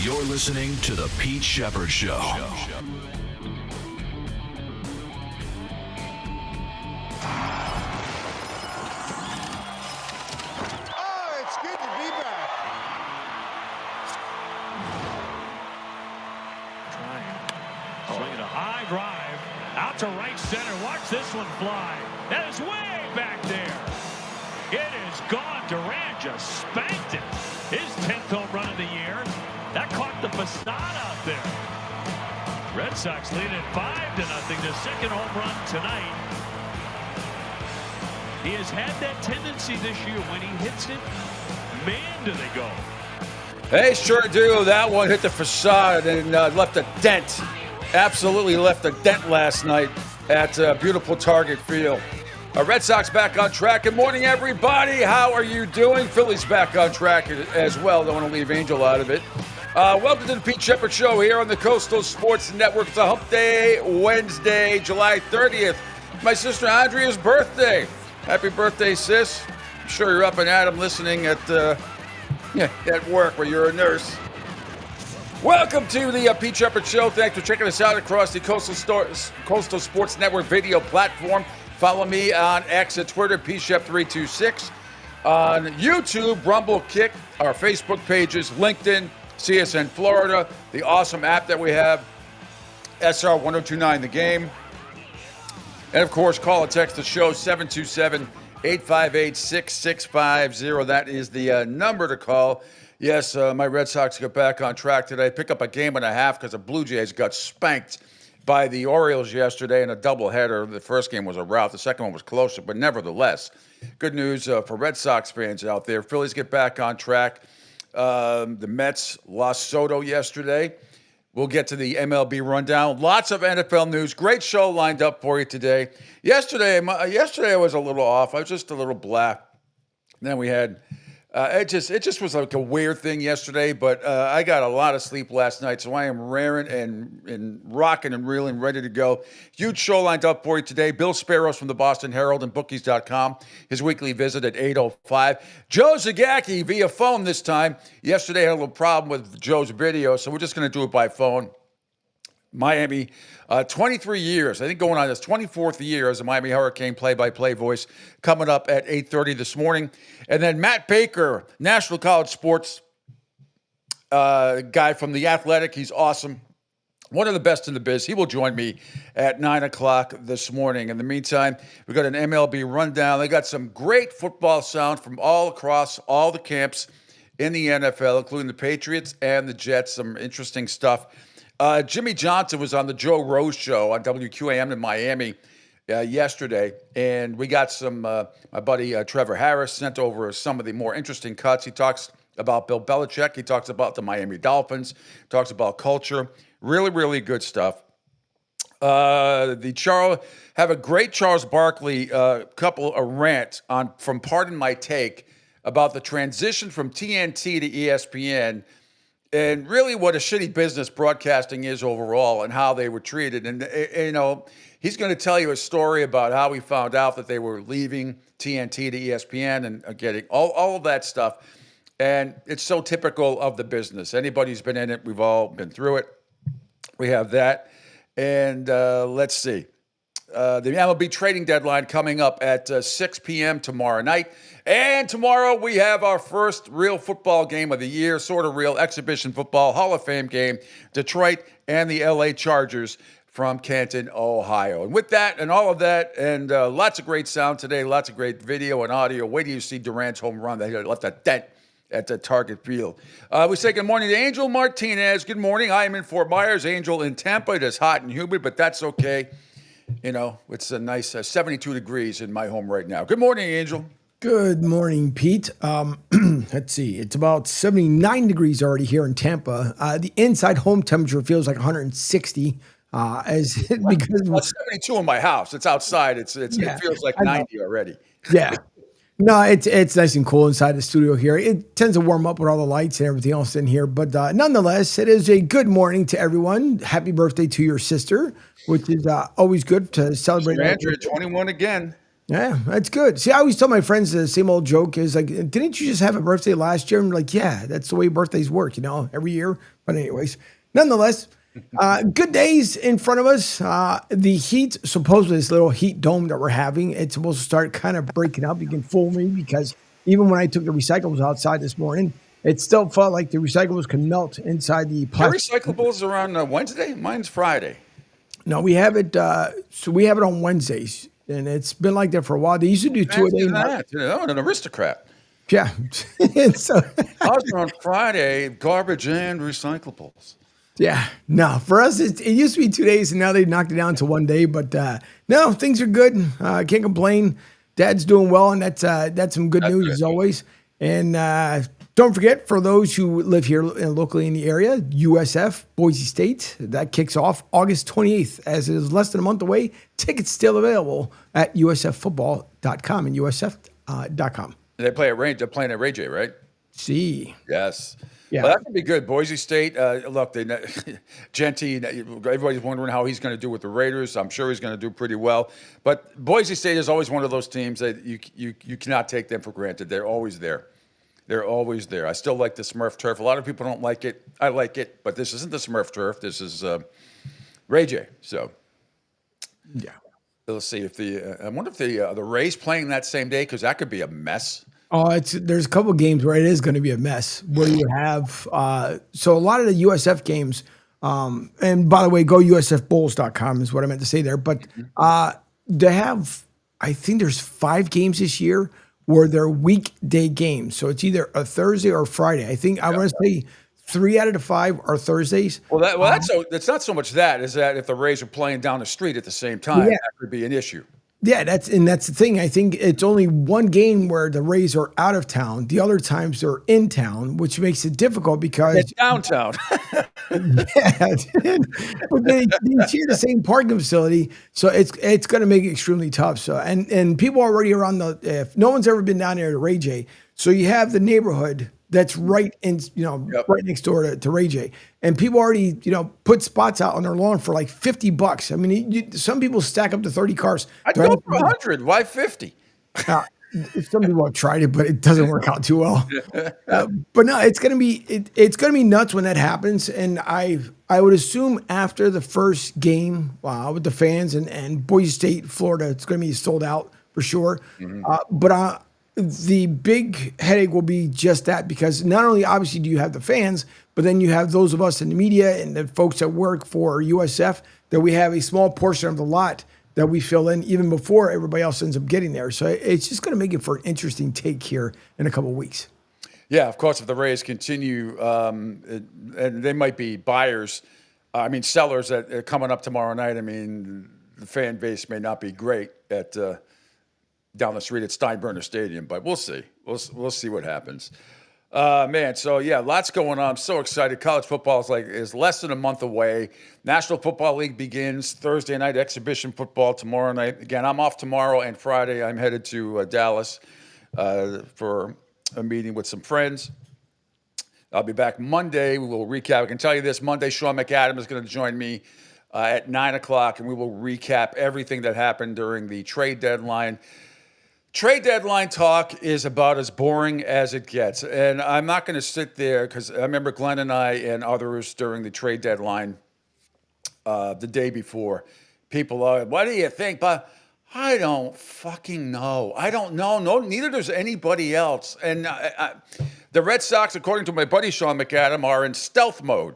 You're listening to The Pete Sheppard Show. Oh, it's good to be back. Swinging a high drive out to right center. Watch this one fly. That is way back there. It is gone. Durant just spanked it. His 10th home run of the year. That caught the facade out there. Red Sox lead at 5-0. The second home run tonight. He has had that tendency this year. When he hits it, man, do they go. They sure do. That one hit the facade and left a dent. Absolutely left a dent last night at beautiful Target Field. Red Sox back on track. Good morning, everybody. How are you doing? Phillies back on track as well. Don't want to leave Angel out of it. Welcome to the Pete Sheppard Show here on the Coastal Sports Network. It's a hump day, Wednesday, July 30th. My sister Andrea's birthday. Happy birthday, sis. I'm sure you're up and at 'em listening at work where you're a nurse. Welcome to the Pete Sheppard Show. Thanks for checking us out across the Coastal Sports Network video platform. Follow me on X at Twitter, PShep326. On YouTube, Rumble, Kick, our Facebook pages, LinkedIn, CSN Florida, the awesome app that we have, SR 1029 The Game. And, of course, call and text the show, 727-858-6650. That is the number to call. Yes, my Red Sox got back on track today. Pick up a game and a half because the Blue Jays got spanked by the Orioles yesterday in a doubleheader. The first game was a rout. The second one was closer, but nevertheless, good news for Red Sox fans out there. Phillies get back on track. The Mets lost Soto yesterday. We'll get to the MLB rundown. Lots of NFL news. Great show lined up for you today. Yesterday I was a little off. I was just a little blah. Then we had it just was like a weird thing yesterday, but I got a lot of sleep last night, so I am raring and rocking and reeling, ready to go. Huge show lined up for you today. Bill Sparrows from the Boston Herald and Bookies.com, his weekly visit at 8:05. Joe Zagacki via phone this time. Yesterday I had a little problem with Joe's video, so we're just going to do it by phone. Miami, 23 years, I think going on his 24th year as a Miami Hurricane play-by-play voice, coming up at 8:30 this morning. And then Matt Baker, National College Sports guy from The Athletic. He's awesome. One of the best in the biz. He will join me at 9 o'clock this morning. In the meantime, we've got an MLB rundown. They got some great football sound from all across all the camps in the NFL, including the Patriots and the Jets. Some interesting stuff. Jimmy Johnson was on the Joe Rose Show on WQAM in Miami yesterday, and we got some, my buddy Trevor Harris sent over some of the more interesting cuts. He talks about Bill Belichick. He talks about the Miami Dolphins, talks about culture. Really, really good stuff. Have a great Charles Barkley a rant from Pardon My Take about the transition from TNT to ESPN and really what a shitty business broadcasting is overall and how they were treated. And, he's going to tell you a story about how he found out that they were leaving TNT to ESPN and getting all of that stuff. And it's so typical of the business. Anybody who's been in it, we've all been through it. We have that. And let's see. The MLB trading deadline coming up at 6 p.m. tomorrow night. And tomorrow we have our first real football game of the year, sort of real exhibition football, Hall of Fame game, Detroit and the LA Chargers from Canton, Ohio. And with that and all of that and lots of great sound today, lots of great video and audio. Wait till you see Durant's home run that left a dent at the Target Field. We say good morning to Angel Martinez. Good morning. I am in Fort Myers. Angel in Tampa. It is hot and humid, but that's okay. It's a nice 72 degrees in my home right now. Good morning, Angel. Good morning, Pete. Let's see. It's about 79 degrees already here in Tampa. The inside home temperature feels like 160. Because it's 72 in my house. It's outside. It feels like 90 already. Yeah. No, it's nice and cool inside the studio here. It tends to warm up with all the lights and everything else in here. But nonetheless, it is a good morning to everyone. Happy birthday to your sister, which is always good to celebrate. Andrea, 21 again. Yeah, that's good. See, I always tell my friends the same old joke is like, didn't you just have a birthday last year? I'm like, yeah, that's the way birthdays work. Every year But anyways, nonetheless, good days in front of us. The heat, supposedly this little heat dome that we're having, it's supposed to start kind of breaking up. You can fool me because even when I took the recyclables outside this morning, it still felt like the recyclables could melt inside the Your plastic. recyclables are on Wednesday? Mine's Friday. No, we have it. So we have it on Wednesdays, and it's been like that for a while. They used to do 2 a day. I'm an aristocrat. Yeah. And so, Ours are on Friday, garbage and recyclables. yeah, no, for us, it used to be 2 days, and now they knocked it down to 1 day. But no, things are good. Can't complain. Dad's doing well, and that's some good news as always. And don't forget, for those who live here locally in the area, USF, Boise State, that kicks off August 28th, as it is less than a month away. Tickets still available at usffootball.com and usf.com. They play at Range. They're playing at Ray J, right? See. Yes. Yeah. Well, that could be good. Boise State. Look, Genty. Everybody's wondering how he's going to do with the Raiders. I'm sure he's going to do pretty well. But Boise State is always one of those teams that you cannot take them for granted. They're always there. They're always there. I still like the Smurf turf. A lot of people don't like it. I like it, but this isn't the Smurf turf. This is Ray J. So, Yeah. let's see if I wonder if the Rays playing that same day, because that could be a mess. Oh, there's a couple of games where it is going to be a mess, where you have so a lot of the USF games, and by the way, go usfbowls.com is what I meant to say there. But they have, I think there's 5 games this year where they're weekday games. So it's either a Thursday or a Friday. I think I want to say 3 out of the 5 are Thursdays. That's not so much that, is that if the Rays are playing down the street at the same time, that could be an issue. Yeah, that's the thing. I think it's only one game where the Rays are out of town. The other times they're in town, which makes it difficult because it's downtown. Yeah, but they share the same parking facility, so it's going to make it extremely tough. So and people already are on the. If no one's ever been down there to Ray J, so you have the neighborhood that's right in right next door to Ray J, and people already put spots out on their lawn for like $50. I mean, some people stack up to 30 cars. I'd go for 100. Why 50? Some people have tried it, but it doesn't work out too well. But no, it's gonna be nuts when that happens, and I would assume after the first game with the fans and Boise State, Florida, it's gonna be sold out for sure. But the big headache will be just that, because not only obviously do you have the fans, but then you have those of us in the media and the folks that work for USF, that we have a small portion of the lot that we fill in even before everybody else ends up getting there. So it's just going to make it for an interesting take here in a couple of weeks. Yeah, of course, if the Rays continue, and they might be buyers, sellers that are coming up tomorrow night. I mean, the fan base may not be great at down the street at Steinbrenner Stadium, but we'll see. We'll see what happens. So yeah, lots going on. I'm so excited. College football is less than a month away. National Football League begins Thursday night, exhibition football tomorrow night. Again, I'm off tomorrow and Friday. I'm headed to Dallas for a meeting with some friends. I'll be back Monday. We will recap. I can tell you this, Monday, Sean McAdam is going to join me at 9 o'clock, and we will recap everything that happened during the trade deadline. Trade deadline talk is about as boring as it gets. And I'm not going to sit there, because I remember Glenn and I and others during the trade deadline the day before. People are, what do you think? But I don't fucking know. I don't know. No, neither does anybody else. And the Red Sox, according to my buddy Sean McAdam, are in stealth mode,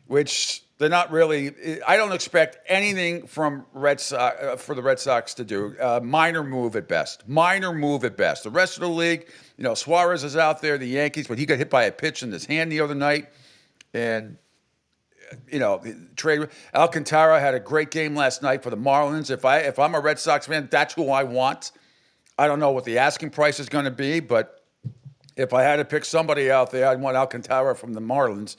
which they're not really. I don't expect anything from for the Red Sox to do. Minor move at best. Minor move at best. The rest of the league, Suarez is out there, the Yankees, but he got hit by a pitch in his hand the other night. And, trade. Alcantara had a great game last night for the Marlins. If I'm a Red Sox fan, that's who I want. I don't know what the asking price is going to be, but if I had to pick somebody out there, I'd want Alcantara from the Marlins.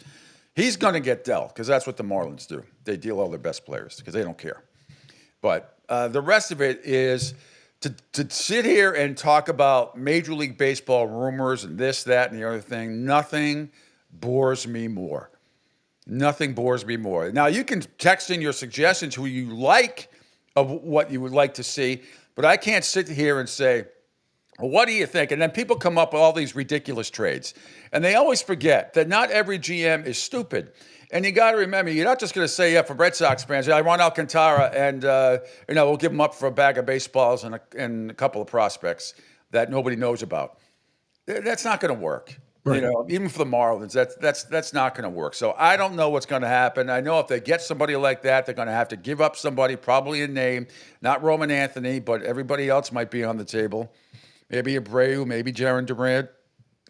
He's going to get dealt, because that's what the Marlins do. They deal all their best players because they don't care. But the rest of it is to sit here and talk about Major League Baseball rumors and this, that, and the other thing. Nothing bores me more. Nothing bores me more. Now, you can text in your suggestions who you like of what you would like to see, but I can't sit here and say, What do you think? And then people come up with all these ridiculous trades. And they always forget that not every GM is stupid. And you got to remember, you're not just going to say, yeah, for Red Sox fans, I want Alcantara and, we'll give him up for a bag of baseballs and a couple of prospects that nobody knows about. That's not going to work. Right. Even for the Marlins, that's not going to work. So I don't know what's going to happen. I know if they get somebody like that, they're going to have to give up somebody, probably a name, not Roman Anthony, but everybody else might be on the table. Maybe Abreu, maybe Jaron Durant,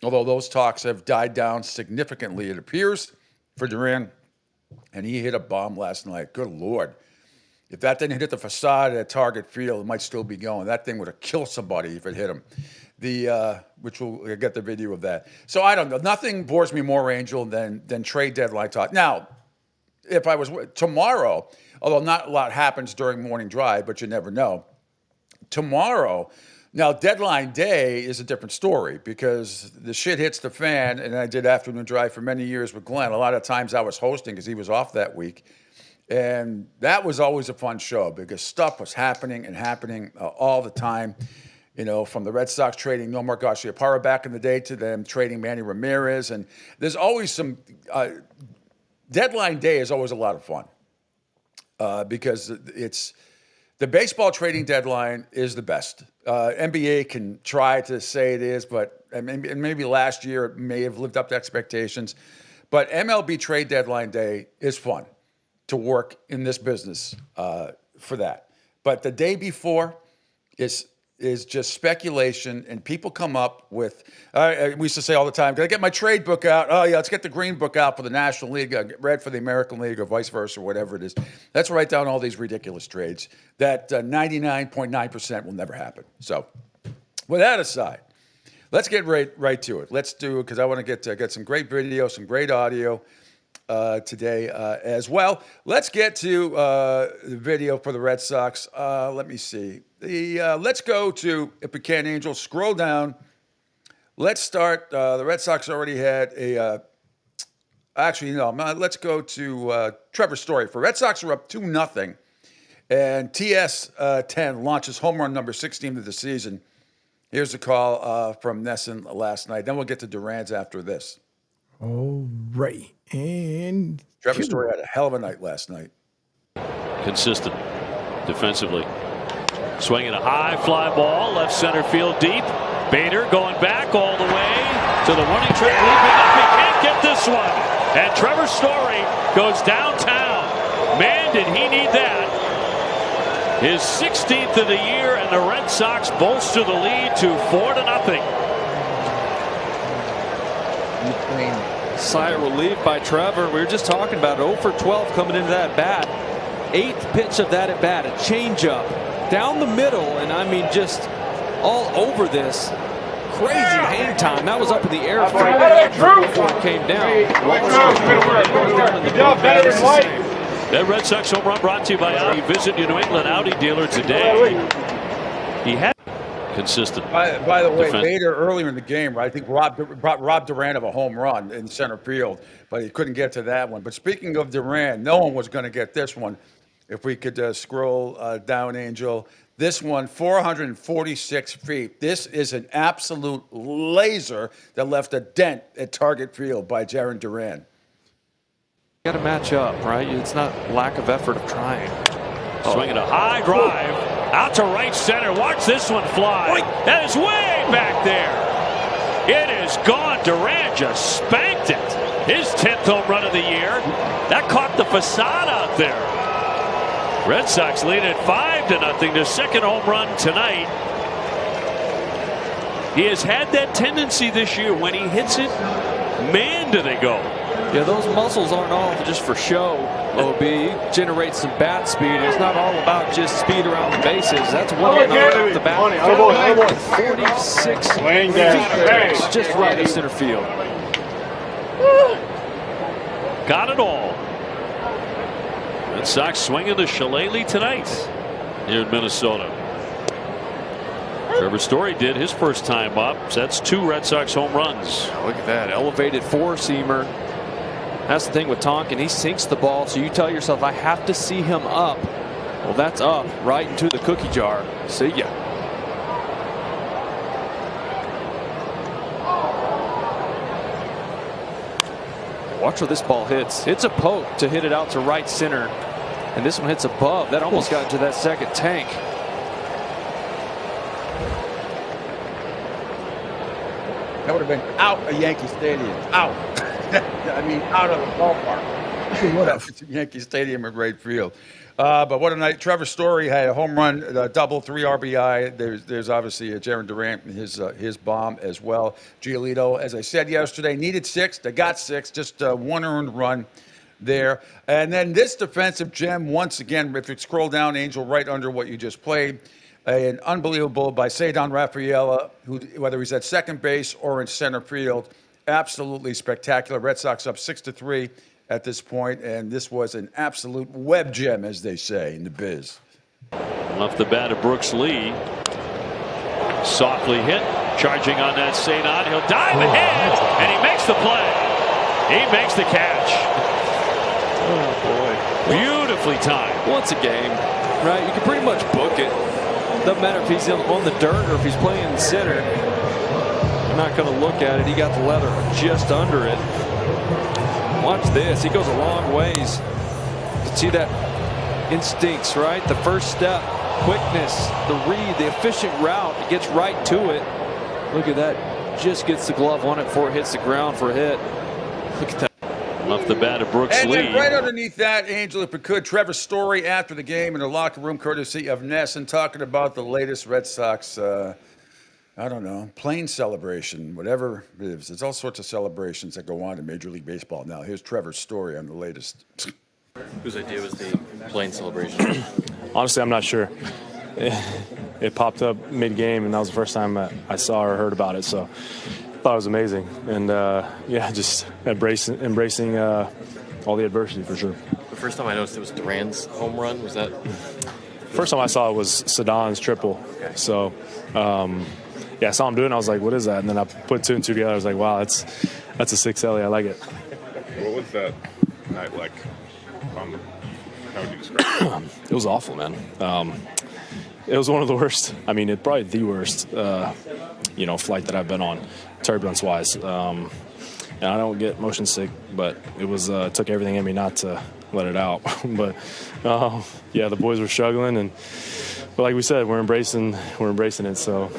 although those talks have died down significantly, it appears, for Durant. And he hit a bomb last night. Good Lord. If that didn't hit the facade at Target Field, it might still be going. That thing would have killed somebody if it hit him. Which we'll get the video of that. So I don't know. Nothing bores me more, Angel, than trade deadline talk. Now, if I was tomorrow, although not a lot happens during morning drive, but you never know. Tomorrow, now deadline day is a different story because the shit hits the fan, and I did afternoon drive for many years with Glenn. A lot of times I was hosting because he was off that week. And that was always a fun show because stuff was happening all the time. From the Red Sox trading Nomar Garciaparra back in the day to them trading Manny Ramirez. And there's always some deadline day is always a lot of fun because it's the baseball trading deadline is the best. NBA can try to say it is, but maybe last year it may have lived up to expectations. But MLB trade deadline day is fun to work in this business for that. But the day before is just speculation, and people come up with, we used to say all the time, can I get my trade book out? Oh, yeah, let's get the green book out for the National League, get red for the American League, or vice versa, or whatever it is. Let's write down all these ridiculous trades that 99.9% will never happen. So with that aside, let's get right to it. Let's do it, because I want to get some great video, some great audio today as well. Let's get to the video for the Red Sox. Let me see. Let's go to, if we can, Angel, scroll down. Let's start. The Red Sox already had let's go to Trevor Story. For Red Sox are up 2-0, and TS10 launches home run number 16 of the season. Here's a call from Nesson last night. Then we'll get to Duran's after this. All right. And Trevor Story had a hell of a night last night. Consistent defensively. Swinging a high fly ball, left center field deep. Bader going back all the way to the winning track. Leaping up, he can't get this one. And Trevor Story goes downtown. Man, did he need that. His 16th of the year, and the Red Sox bolster the lead to 4-0. Sigh of relief by Trevor. We were just talking about 0 for 12 coming into that bat. 8th pitch of that at bat, a changeup down the middle, and I mean just all over this. Crazy hang time. That was up in the air before it came down. That Red Sox home run brought to you by Audi. Visit your New England Audi dealer today. He had consistent. By the way, Bader earlier in the game, I think Rob Durant of a home run in center field, but he couldn't get to that one. But speaking of Durant, no one was going to get this one. If we could scroll down, Angel. This one, 446 feet. This is an absolute laser that left a dent at Target Field by Jaron Durant. You got to match up, right? It's not lack of effort of trying. Swinging a high drive out to right center. Watch this one fly. That is way back there. It is gone. Durant just spanked it. His 10th home run of the year. That caught the facade out there. Red Sox lead at 5-0. Their second home run tonight. He has had that tendency this year. When he hits it, man, do they go. Yeah, those muscles aren't all just for show, OB. You generate some bat speed. It's not all about just speed around the bases. That's one of the bat. 46 feet, just right in center field. Got it all. Red Sox swinging to Shillelagh tonight here in Minnesota. Trevor Story did his first time up. So that's 2 Red Sox home runs. Look at that elevated 4-seamer. That's the thing with Tonkin. He sinks the ball, so you tell yourself, I have to see him up. Well, that's up right into the cookie jar. See ya. Watch where this ball hits. It's a poke to hit it out to right center. And this one hits above. That almost got into that second tank. That would have been out of Yankee Stadium. Out. I mean, out of the ballpark. What up? Yankee Stadium at right field. But what a night. Trevor Story had a home run, double, 3 RBI. There's obviously Jaron Durant and his bomb as well. Giolito, as I said yesterday, needed 6. They got 6. Just one earned run there. And then this defensive gem, once again, if you scroll down, Angel, right under what you just played, an unbelievable by Cedar Rafaela, who, whether he's at second base or in center field, absolutely spectacular. Red Sox up 6-3 at this point, and this was an absolute web gem, as they say in the biz. Off the bat of Brooks Lee. Softly hit. Charging on that Cedar. He'll dive ahead, and he makes the play. He makes the catch. Oh, boy. Beautifully timed. Once a game, right? You can pretty much book it. Doesn't matter if he's on the dirt or if he's playing in center. I'm not going to look at it. He got the leather just under it. Watch this. He goes a long ways. See that instincts, right? The first step, quickness, the read, the efficient route. He gets right to it. Look at that. Just gets the glove on it before it hits the ground for a hit. Look at that. Off the bat of Brooks And Lee. then right underneath that, Angel, if we could, Trevor Story after the game in the locker room, courtesy of Nesson, talking about the latest Red Sox, I don't know, plane celebration, whatever it is. There's all sorts of celebrations that go on in Major League Baseball now. Here's Trevor's story on the latest. Whose idea was the plane celebration? Honestly, I'm not sure. It popped up mid-game, and that was the first time I saw or heard about it. So I thought it was amazing. And, just embracing all the adversity for sure. The first time I noticed it was Duran's home run. Was that? First time I saw it was Sedan's triple. Okay. So, I saw him doing it. I was like, what is that? And then I put 2 and 2 together. I was like, wow, that's a 6 Ellie. I like it. What was that night like? How would you describe it? It was awful, man. It was one of the worst. I mean, it's probably the worst, flight that I've been on, turbulence-wise. And I don't get motion sick, but it was took everything in me not to let it out. But the boys were struggling, but like we said, we're embracing it. So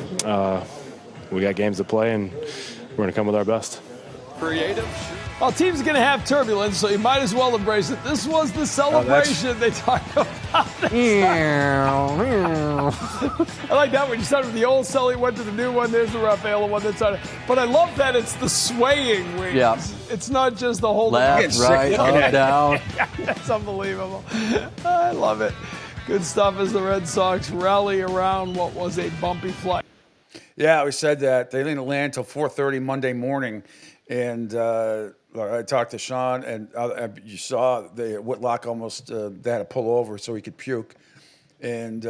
we got games to play, and we're going to come with our best. Creative. Well, team's going to have turbulence, so you might as well embrace it. This was the celebration they talk about. I like that when you started with the old Sully, went to the new one. There's the Rafaela one that's on it. But I love that it's the swaying wings. Yeah. It's not just the whole left, right, up, down. That's unbelievable. I love it. Good stuff as the Red Sox rally around what was a bumpy flight. Yeah, we said that. They didn't land until 4:30 Monday morning. And I talked to Sean, and you saw Whitlock almost they had to pull over so he could puke. And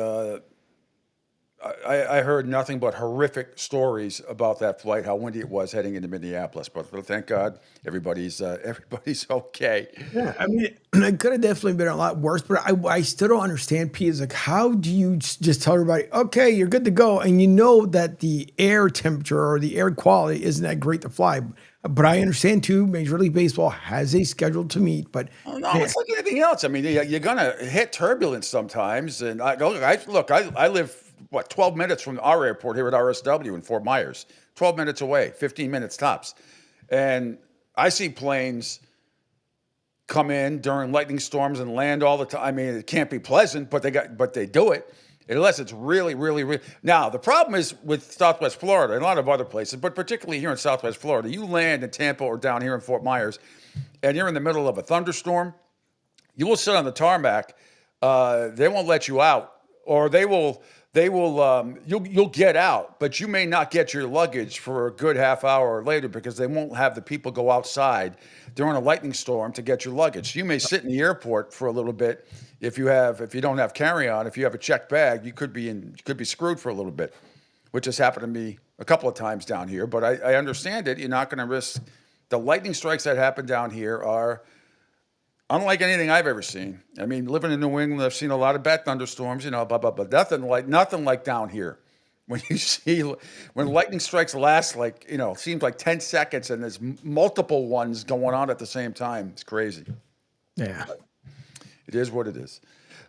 I heard nothing but horrific stories about that flight, how windy it was heading into Minneapolis. But thank God everybody's okay. Yeah, I mean, it could have definitely been a lot worse. But I still don't understand, Pete. Is like, how do you just tell everybody, okay, you're good to go, and you know that the air temperature or the air quality isn't that great to fly? But I understand, too, Major League Baseball has a schedule to meet. But it's like anything else. I mean, you're going to hit turbulence sometimes. And I live, 12 minutes from our airport here at RSW in Fort Myers. 12 minutes away, 15 minutes tops. And I see planes come in during lightning storms and land all the time. I mean, it can't be pleasant, but they do it. Unless it's really, really, really. Now, the problem is with Southwest Florida and a lot of other places, but particularly here in Southwest Florida, you land in Tampa or down here in Fort Myers, and you're in the middle of a thunderstorm, you will sit on the tarmac. They won't let you out, or you'll get out, but you may not get your luggage for a good half hour later because they won't have the people go outside during a lightning storm to get your luggage. You may sit in the airport for a little bit. If you don't have carry-on, if you have a checked bag, you could be screwed for a little bit, which has happened to me a couple of times down here. But I understand it. You're not going to risk. The lightning strikes that happen down here are unlike anything I've ever seen. I mean, living in New England, I've seen a lot of bad thunderstorms, but nothing like down here. when you see when lightning strikes last seems like 10 seconds and there's multiple ones going on at the same time. It's crazy. Yeah. It is what it is.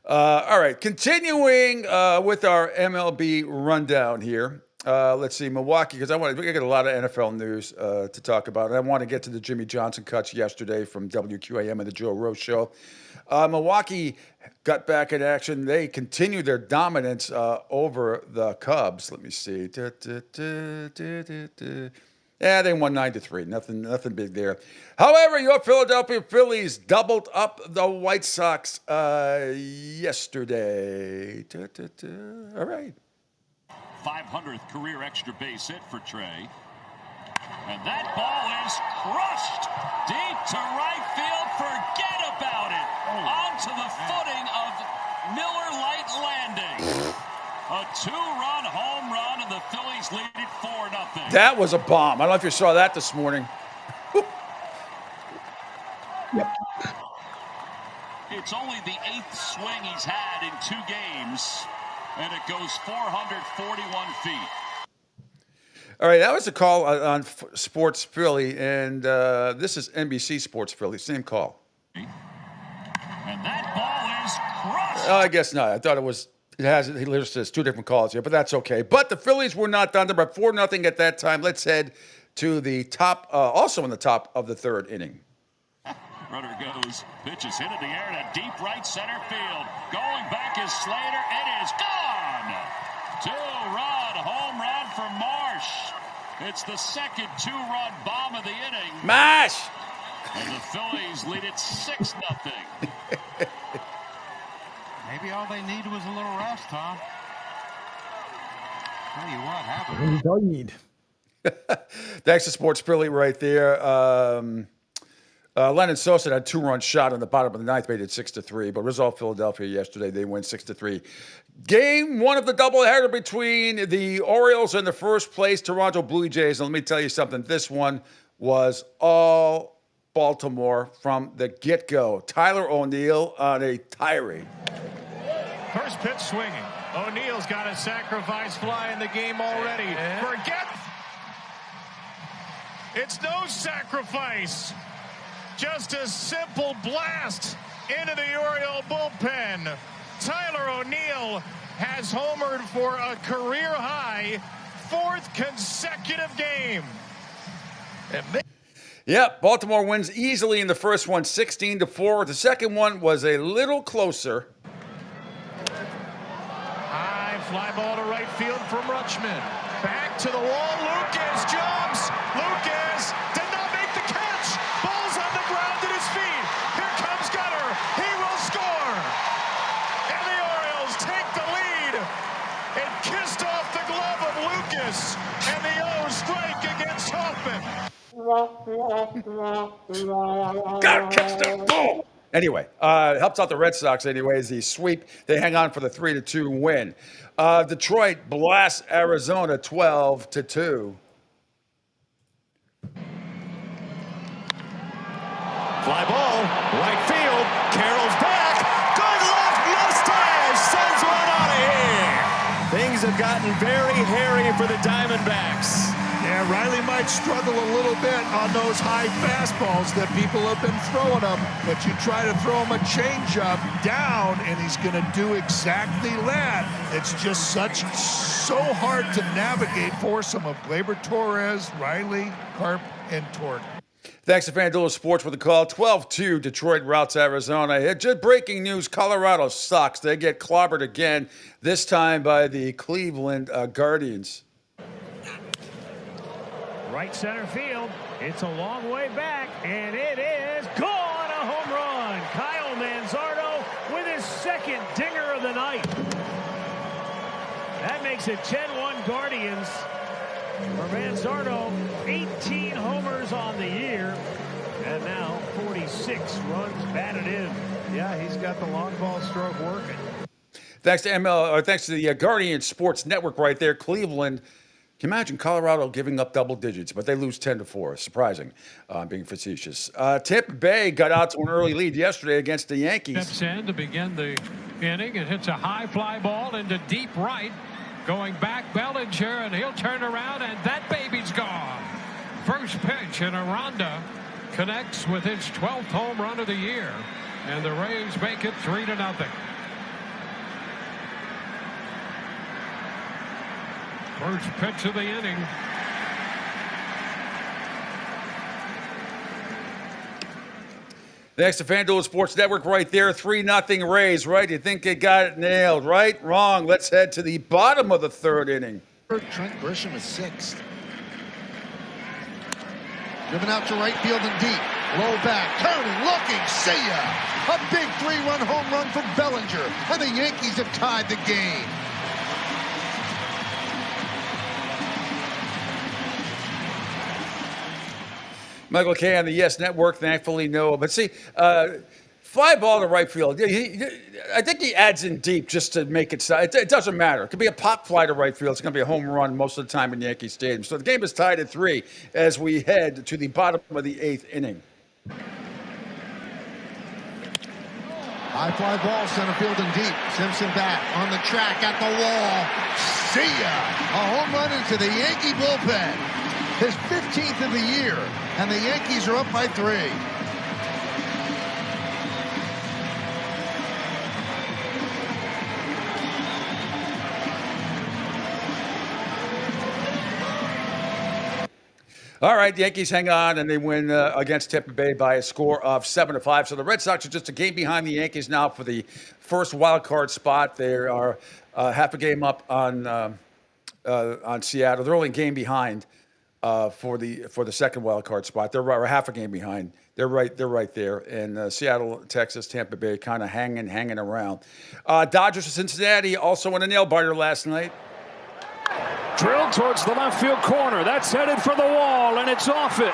All right, continuing with our MLB rundown here. Let's see, Milwaukee, because we got a lot of NFL news to talk about. And I want to get to the Jimmy Johnson cuts yesterday from WQAM and the Joe Rose Show. Milwaukee got back in action. They continued their dominance over the Cubs. Let me see. Yeah, they won 9-3. Nothing big there. However, your Philadelphia Phillies doubled up the White Sox yesterday. All right. 500th career extra base hit for Trey. And that ball is crushed deep to right field. Forget about it. Onto the footing of Miller Light Landing. A 2-run home run, and the Phillies lead it 4-0. That was a bomb. I don't know if you saw that this morning. Yep. It's only the 8th swing he's had in 2 games, and it goes 441 feet. All right, that was a call on Sports Philly, and this is NBC Sports Philly. Same call. And that ball is crushed. I guess not. I thought it was. He lists 2 different calls here, but that's okay. But the Phillies were not done. They're about 4-0 at that time. Let's head to the top, also in the top of the 3rd inning. Runner goes, pitch is hit in the air to deep right center field. Going back is Slater. It is gone. 2-run home run for Marsh. It's the second 2-run bomb of the inning. Mash! And the Phillies lead it 6-0. Maybe all they need was a little rest, Tom. Tell you what happened. That's all you need. Thanks to Sports Philly right there. Lennon Sosa had a 2-run shot on the bottom of the 9th, made it 6-3. But result Philadelphia yesterday, they win 6-3. Game 1 of the doubleheader between the Orioles and the first place Toronto Blue Jays. And let me tell you something. This one was all Baltimore from the get-go. Tyler O'Neill on a tirade. First pitch swinging. O'Neill's got a sacrifice fly in the game already. Forget. It's no sacrifice. Just a simple blast into the Oriole bullpen. Tyler O'Neill has homered for a career-high 4th consecutive game. Yep, Baltimore wins easily in the first one, 16-4. The second one was a little closer. High fly ball to right field from Rutschman. Back to the wall. Lucas jumps. Lucas did not make the catch. Ball's on the ground at his feet. Here comes Gunnar. He will score. And the Orioles take the lead. It kissed off the glove of Lucas. And the O's strike against Hoffman. Gotta catch that ball. Anyway, helps out the Red Sox anyways. The sweep, they hang on for the 3-2 win. Detroit blasts Arizona 12-2. Fly ball, right field. Carroll's back. Good left mustache sends one out of here. Things have gotten very hairy for the Diamondbacks. Yeah, Riley might struggle a little bit on those high fastballs that people have been throwing him, but you try to throw him a changeup down, and he's going to do exactly that. It's just so hard to navigate for some of Gleyber Torres, Riley, Carp, and Torque. Thanks to FanDuel Sports with the call. 12-2, Detroit routs Arizona. Just breaking news, Colorado sucks. They get clobbered again, this time by the Cleveland Guardians. Right center field. It's a long way back, and it is gone. A home run. Kyle Manzardo with his 2nd dinger of the night. That makes it 10-1 Guardians. For Manzardo, 18 homers on the year, and now 46 runs batted in. Yeah, he's got the long ball stroke working. Thanks to the Guardian Sports Network right there. Cleveland. Can you imagine Colorado giving up double digits, but they lose 10-4? Surprising, being facetious. Tampa Bay got out to an early lead yesterday against the Yankees. Steps in to begin the inning and hits a high fly ball into deep right. Going back, Bellinger, and he'll turn around, and that baby's gone. First pitch, and Aranda connects with his 12th home run of the year, and the Rays make it 3-0. First pitch of the inning. Thanks to FanDuel Sports Network right there. 3-0 Rays, right? You think they got it nailed, right? Wrong. Let's head to the bottom of the third inning. Trent Grisham is sixth. Driven out to right field and deep. Low back, turning, looking, see ya! A big 3-run home run for Bellinger, and the Yankees have tied the game. Michael Kay on the Yes Network, thankfully no. But see, fly ball to right field. I think he adds in deep just to make it. It doesn't matter. It could be a pop fly to right field. It's going to be a home run most of the time in Yankee Stadium. So the game is tied at 3 as we head to the bottom of the 8th inning. High fly ball, center field and deep. Simpson back on the track at the wall. See ya! A home run into the Yankee bullpen. His 15th of the year, and the Yankees are up by 3. All right, the Yankees hang on, and they win against Tampa Bay by a score of 7-5. So the Red Sox are just a game behind the Yankees now for the first wild card spot. They are half a game up on Seattle. They're only a game behind for the second wild card spot. They're half a game behind. They're right there. And Seattle, Texas, Tampa Bay, kind of hanging around. Dodgers of Cincinnati also in a nail biter last night. Drilled towards the left field corner. That's headed for the wall, and it's off it.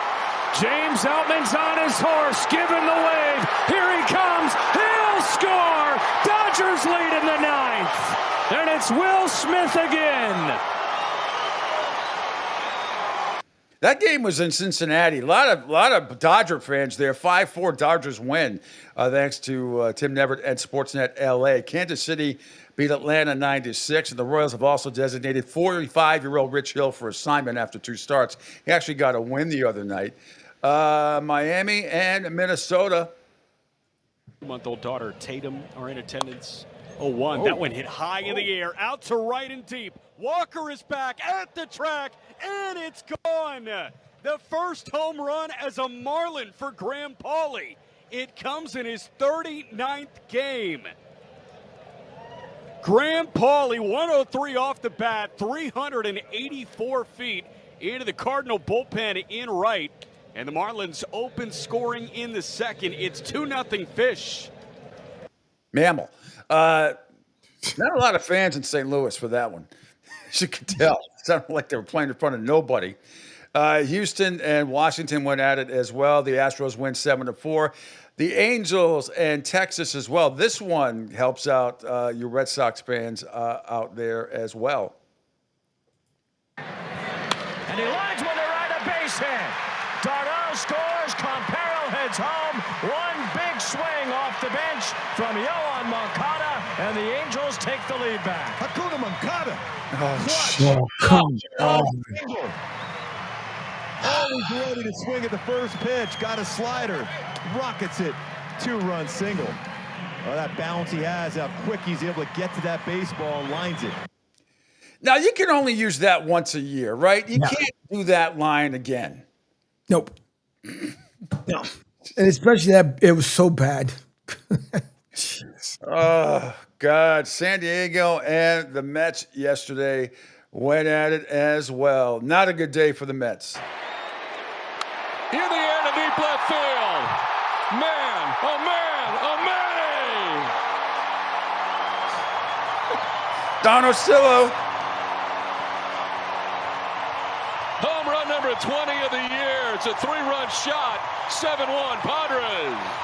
James Outman's on his horse, giving the wave. Here he comes. He'll score. Dodgers lead in the 9th. And it's Will Smith again. That game was in Cincinnati. A lot of Dodger fans there. 5-4 Dodgers win, thanks to Tim Neverett and Sportsnet LA. Kansas City beat Atlanta 9-6, and the Royals have also designated 45-year-old Rich Hill for assignment after 2 starts. He actually got a win the other night. Miami and Minnesota. 2-month-old daughter Tatum are in attendance. 0-1. That one hit high in the air, out to right and deep. Walker is back at the track, and it's gone. The first home run as a Marlin for Graham Pauley. It comes in his 39th game. Graham Pauley, 103 off the bat, 384 feet into the Cardinal bullpen in right. And the Marlins open scoring in the second. It's 2-0 Fish. Mammal. Not a lot of fans in St. Louis for that one. As you could tell. It sounded like they were playing in front of nobody. Houston and Washington went at it as well. The Astros win 7-4. The Angels and Texas as well. This one helps out your Red Sox fans out there as well. And he lines one to right, a base hit. Darno scores. Comparo heads home. One big swing off the bench from Yohan Moncada, and the Angels take the lead back. Hakuna Moncada. Oh, come on. Always ready to swing at the first pitch. Got a slider. Rockets it. 2-run single. Oh, that bounce he has, how quick he's able to get to that baseball and lines it. Now, you can only use that once a year, right? You can't do that line again. Nope. No. And especially that it was so bad. Oh, God. San Diego and the Mets yesterday went at it as well. Not a good day for the Mets. In the air to deep left field. Man, oh man, oh man! Don Orsillo. Home run number 20 of the year. It's a 3-run shot. 7-1 Padres.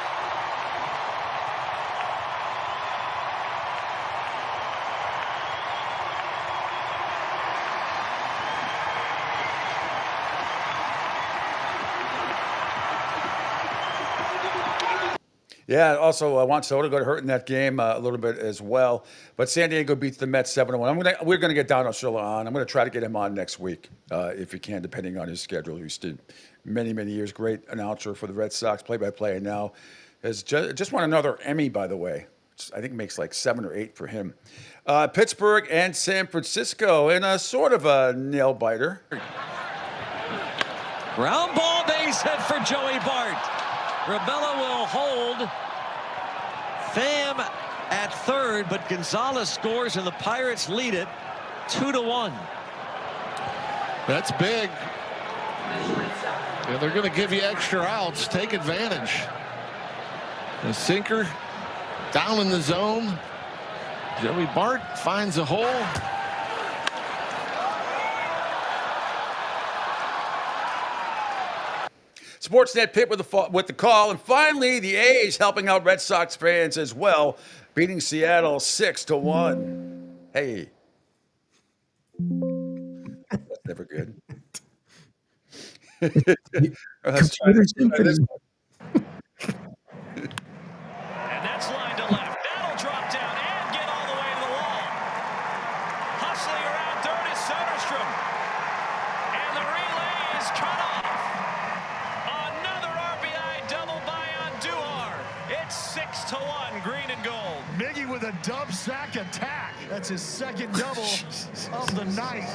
Yeah, also Juan Soto got hurt in that game a little bit as well. But San Diego beats the Mets 7-1. We're going to get Don Osceola on. I'm going to try to get him on next week if we can, depending on his schedule. He used to many, many years, great announcer for the Red Sox, play-by-play, and now has just won another Emmy, by the way. Which I think makes like 7 or 8 for him. Pittsburgh and San Francisco in a sort of a nail-biter. Ground ball base hit for Joey Bart. Rabella will hold Pham at third, but Gonzalez scores and the Pirates lead it 2-1. That's big. And they're going to give you extra outs. Take advantage. The sinker down in the zone. Joey Bart finds a hole. Sportsnet Pitt with the call, and finally the A's helping out Red Sox fans as well, beating Seattle 6-1. Hey, that's never good. Let's try this one. And that's line to left. That'll drop down and get all the way to the wall. Hustling around third is Soderstrom. And the relay is cut off. Another RBI double by Andujar. It's 6-1, green and gold. Miggy with a dub sack attack. That's his second double of the night.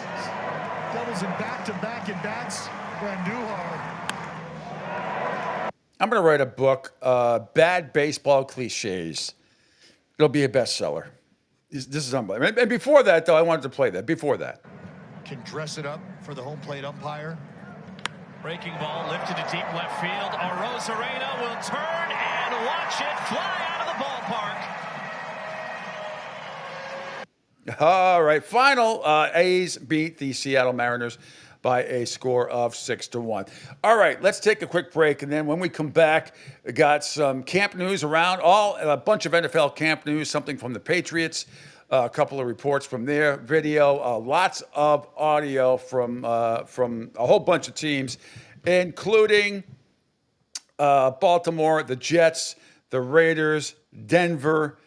Doubles in back-to-back at bats for Andujar. I'm going to write a book, Bad Baseball Cliches. It'll be a bestseller. This is unbelievable. And before that, though, I wanted to play that. Before that. Can dress it up for the home plate umpire. Breaking ball lifted to deep left field. Arozarena will turn and watch it fly out of the ballpark. All right, final. A's beat the Seattle Mariners by a score of 6-1. All right, let's take a quick break, and then when we come back, we got some camp news around, a bunch of NFL camp news, something from the Patriots, a couple of reports from their video, lots of audio from a whole bunch of teams, including Baltimore, the Jets, the Raiders, Denver,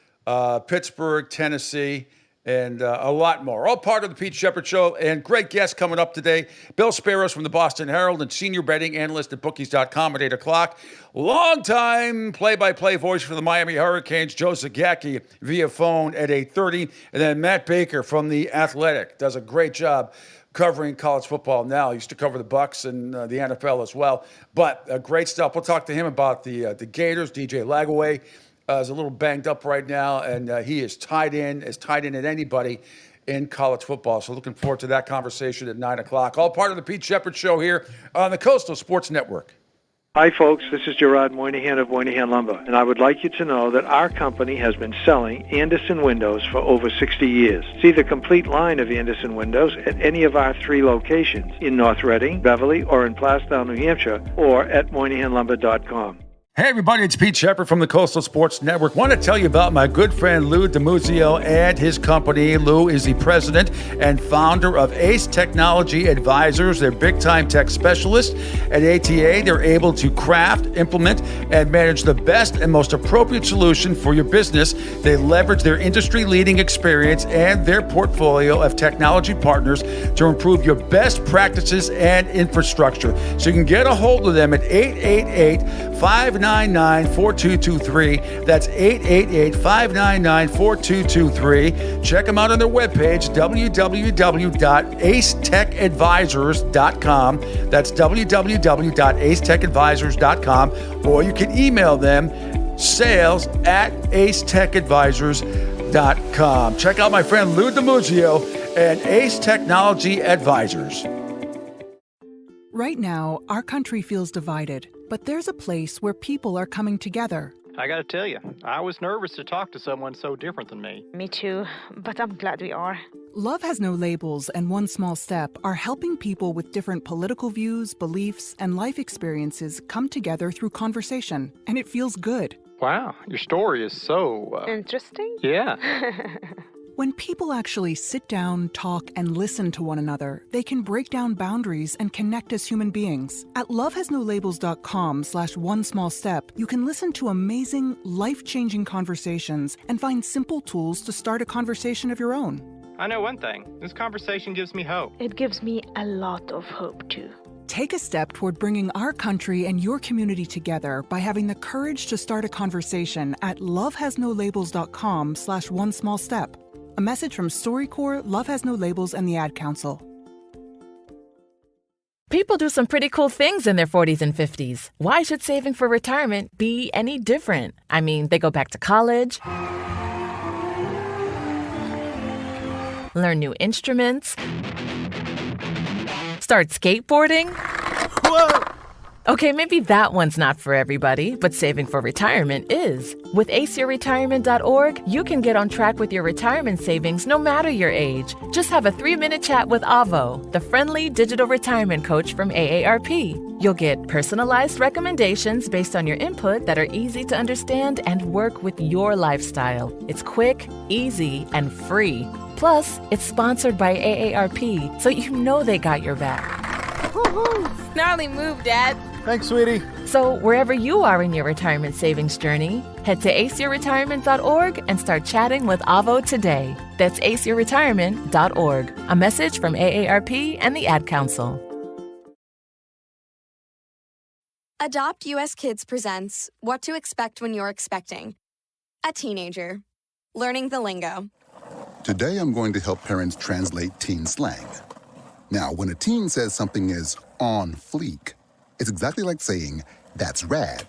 Pittsburgh, Tennessee, and a lot more. All part of the Pete Sheppard Show, and great guests coming up today. Bill Sparrows from the Boston Herald and senior betting analyst at bookies.com at 8 o'clock. Longtime play-by-play voice for the Miami Hurricanes, Joe Zagacki, via phone at 8:30. And then Matt Baker from The Athletic does a great job covering college football now. He used to cover the Bucs and the NFL as well. But great stuff. We'll talk to him about the Gators. DJ Lagaway is a little banged up right now, and he is tied in as anybody in college football. So looking forward to that conversation at 9 o'clock. All part of the Pete Sheppard Show here on the Coastal Sports Network. Hi, folks. This is Gerard Moynihan of Moynihan Lumber, and I would like you to know that our company has been selling Anderson windows for over 60 years. See the complete line of Anderson windows at any of our 3 locations in North Reading, Beverly, or in Plastown, New Hampshire, or at MoynihanLumber.com. Hey everybody, it's Pete Sheppard from the Coastal Sports Network. Want to tell you about my good friend Lou DiMuzio and his company. Lou is the president and founder of Ace Technology Advisors. They're big-time tech specialists. At ATA, they're able to craft, implement, and manage the best and most appropriate solution for your business. They leverage their industry-leading experience and their portfolio of technology partners to improve your best practices and infrastructure. So you can get a hold of them at 888-599-4223. That's 888-599-4223. Check them out on their webpage, www.acetechadvisors.com. That's www.acetechadvisors.com. Or you can email them, sales@acetechadvisors.com. Check out my friend Lou DiMuzio and Ace Technology Advisors. Right now, our country feels divided, but there's a place where people are coming together. I gotta tell you, I was nervous to talk to someone so different than me. Me too, but I'm glad we are. Love Has No Labels and One Small Step are helping people with different political views, beliefs, and life experiences come together through conversation, and it feels good. Wow, your story is so... Interesting? Yeah. When people actually sit down, talk, and listen to one another, they can break down boundaries and connect as human beings. At lovehasnolabels.com/onesmallstep, you can listen to amazing, life-changing conversations and find simple tools to start a conversation of your own. I know one thing. This conversation gives me hope. It gives me a lot of hope, too. Take a step toward bringing our country and your community together by having the courage to start a conversation at lovehasnolabels.com/onesmallstep. A message from StoryCorps, Love Has No Labels, and the Ad Council. People do some pretty cool things in their 40s and 50s. Why should saving for retirement be any different? I mean, they go back to college, learn new instruments, start skateboarding. Whoa! Okay, maybe that one's not for everybody, but saving for retirement is. With aceyourretirement.org, you can get on track with your retirement savings no matter your age. Just have a 3-minute chat with Avo, the friendly digital retirement coach from AARP. You'll get personalized recommendations based on your input that are easy to understand and work with your lifestyle. It's quick, easy, and free. Plus, it's sponsored by AARP, so you know they got your back. Woohoo! Gnarly move, Dad. Thanks, sweetie. So, wherever you are in your retirement savings journey, head to aceyourretirement.org and start chatting with Avo today. That's aceyourretirement.org. A message from AARP and the Ad Council. Adopt US Kids presents What to Expect When You're Expecting. A teenager. Learning the lingo. Today I'm going to help parents translate teen slang. Now, when a teen says something is on fleek, it's exactly like saying, that's rad.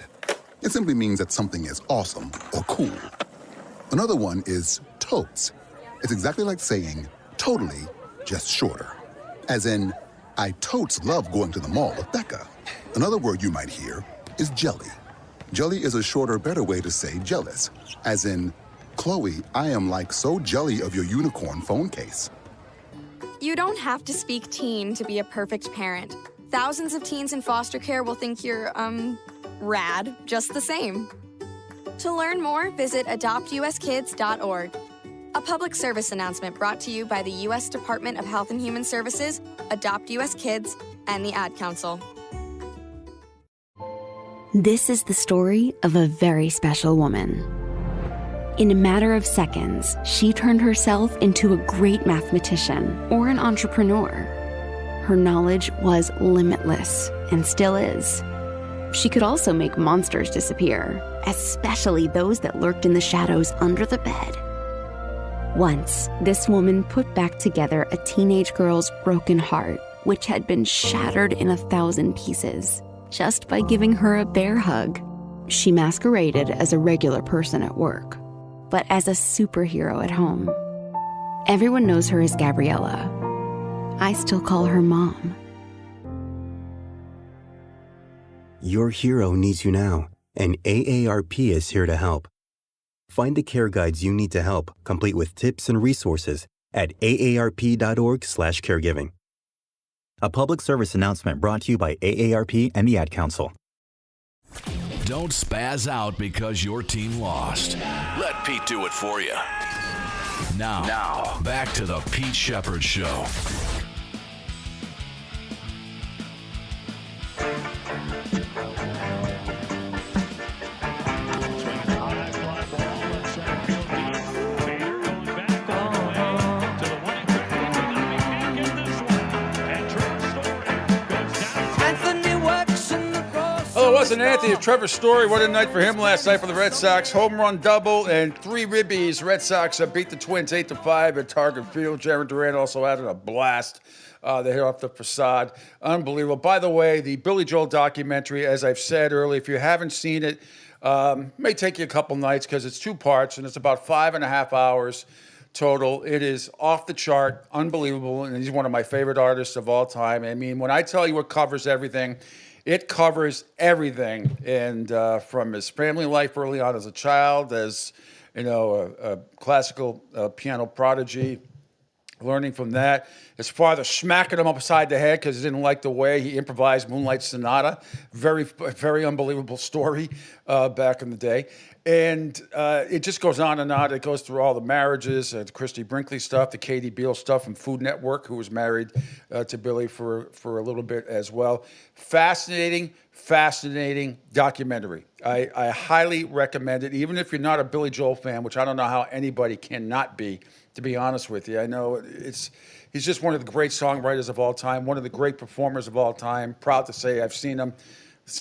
It simply means that something is awesome or cool. Another one is totes. It's exactly like saying, totally, just shorter. As in, I totes love going to the mall with Becca. Another word you might hear is jelly. Jelly is a shorter, better way to say jealous. As in, Chloe, I am like so jelly of your unicorn phone case. You don't have to speak teen to be a perfect parent. Thousands of teens in foster care will think you're, rad, just the same. To learn more, visit adoptuskids.org. A public service announcement brought to you by the U.S. Department of Health and Human Services, Adopt U.S. Kids, and the Ad Council. This is the story of a very special woman. In a matter of seconds, she turned herself into a great mathematician or an entrepreneur. Her knowledge was limitless and still is. She could also make monsters disappear, especially those that lurked in the shadows under the bed. Once, this woman put back together a teenage girl's broken heart, which had been shattered in 1,000 pieces, just by giving her a bear hug. She masqueraded as a regular person at work, but as a superhero at home. Everyone knows her as Gabriella. I still call her Mom. Your hero needs you now, and AARP is here to help. Find the care guides you need to help, complete with tips and resources at aarp.org/caregiving. A public service announcement brought to you by AARP and the Ad Council. Don't spaz out because your team lost. Let Pete do it for you. Now, back to the Pete Sheppard Show. Oh, it wasn't Anthony. It's Trevor Story. What a night for him last night for the Red Sox. Home run double and 3 ribbies. Red Sox beat the Twins 8-5 at Target Field. Jaron Durant also added a blast. They hit off the facade. Unbelievable. By the way, the Billy Joel documentary, as I've said earlier, if you haven't seen it, may take you a couple nights because it's 2 parts and it's about 5.5 hours total. It is off the chart, unbelievable, and he's one of my favorite artists of all time. I mean, when I tell you it covers everything, it covers everything, and from his family life early on as a child, as a classical piano prodigy, learning from that. His father smacking him upside the head because he didn't like the way he improvised Moonlight Sonata. Very, very unbelievable story back in the day. And it just goes on and on. It goes through all the marriages, the Christy Brinkley stuff, the Katie Beale stuff from Food Network, who was married to Billy for a little bit as well. Fascinating documentary. I highly recommend it, even if you're not a Billy Joel fan, which I don't know how anybody cannot be, to be honest with you. I know he's just one of the great songwriters of all time, one of the great performers of all time. Proud to say I've seen him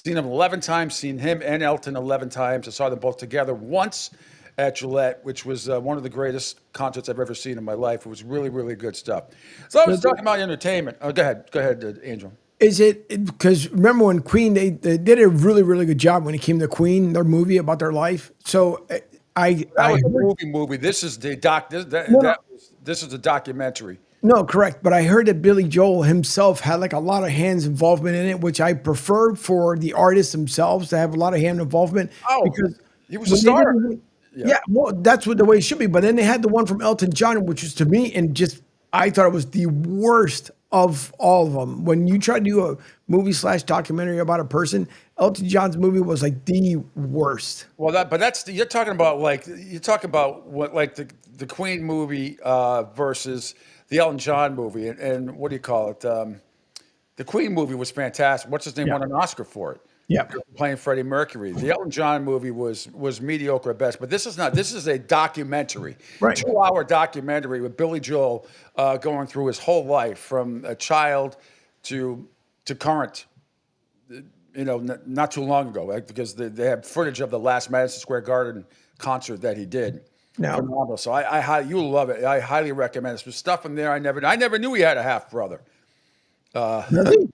11 times, seen him and Elton 11 times. I saw them both together once at Gillette, which was one of the greatest concerts I've ever seen in my life. It was really, really good stuff. So I was talking about entertainment. Oh, go ahead, Angel. Is it because remember when Queen, they did a really, really good job when it came to Queen, their movie about their life. So that was a movie. This is the doc. This is a documentary. No, correct. But I heard that Billy Joel himself had like a lot of hands involvement in it, which I prefer for the artists themselves to have a lot of hand involvement. Because he was a star. Yeah, well, that's what the way it should be. But then they had the one from Elton John, which was to me, and just I thought it was the worst of all of them. When you try to do a movie / documentary about a person, Elton John's movie was like the worst. Well, you're talking about what like the Queen movie versus the Elton John movie, and what do you call it? The Queen movie was fantastic. What's his name won an Oscar for it? Yeah, playing Freddie Mercury. The Elton John movie was mediocre at best, but this is not. This is a documentary, right? 2-hour documentary with Billy Joel going through his whole life from a child to current. Not too long ago, right? Because they have footage of the last Madison Square Garden concert that he did. No. Phenomenal. So you'll love it. I highly recommend it. There's stuff in there I never knew he had a half brother. Really?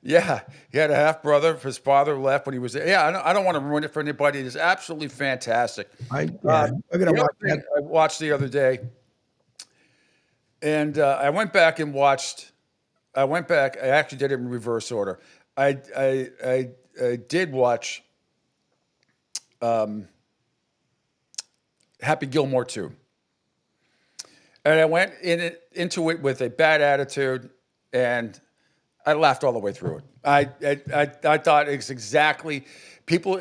Yeah, he had a half brother. His father left when he was there. Yeah, I don't want to ruin it for anybody. It is absolutely fantastic. I gotta watch that. I watched the other day, and I went back. I actually did it in reverse order. I did watch Happy Gilmore 2. And I went into it with a bad attitude, and I laughed all the way through it. I thought it's exactly, people,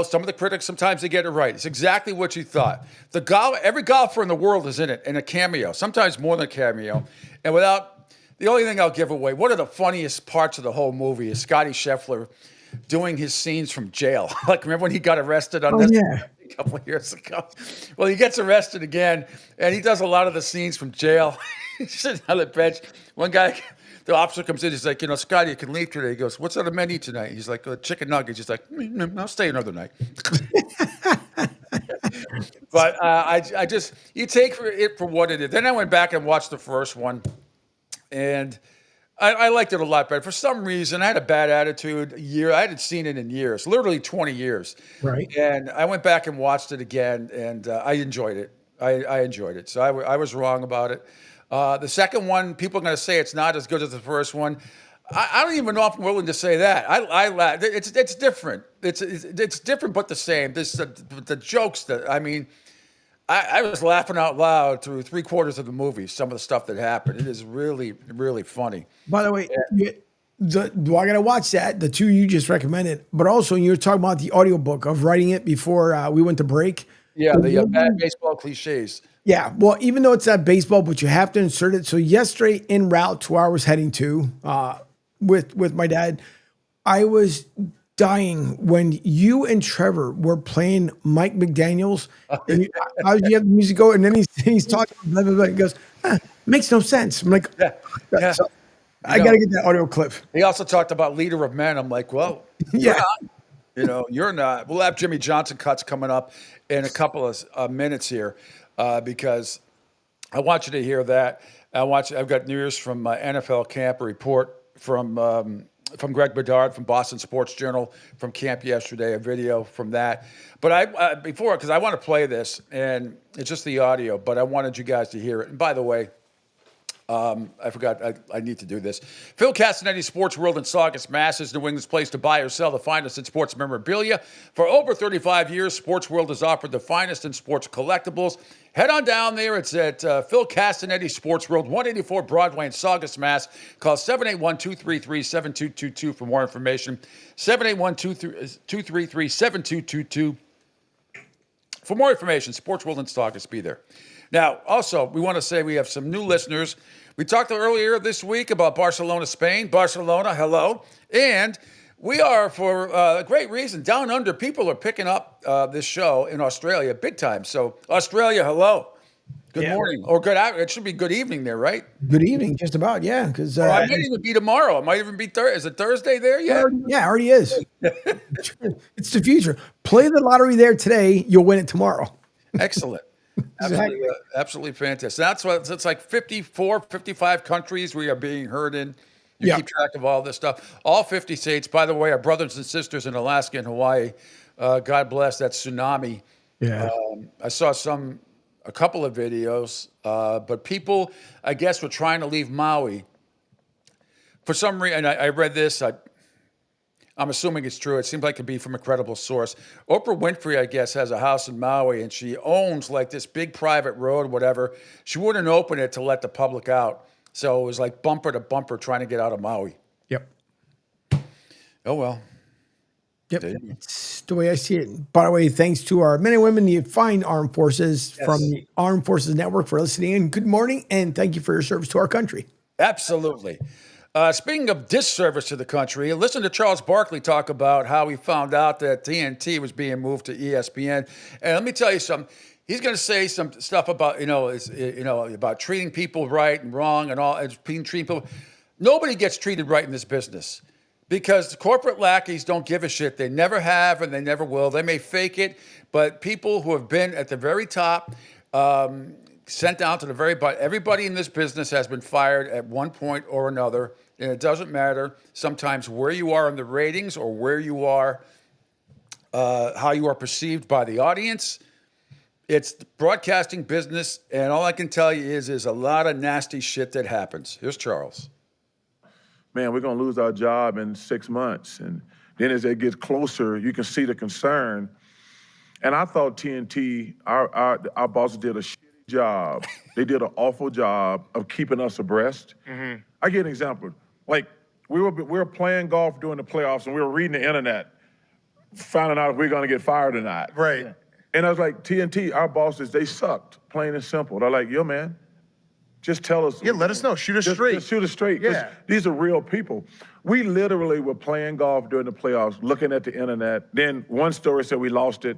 some of the critics, sometimes they get it right. It's exactly what you thought. Every golfer in the world is in it, in a cameo, sometimes more than a cameo. And the only thing I'll give away, one of the funniest parts of the whole movie is Scotty Scheffler doing his scenes from jail. Like, remember when he got arrested on this a couple of years ago? Well, he gets arrested again, and he does a lot of the scenes from jail. He's sitting on the bench. One guy, the officer comes in, he's like, Scotty, you can leave today. He goes, what's on the menu tonight? He's like, chicken nuggets. He's like, I'll stay another night. But you take it for what it is. Then I went back and watched the first one, and I liked it a lot better. For some reason, I had a bad attitude I hadn't seen it in years, literally 20 years. Right. And I went back and watched it again, and I enjoyed it. I enjoyed it. So I was wrong about it. The second one, people are going to say it's not as good as the first one. I don't even know if I'm willing to say that. It's different. It's different, but the same. The jokes I was laughing out loud through 3/4 of the movie, some of the stuff that happened. It is really, really funny. By the way, do I got to watch that? The two you just recommended, but also you're talking about the audiobook of writing it before we went to break. Yeah, the bad baseball cliches. Yeah, well, even though it's not baseball, but you have to insert it. So yesterday en route to where I was heading to with my dad, I was dying when you and Trevor were playing Mike McDaniel's. And you have the music go, and then he's talking, blah, blah, blah. He goes, makes no sense. I'm like, yeah. So I got to get that audio clip. He also talked about Leader of Men. I'm like, well, yeah. You're not. We'll have Jimmy Johnson cuts coming up in a couple of minutes here because I want you to hear that. I've got news from NFL camp, a report from Greg Bedard from Boston Sports Journal from camp yesterday, a video from that. But because I want to play this, and it's just the audio, but I wanted you guys to hear it. And by the way, I forgot. I need to do this. Phil Castanetti, Sports World in Saugus, Mass. is New England's place to buy or sell the finest in sports memorabilia. For over 35 years, Sports World has offered the finest in sports collectibles. Head on down there. It's at Phil Castanetti, Sports World, 184 Broadway in Saugus, Mass. Call 781-233-7222 for more information. 781-233-7222. For more information, Sports World in Saugus, be there. Now, also, we want to say we have some new listeners. We talked earlier this week about Barcelona, Spain. Barcelona, hello. And we are, for a great reason, down under, people are picking up this show in Australia big time. So, Australia, hello. Good morning. Or it should be good evening there, right? Good evening, just about, yeah. Because it might even be tomorrow. It might even be Thursday. Is it Thursday there yet? Yeah, already is. It's the future. Play the lottery there today. You'll win it tomorrow. Excellent. Absolutely fantastic. That's what it's like 54, 55 countries we are being heard in. You keep track of all this stuff. All 50 states, by the way, our brothers and sisters in Alaska and Hawaii. God bless that tsunami. Yeah. I saw a couple of videos, but people, I guess, were trying to leave Maui. For some reason, I read this. I'm assuming it's true. It seems like it could be from a credible source. Oprah Winfrey, I guess, has a house in Maui, and she owns like this big private road, whatever. She wouldn't open it to let the public out. So it was like bumper to bumper trying to get out of Maui. Yep. Oh, well. Yep. It's the way I see it. By the way, thanks to our men and women, the fine armed forces from the Armed Forces Network for listening in. Good morning, and thank you for your service to our country. Absolutely. Speaking of disservice to the country, listen to Charles Barkley talk about how he found out that TNT was being moved to ESPN. And let me tell you something. He's going to say some stuff about, about treating people right and wrong and all, treating people. Nobody gets treated right in this business because corporate lackeys don't give a shit. They never have and they never will. They may fake it, but people who have been at the very top, sent down to the very bottom. Everybody in this business has been fired at one point or another, and it doesn't matter sometimes where you are in the ratings or where you are, how you are perceived by the audience. It's the broadcasting business, and all I can tell you is there's a lot of nasty shit that happens. Here's Charles. Man, we're going to lose our job in 6 months, and then as it gets closer, you can see the concern. And I thought TNT, our bosses did a job. They did an awful job of keeping us abreast. Mm-hmm. I give an example. Like, we were playing golf during the playoffs, and we were reading the internet, finding out if we were going to get fired or not. Right. Yeah. And I was like, TNT, our bosses, they sucked, plain and simple. They're like, yo, man, just tell us. Yeah, let us know. Shoot us straight. Just shoot us straight. Yeah. These are real people. We literally were playing golf during the playoffs, looking at the internet. Then one story said we lost it.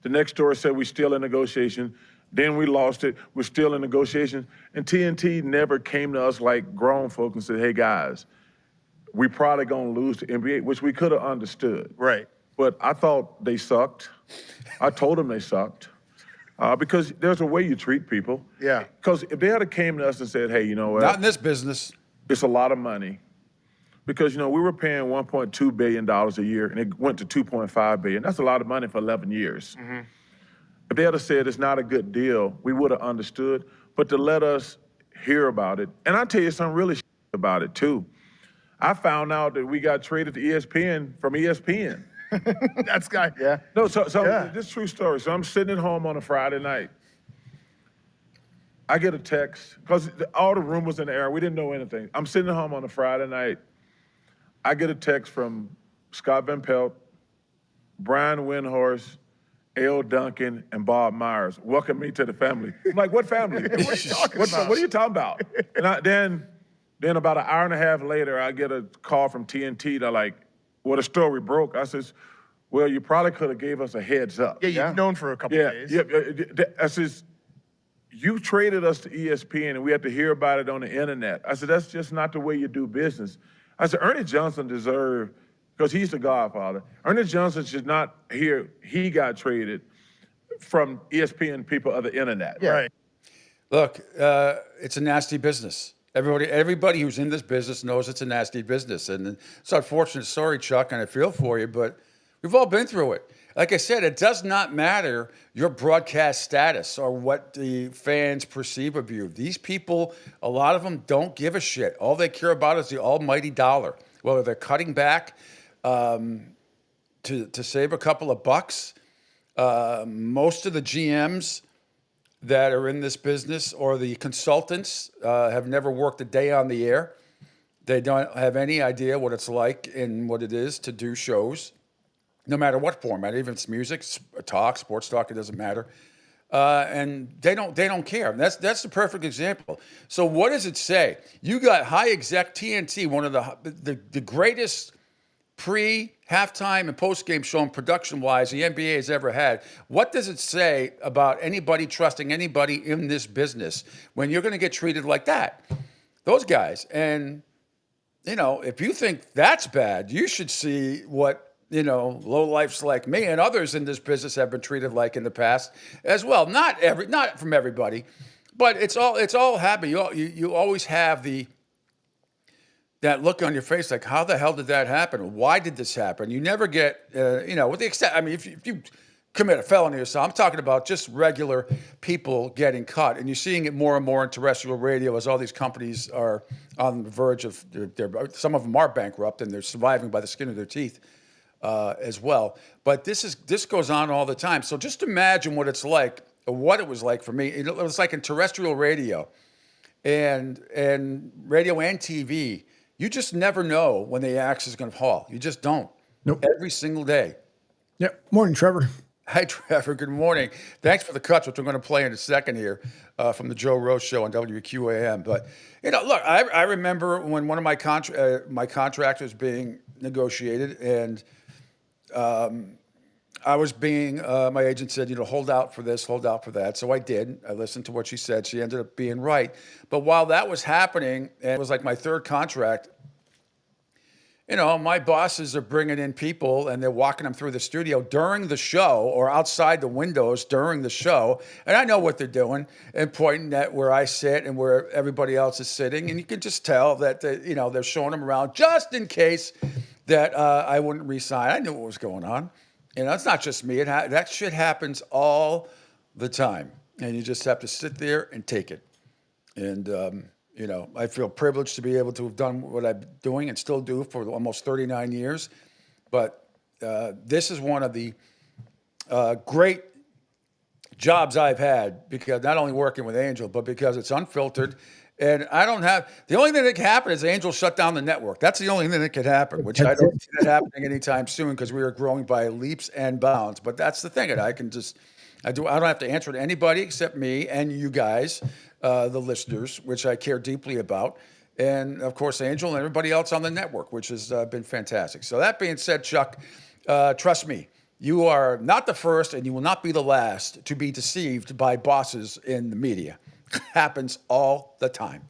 The next story said we're still in negotiation. Then we lost it. We're still in negotiations. And TNT never came to us like grown folks and said, hey, guys, we probably going to lose the NBA, which we could have understood. Right. But I thought they sucked. I told them they sucked. Because there's a way you treat people. Yeah. Because if they had came to us and said, hey, you know what? Not in this business. It's a lot of money. Because, we were paying $1.2 billion a year, and it went to $2.5 billion. That's a lot of money for 11 years. Mm-hmm. If they had said it's not a good deal, we would have understood. But to let us hear about it, and I'll tell you something really about it, too. I found out that we got traded to ESPN from ESPN. That's guy. Yeah. No, so this is a true story. So I'm sitting at home on a Friday night. I get a text, because all the rumors in the air, we didn't know anything. I'm sitting at home on a Friday night. I get a text from Scott Van Pelt, Brian Windhorst, L. Duncan, and Bob Myers. Welcome me to the family. I'm like, what family? What are you talking about? And then about an hour and a half later, I get a call from TNT. They're like, well, the story broke. I says, well, you probably could have gave us a heads up. Yeah, you've known for a couple of days. Yeah. I says, you traded us to ESPN, and we had to hear about it on the internet. I said, that's just not the way you do business. I said, Ernie Johnson deserved, because he's the godfather, Ernie Johnson should not hear he got traded from ESPN people of the internet. Yeah. Right. Look, it's a nasty business. Everybody who's in this business knows it's a nasty business. And it's an unfortunate story, Chuck, and I feel for you, but we've all been through it. like I said, it does not matter your broadcast status or what the fans perceive of you. These people, a lot of them don't give a shit. All they care about is the almighty dollar. Whether they're cutting back to save a couple of bucks. Most of the GMs that are in this business or the consultants have never worked a day on the air. They don't have any idea what it's like and what it is to do shows, no matter what format, even if it's music, talk, sports talk, it doesn't matter. And they don't care. That's the perfect example. So what does it say? You got high exec TNT, one of the greatest pre-halftime and post-game show and production-wise the NBA has ever had. What does it say about anybody trusting anybody in this business when you're going to get treated like that? Those guys. And, if you think that's bad, you should see what, lowlifes like me and others in this business have been treated like in the past as well. Not from everybody, but it's all happening. You always have that look on your face, like, how the hell did that happen? Why did this happen? You never get, with the extent, if you commit a felony or something, I'm talking about just regular people getting caught. And you're seeing it more and more in terrestrial radio as all these companies are on the verge of, some of them are bankrupt and they're surviving by the skin of their teeth as well. But this goes on all the time. So just imagine what it's like, or what it was like for me. It was like in terrestrial radio and radio and TV. You just never know when the axe is going to fall. You just don't. Nope. Every single day. Yep. Morning, Trevor. Hi, Trevor. Good morning. Thanks for the cuts, which we're going to play in a second here from the Joe Rose Show on WQAM. But, look, I remember when one of my contract was being negotiated, and I was my agent said, hold out for this, hold out for that. So I did. I listened to what she said. She ended up being right. But while that was happening, and it was like my third contract, my bosses are bringing in people and they're walking them through the studio during the show or outside the windows during the show. And I know what they're doing and pointing at where I sit and where everybody else is sitting. And you can just tell that, they're showing them around just in case that I wouldn't resign. I knew what was going on. It's not just me. That shit happens all the time. And you just have to sit there and take it. And, I feel privileged to be able to have done what I'm doing and still do for almost 39 years. But this is one of the great jobs I've had, because not only working with Angel, but because it's unfiltered. And the only thing that can happen is Angel shut down the network. That's the only thing that could happen, which I don't see that happening anytime soon, because we are growing by leaps and bounds. But that's the thing. I don't have to answer to anybody except me and you guys, the listeners, which I care deeply about. And of course, Angel and everybody else on the network, which has been fantastic. So that being said, Chuck, trust me, you are not the first and you will not be the last to be deceived by bosses in the media. Happens all the time.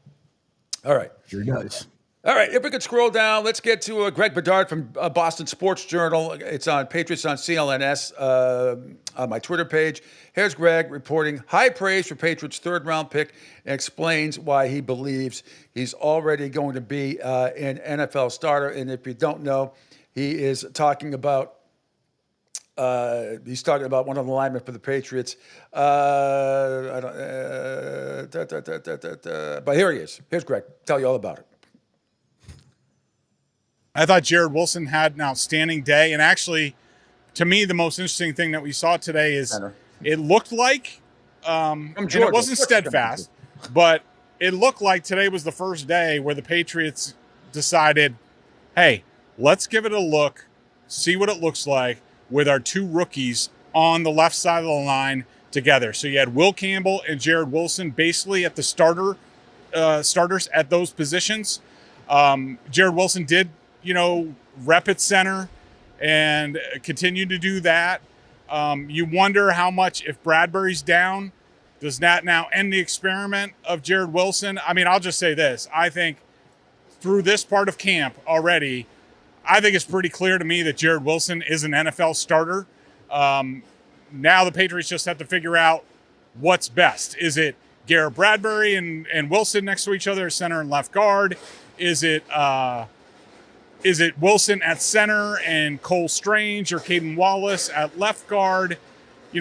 All right. Sure does. All right, if we could scroll down, let's get to Greg Bedard from Boston Sports Journal. It's on Patriots on CLNS on my Twitter page. Here's Greg reporting high praise for Patriots' third-round pick and explains why he believes he's already going to be an NFL starter. And if you don't know, he is talking about one of the linemen for the Patriots. But here he is. Here's Greg. Tell you all about it. I thought Jared Wilson had an outstanding day. And actually, to me, the most interesting thing that we saw today is it looked like, and it wasn't steadfast, but it looked like today was the first day where the Patriots decided, hey, let's give it a look, see what it looks like with our two rookies on the left side of the line together. So you had Will Campbell and Jared Wilson basically at the starters at those positions. Jared Wilson did, rep at center and continue to do that. You wonder how much, if Bradbury's down, does that now end the experiment of Jared Wilson? I mean, I'll just say this. I think through this part of camp already, I think it's pretty clear to me that Jared Wilson is an NFL starter. Now the Patriots just have to figure out what's best. Is it Garrett Bradbury and Wilson next to each other, center and left guard? Is it is it Wilson at center and Cole Strange or Caden Wallace at left guard?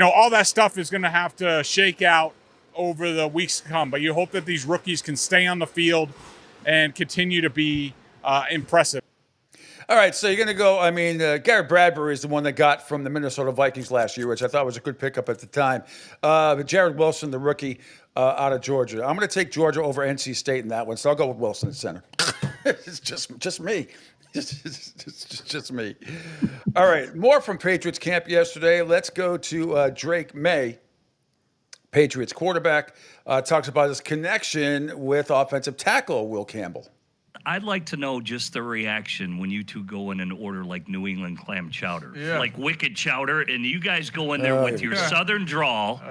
All that stuff is going to have to shake out over the weeks to come. But you hope that these rookies can stay on the field and continue to be impressive. All right, so you're going to go, Garrett Bradbury is the one that got from the Minnesota Vikings last year, which I thought was a good pickup at the time. But Jared Wilson, the rookie out of Georgia. I'm going to take Georgia over NC State in that one, so I'll go with Wilson at center. It's just me. Just me. All right, more from Patriots camp yesterday. Let's go to Drake May, Patriots quarterback, talks about his connection with offensive tackle Will Campbell. I'd like to know just the reaction when you two go in and order like New England clam chowder, like wicked chowder, and you guys go in there with your southern drawl,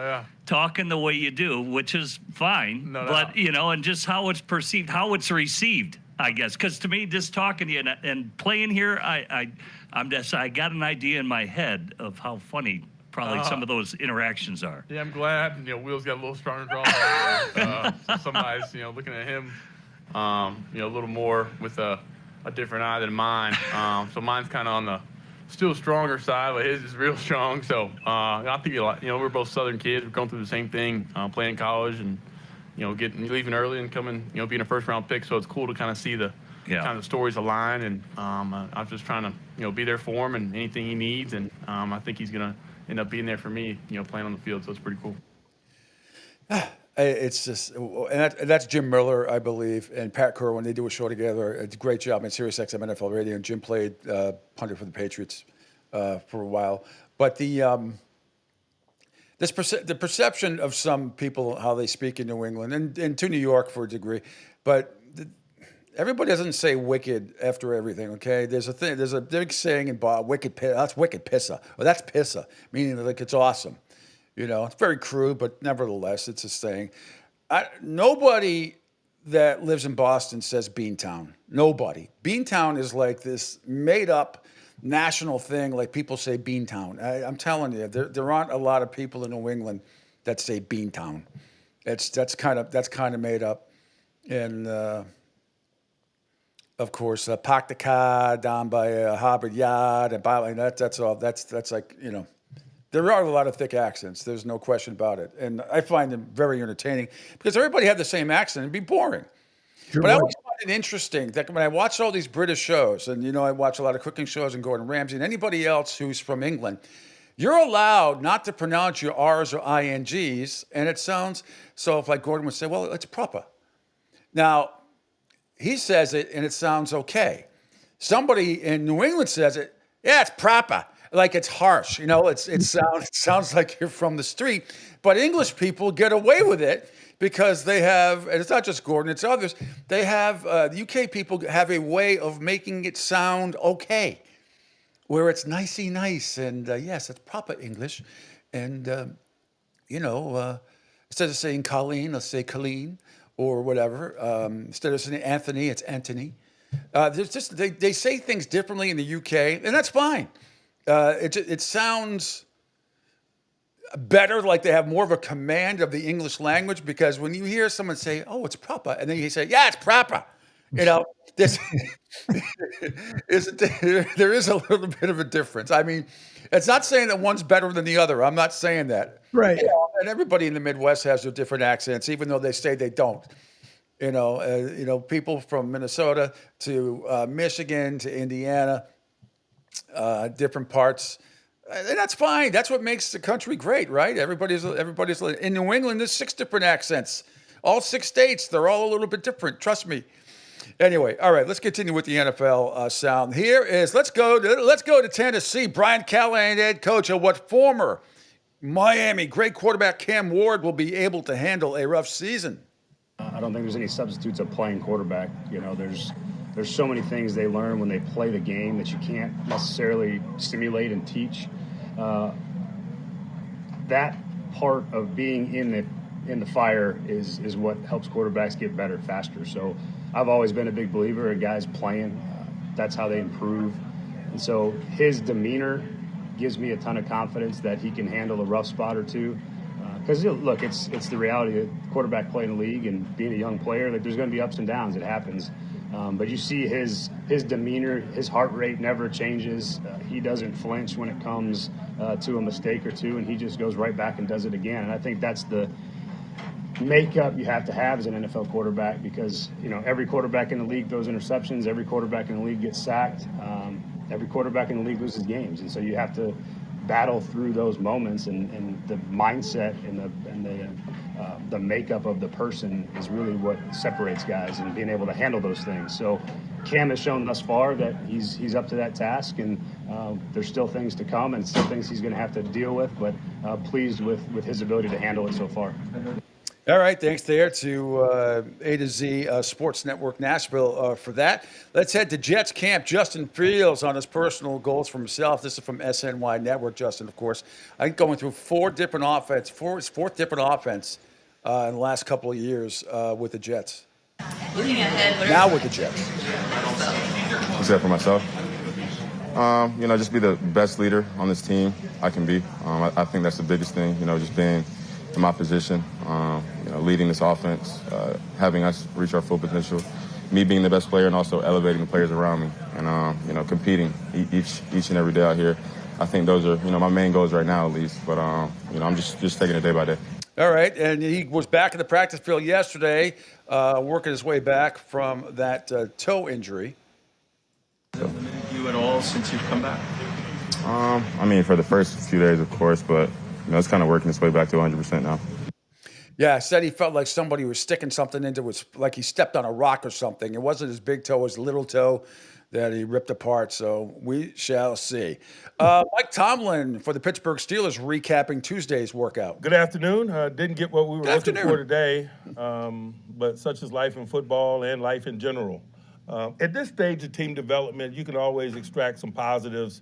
talking the way you do, which is fine, but and just how it's perceived, how it's received, I guess. Because to me, just talking to you and playing here, I got an idea in my head of how funny probably some of those interactions are. Yeah, I'm glad. Will's got a little stronger draw. So some guys, looking at him. A little more with a different eye than mine. So mine's kind of on the still stronger side, but his is real strong. So I think we're both Southern kids. We're going through the same thing, playing in college and leaving early and coming, being a first round pick. So it's cool to kind of see the kind of stories align. And I'm just trying to be there for him and anything he needs. And I think he's gonna end up being there for me, playing on the field. So it's pretty cool. It's just, and that's Jim Miller, I believe, and Pat Kerr when they do a show together. It's a great job on Sirius XM NFL Radio. And Jim played punter for the Patriots for a while. But the perception of some people how they speak in New England and to New York for a degree, but everybody doesn't say wicked after everything. Okay, there's a big saying in wicked. That's wicked pissa, or that's pissa, meaning like it's awesome. It's very crude, but nevertheless, it's a saying. Nobody that lives in Boston says Beantown. Nobody. Beantown is like this made-up national thing, like people say Beantown. I'm telling you, there aren't a lot of people in New England that say Beantown. That's kind of made up. And of course, Park the Car down by Harvard Yard and that's all. That's like There are a lot of thick accents. There's no question about it. And I find them very entertaining because everybody had the same accent. It'd be boring. But I always find it interesting that when I watch all these British shows, and, I watch a lot of cooking shows and Gordon Ramsay and anybody else who's from England, you're allowed not to pronounce your R's or INGs. And it sounds, so if like Gordon would say, well, it's proper. Now, he says it and it sounds okay. Somebody in New England says it, yeah, it's proper. Like it's harsh, it sounds like you're from the street, but English people get away with it because they have, and it's not just Gordon, it's others, they have, the UK people have a way of making it sound okay, where it's nicey nice, and yes, it's proper English, and, instead of saying Colleen, let's say Colleen, or whatever, instead of saying Anthony, it's Anthony. There's just, they say things differently in the UK, and that's fine. It sounds better, like they have more of a command of the English language, because when you hear someone say, oh, it's proper, and then you say, yeah, it's proper, there is a little bit of a difference. I mean, it's not saying that one's better than the other. I'm not saying that. Right. And everybody in the Midwest has their different accents, even though they say they don't. People from Minnesota to Michigan to Indiana, different parts, and that's fine. That's what makes the country great, right? Everybody's in New England. There's 6 different accents, all 6 states. They're all a little bit different. Trust me. Anyway, all right. Let's continue with the NFL sound. Here is let's go to Tennessee. Brian Callahan, head coach of what former Miami great quarterback Cam Ward will be able to handle a rough season. I don't think there's any substitutes of playing quarterback. There's so many things they learn when they play the game that you can't necessarily simulate and teach. That part of being in the fire is what helps quarterbacks get better faster. So I've always been a big believer in guys playing. That's how they improve. And so his demeanor gives me a ton of confidence that he can handle a rough spot or two. Because, look, it's the reality of quarterback playing in the league and being a young player. Like, there's going to be ups and downs. It happens. But you see his demeanor, his heart rate never changes. He doesn't flinch when it comes to a mistake or two, and he just goes right back and does it again. And I think that's the makeup you have to have as an NFL quarterback, because every quarterback in the league throws interceptions, every quarterback in the league gets sacked, every quarterback in the league loses games, and so you have to battle through those moments, and the mindset and the makeup of the person is really what separates guys, and being able to handle those things. So Cam has shown thus far that he's up to that task, and there's still things to come and still things he's going to have to deal with, but pleased with his ability to handle it so far. All right, thanks there to A to Z Sports Network Nashville for that. Let's head to Jets camp. Justin Fields on his personal goals for himself. This is from SNY Network, Justin, of course. I think going through fourth different offense in the last couple of years with the Jets. Now with the Jets. What's that for myself? Just be the best leader on this team I can be. I think that's the biggest thing, just being in my position, leading this offense, having us reach our full potential, me being the best player and also elevating the players around me, and competing each and every day out here. I think those are, my main goals right now at least, but, I'm just taking it day by day. All right, and he was back in the practice field yesterday, working his way back from that toe injury. You at all since you've come back? For the first few days, of course, but it's kind of working its way back to 100% now. Yeah, said he felt like somebody was sticking something into his, like he stepped on a rock or something. It wasn't his big toe, his little toe that he ripped apart. So we shall see. Mike Tomlin for the Pittsburgh Steelers recapping Tuesday's workout. Good afternoon. Didn't get what we were looking for today, but such is life in football and life in general. At this stage of team development, you can always extract some positives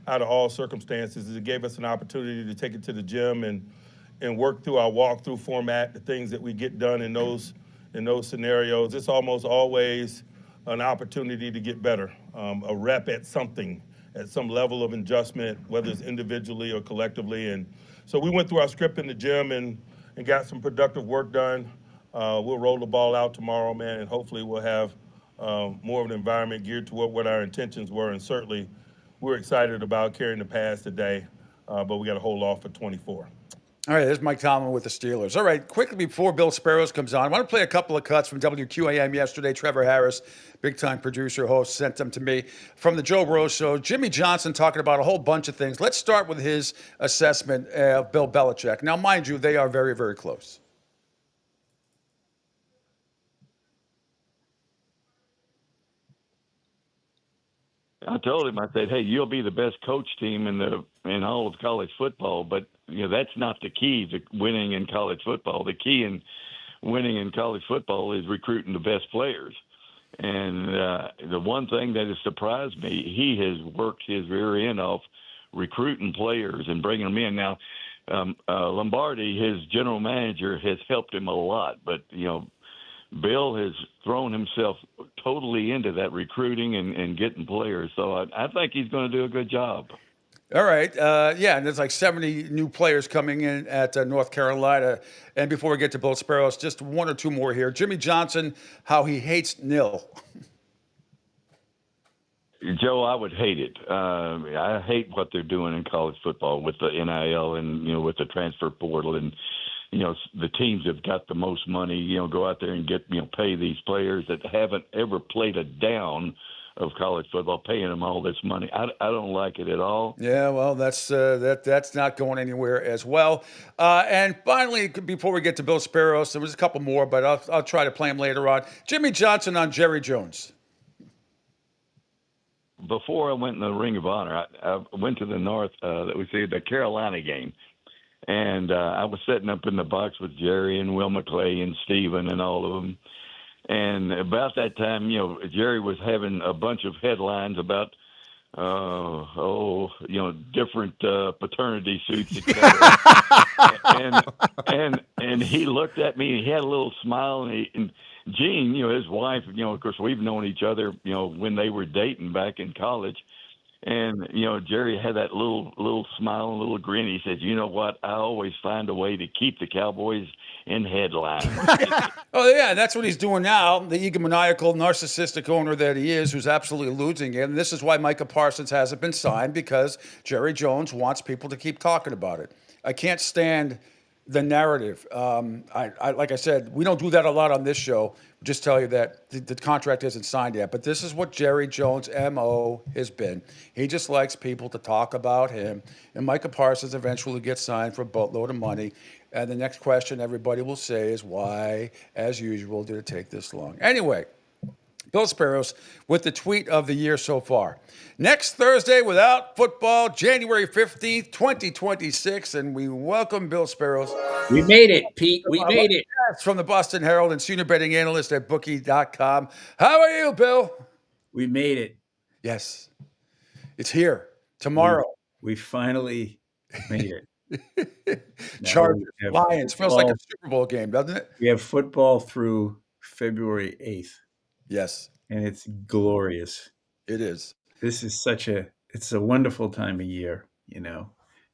out of all circumstances. It gave us an opportunity to take it to the gym and work through our walkthrough format, the things that we get done in those scenarios. It's almost always an opportunity to get better, a rep at something, at some level of adjustment, whether it's individually or collectively. And so we went through our script in the gym and got some productive work done. We'll roll the ball out tomorrow, man, and hopefully we'll have more of an environment geared toward what our intentions were. And certainly we're excited about carrying the pass today, but we got to hold off for 24. All right, there's Mike Tomlin with the Steelers. All right, quickly before Bill Sparrows comes on, I want to play a couple of cuts from WQAM yesterday. Trevor Harris, big-time producer, host, sent them to me from the Joe Rose Show. Jimmy Johnson talking about a whole bunch of things. Let's start with his assessment of Bill Belichick. Now, mind you, they are very, very close. I told him, I said, hey, you'll be the best coach team in all of college football, but that's not the key to winning in college football. The key in winning in college football is recruiting the best players. And the one thing that has surprised me, he has worked his rear end off recruiting players and bringing them in. Now, Lombardi, his general manager, has helped him a lot, but, Bill has thrown himself totally into that recruiting and getting players. So I think he's going to do a good job. All right. Yeah, and there's like 70 new players coming in at North Carolina. And before we get to Bill Sparrows, just one or two more here. Jimmy Johnson, how he hates nil. Joe, I would hate it. I hate what they're doing in college football with the NIL and, with the transfer portal and, the teams have got the most money, go out there and get, pay these players that haven't ever played a down of college football, paying them all this money. I don't like it at all. Yeah, well, that's not going anywhere as well. And finally, before we get to Bill Sparrows, there was a couple more, but I'll try to play them later on. Jimmy Johnson on Jerry Jones. Before I went in the Ring of Honor, I went to the North, the Carolina game. And I was sitting up in the box with Jerry and Will McClay and Steven and all of them. And about that time, Jerry was having a bunch of headlines about, different paternity suits, etc. and he looked at me and he had a little smile and Gene, his wife, of course, we've known each other, when they were dating back in college. And, Jerry had that little smile and little grin. He said, you know what? I always find a way to keep the Cowboys in headlines. Oh, yeah, that's what he's doing now. The egomaniacal, narcissistic owner that he is, who's absolutely losing it. And this is why Micah Parsons hasn't been signed, because Jerry Jones wants people to keep talking about it. I can't stand the narrative. Like I said, we don't do that a lot on this show. Just tell you that the contract isn't signed yet. But this is what Jerry Jones' MO has been. He just likes people to talk about him. And Micah Parsons eventually gets signed for a boatload of money. And the next question everybody will say is, why, as usual, did it take this long? Anyway, Bill Sparrows with the tweet of the year so far. Next Thursday, without football, January 15th, 2026. And we welcome Bill Sparrows. We made it, Pete. We made it. From the Boston Herald and senior betting analyst at bookie.com. How are you, Bill? We made it. Yes. It's here tomorrow. We finally made it. Chargers, Lions. Feels like a Super Bowl game, doesn't it? We have football through February 8th. Yes. And it's glorious. It is. This is it's a wonderful time of year, you know.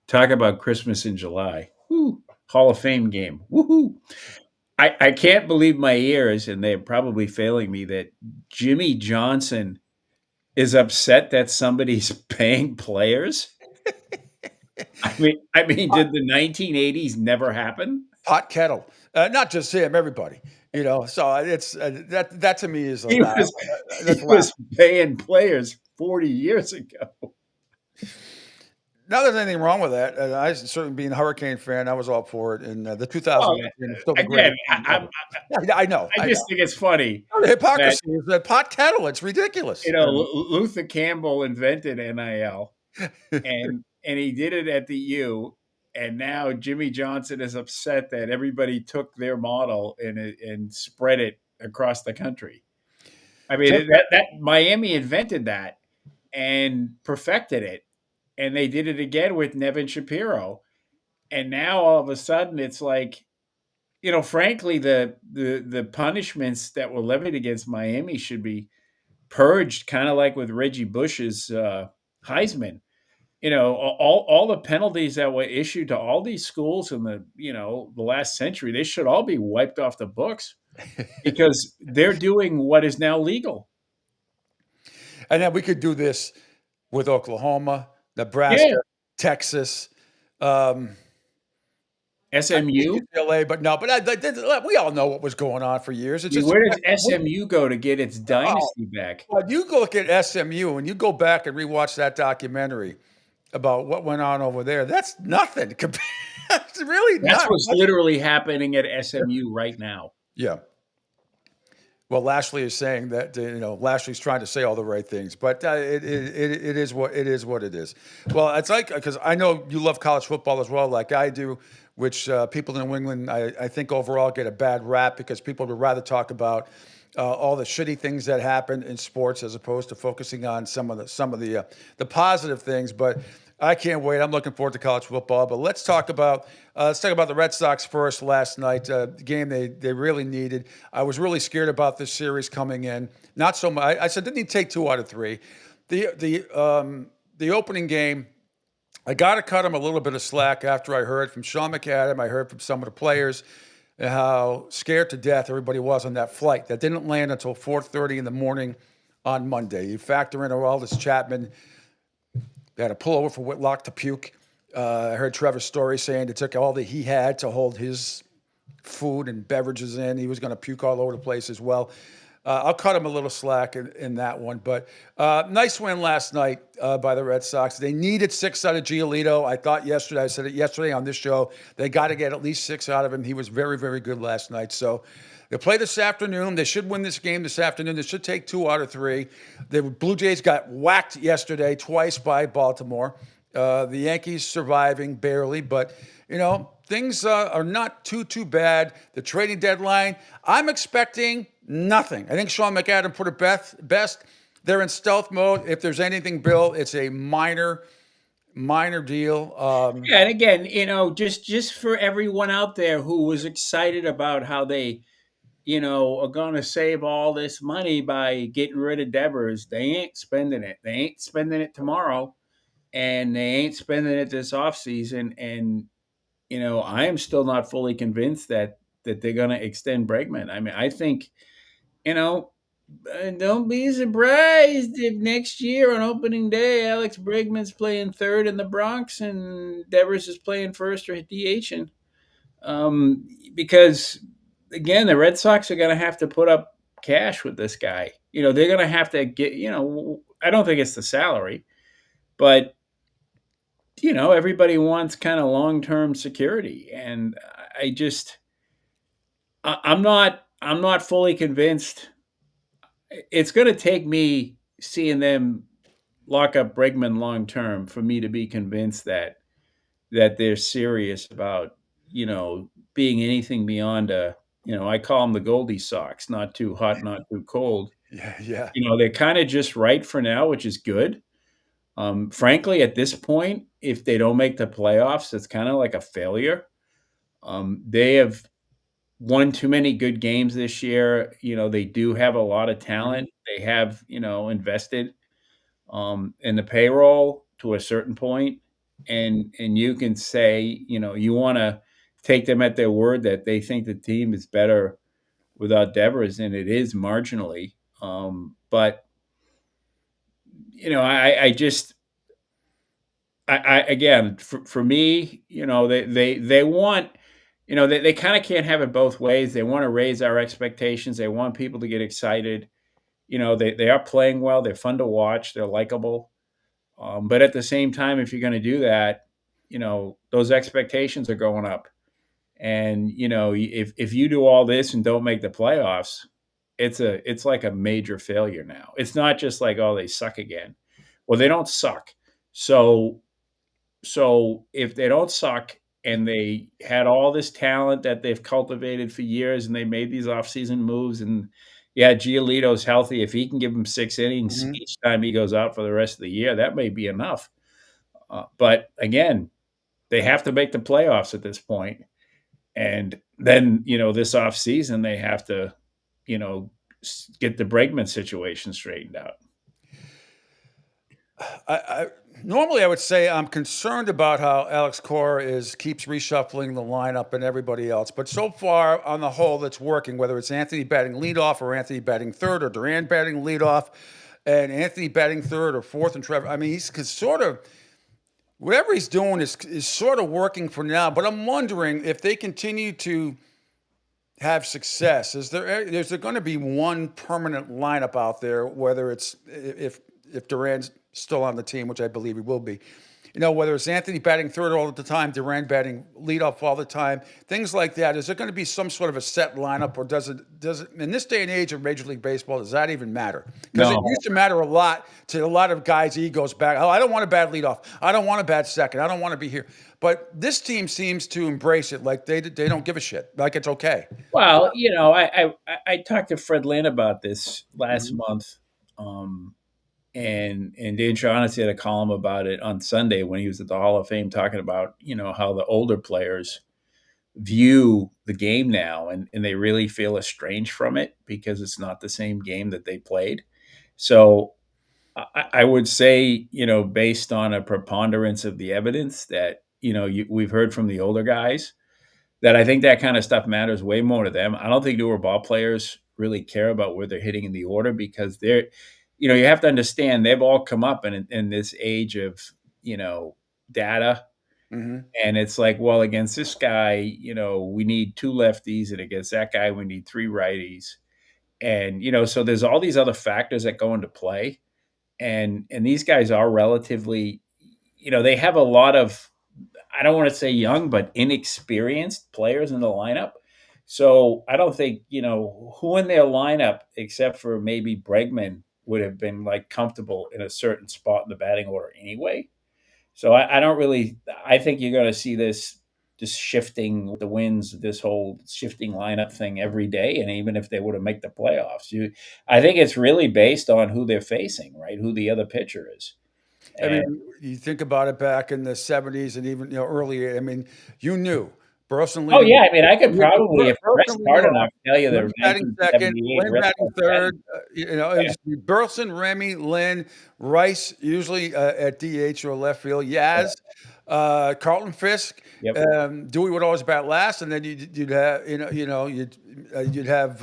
Talk about Christmas in July. Woo. Hall of Fame game. Woohoo. I can't believe my ears, and they're probably failing me, that Jimmy Johnson is upset that somebody's paying players. I mean, did the 1980s never happen? Hot kettle. Not just him, everybody. You know, so it's that to me is he was paying players 40 years ago. Not that there's anything wrong with that. I certainly, being a Hurricane fan, I was all for it. And the 2000 again, I know. I just think it's funny. The hypocrisy is that pot kettle. It's ridiculous. You know, Luther Campbell invented NIL, and he did it at the U. And now Jimmy Johnson is upset that everybody took their model and spread it across the country. I mean, that Miami invented that and perfected it. And they did it again with Nevin Shapiro. And now all of a sudden it's like, you know, frankly, the punishments that were levied against Miami should be purged, kind of like with Reggie Bush's Heisman. You know, all the penalties that were issued to all these schools in the last century, they should all be wiped off the books because they're doing what is now legal. And then we could do this with Oklahoma, Nebraska, Texas, SMU, UCLA, but we all know what was going on for years. It's just, where does SMU go to get its dynasty back? Well, you go look at SMU and you go back and rewatch that documentary about what went on over there. That's nothing. It's really that's what's literally happening at SMU right now. Yeah. Well, Lashley is saying that Lashley's trying to say all the right things, but it is what it is. Well, it's like, because I know you love college football as well, like I do, which people in New England, I think overall get a bad rap because people would rather talk about all the shitty things that happen in sports as opposed to focusing on some of the positive things. But I can't wait. I'm looking forward to college football. But let's talk about the Red Sox first last night. The game they really needed. I was really scared about this series coming in. Not so much. I said, didn't he take 2 out of 3? The opening game, I got to cut him a little bit of slack after I heard from Sean McAdam. I heard from some of the players how scared to death everybody was on that flight that didn't land until 4:30 in the morning on Monday. You factor in Aroldis Chapman. They had to pull over for Whitlock to puke. I heard Trevor's story saying it took all that he had to hold his food and beverages in. He was going to puke all over the place as well. I'll cut him a little slack in that one. But nice win last night by the Red Sox. They needed 6 out of Giolito. I said it yesterday on this show, they got to get at least 6 out of him. He was very, very good last night. So they play this afternoon. They should win this game this afternoon. They should take 2 out of 3. The Blue Jays got whacked yesterday twice by Baltimore. The Yankees surviving barely, but things are not too bad. The trading deadline, I'm expecting nothing. I think Sean McAdam put it best. They're in stealth mode. If there's anything, Bill, it's a minor deal. And again, just for everyone out there who was excited about how they, are going to save all this money by getting rid of Devers, they ain't spending it. They ain't spending it tomorrow, and they ain't spending it this offseason. And I am still not fully convinced that that they're going to extend Bregman. I mean, I think, don't be surprised if next year on opening day, Alex Bregman's playing third in the Bronx and Devers is playing first or DHing. Because again, the Red Sox are going to have to put up cash with this guy. They're going to have to get. I don't think it's the salary, but everybody wants kind of long-term security, and I'm not fully convinced. It's going to take me seeing them lock up Bregman long term for me to be convinced that they're serious about being anything beyond I call them the Goldie Sox, not too hot, not too cold. Yeah. They're kind of just right for now, which is good. Frankly, at this point, if they don't make the playoffs, it's kind of like a failure. They have won too many good games this year. They do have a lot of talent. They have, invested in the payroll to a certain point, and you can say, you want to take them at their word that they think the team is better without Devers, and it is marginally. But I just again, for me, they want, they kind of can't have it both ways. They want to raise our expectations. They want people to get excited. They are playing well. They're fun to watch. They're likable. But at the same time, if you're going to do that, those expectations are going up. And, if you do all this and don't make the playoffs, it's like a major failure now. It's not just like, oh, they suck again. Well, they don't suck. So if they don't suck and they had all this talent that they've cultivated for years and they made these offseason moves, and Giolito's healthy. If he can give them 6 innings each time he goes out for the rest of the year, that may be enough. But again, they have to make the playoffs at this point. And then, this offseason, they have to, get the Bregman situation straightened out. Normally, I would say I'm concerned about how Alex Cora keeps reshuffling the lineup and everybody else. But so far, on the whole, that's working, whether it's Anthony batting leadoff or Anthony batting third or Duran batting leadoff and Anthony batting third or fourth and Trevor. I mean, he's sort of, whatever he's doing is sort of working for now. But I'm wondering if they continue to have success, is there going to be one permanent lineup out there, whether it's if Duran's still on the team, which I believe he will be, whether it's Anthony batting third all the time, Duran batting leadoff all the time, things like that. Is there going to be some sort of a set lineup, or does it in this day and age of Major League Baseball, does that even matter? Because it used to matter a lot to a lot of guys' egos back. Oh, I don't want to bat leadoff. I don't want to bat second. I don't want to be here. But this team seems to embrace it like they don't give a shit. Like it's okay. Well, I talked to Fred Lynn about this last month. And Dan Shaughnessy had a column about it on Sunday when he was at the Hall of Fame, talking about, how the older players view the game now, and they really feel estranged from it because it's not the same game that they played. So I would say, based on a preponderance of the evidence that, we've heard from the older guys, that I think that kind of stuff matters way more to them. I don't think newer ball players really care about where they're hitting in the order, because they're, you have to understand they've all come up in this age of, data. And it's like, well, against this guy, we need 2 lefties, and against that guy, we need 3 righties. And, so there's all these other factors that go into play. And these guys are relatively, they have a lot of, I don't want to say young, but inexperienced players in the lineup. So I don't think, who in their lineup, except for maybe Bregman, would have been like comfortable in a certain spot in the batting order anyway. So I think you're going to see this shifting the wins, this whole shifting lineup thing every day. And even if they were to make the playoffs, I think it's really based on who they're facing, right? Who the other pitcher is. I mean, you think about it back in the 70s and even earlier. I mean, you knew Burleson. Oh yeah, I mean, I could probably, if pressed hard enough, tell you the batting second, Lynn batting third. It was Burleson, Remy, Lynn, Rice, usually at DH or left field. Yaz, Carlton Fisk. Yep. Dewey would always bat last, and then you'd have you'd have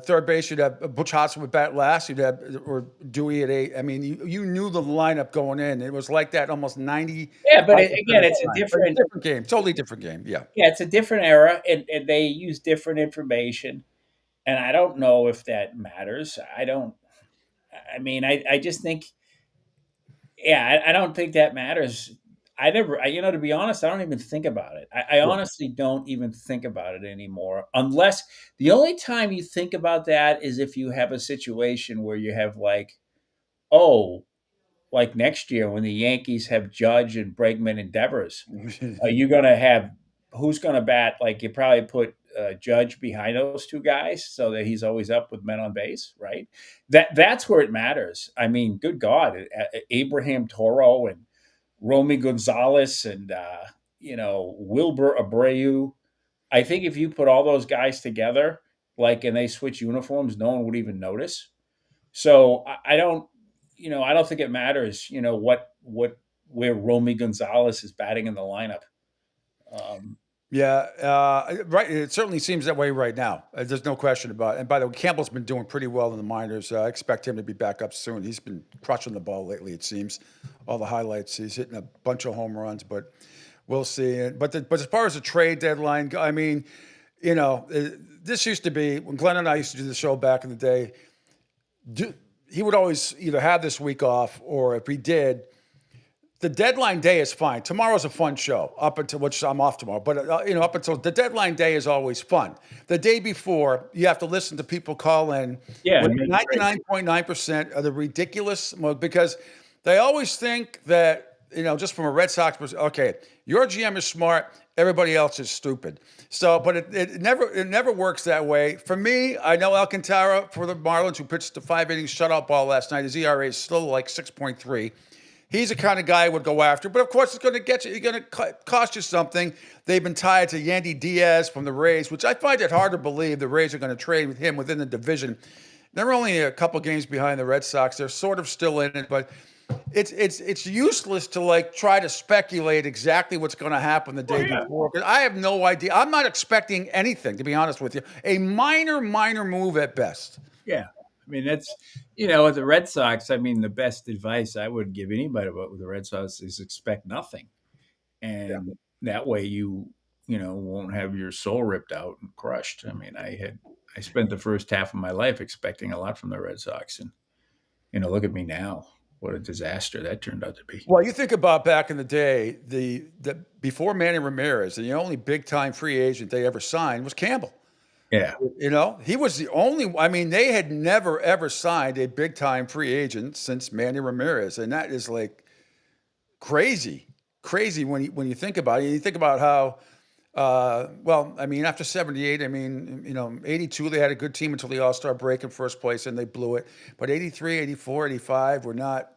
third base. You'd have Butch Hudson would bat last. You'd have or Dewey at 8. I mean, you knew the lineup going in. It was like that almost 90. Yeah, but again, it's a different game, totally different game. Yeah, it's a different era, and they use different information, and I don't know if that matters. I mean, I just think, I don't think that matters. To be honest, I don't even think about it. I honestly don't even think about it anymore. Unless the only time you think about that is if you have a situation where you have like next year when the Yankees have Judge and Bregman and Devers, are you going to have who's going to bat? Like you probably put Judge behind those two guys so that he's always up with men on base, right? That's where it matters. I mean, good God, Abraham Toro and Romy Gonzalez and Wilbur Abreu. I think if you put all those guys together, and they switch uniforms, no one would even notice. So I don't think it matters, where Romy Gonzalez is batting in the lineup. Right. It certainly seems that way right now. There's no question about it. And by the way, Campbell's been doing pretty well in the minors. I expect him to be back up soon. He's been crushing the ball lately, it seems. All the highlights, he's hitting a bunch of home runs, but we'll see. But as far as the trade deadline, I mean, this used to be, when Glenn and I used to do the show back in the day, he would always either have this week off, or if he did, the deadline day is fine. Tomorrow's a fun show, up until which I'm off tomorrow. But up until the deadline day is always fun. The day before, you have to listen to people call in. Yeah, 99.9% of the ridiculous, because they always think that just from a Red Sox perspective, okay, your GM is smart, everybody else is stupid. So, but it never works that way. For me, I know Alcantara for the Marlins, who pitched the 5 innings shutout ball last night. His ERA is still like 6.3. He's the kind of guy I would go after, but of course it's going to get you. You're going to cost you something. They've been tied to Yandy Diaz from the Rays, which I find it hard to believe the Rays are going to trade with him within the division. They're only a couple games behind the Red Sox. They're sort of still in it, but it's useless to try to speculate exactly what's going to happen the day before, because I have no idea. I'm not expecting anything, to be honest with you. A minor move at best. Yeah. I mean, that's, with the Red Sox, I mean, the best advice I would give anybody about with the Red Sox is expect nothing. And that way you won't have your soul ripped out and crushed. I mean, I spent the first half of my life expecting a lot from the Red Sox. And, look at me now. What a disaster that turned out to be. Well, you think about back in the day, the before Manny Ramirez, the only big-time free agent they ever signed was Campbell. Yeah. He was the only, they had never, ever signed a big time free agent since Manny Ramirez. And that is crazy when you think about it. You think about how, after 78, 82, they had a good team until the All-Star break in first place and they blew it. But 83, 84, 85 were not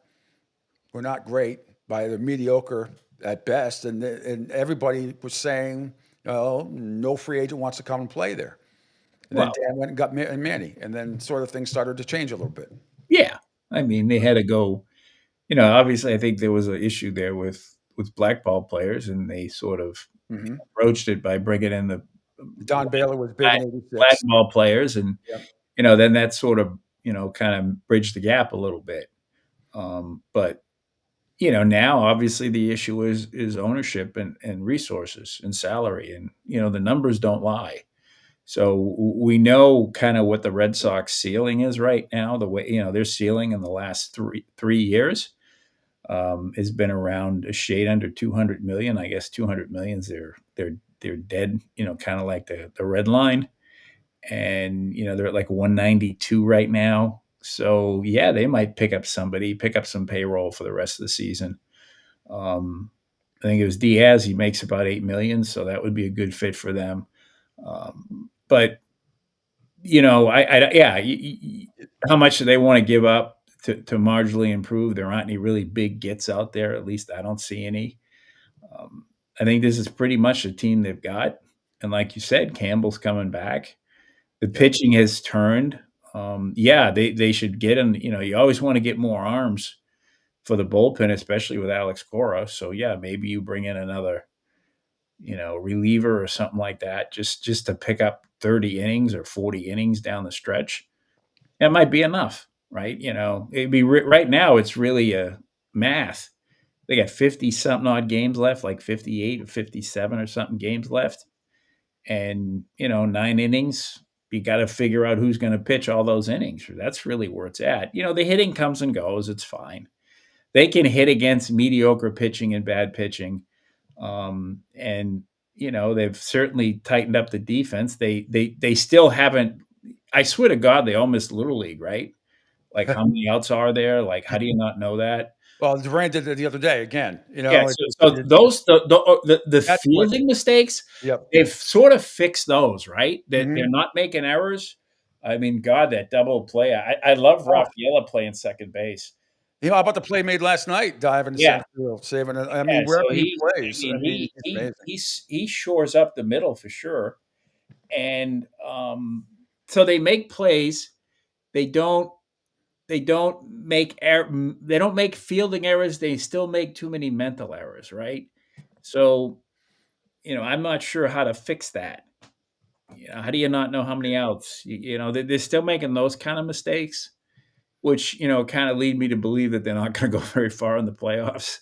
great, by the mediocre at best. And everybody was saying, no free agent wants to come and play there. And then Dan went and got Manny, and then sort of things started to change a little bit. Yeah. I mean, they had to go, obviously I think there was an issue there with blackball players, and they sort of approached it by bringing in the Don Baylor was big in 86. Blackball players. And, then that sort of, kind of bridged the gap a little bit. But, now obviously the issue is ownership and resources and salary, and, the numbers don't lie. So we know kind of what the Red Sox ceiling is right now. The way, their ceiling in the last three years has been around a shade under 200 million. I guess 200 million is they're dead, kind of like the red line. And, they're at 192 right now. So yeah, they might pick up some payroll for the rest of the season. I think it was Diaz. He makes about 8 million. So that would be a good fit for them. But how much do they want to give up to marginally improve? There aren't any really big gets out there. At least I don't see any. I think this is pretty much the team they've got. And like you said, Campbell's coming back. The pitching has turned. They should get him. You always want to get more arms for the bullpen, especially with Alex Cora. So yeah, maybe you bring in another, reliever or something like that, just to pick up 30 innings or 40 innings down the stretch. That might be enough, right? It'd be right now. It's really a math. They got 50 something odd games left, like 58 or 57 or something games left, and 9 innings. You got to figure out who's going to pitch all those innings. That's really where it's at. The hitting comes and goes. It's fine. They can hit against mediocre pitching and bad pitching. And they've certainly tightened up the defense. They still haven't. I swear to God, they all missed Little League, right? Like, how many outs are there? Like, how do you not know that? Well, Durant did it the other day again. Yeah. So those the fielding mistakes, Yep. they've sort of fixed those, right? They're Mhm. not making errors. I mean, God, that double play. I love Rafaela playing second base. How about the play made last night, diving to Yeah. center field, saving it? I Yeah, mean, so wherever he plays, he it's amazing. he shores up the middle for sure. And so they make plays. They don't make they don't make fielding errors. They still make too many mental errors, right? So, I'm not sure how to fix that. How do you not know how many outs? They're still making those kind of mistakes, which kind of lead me to believe that they're not going to go very far in the playoffs.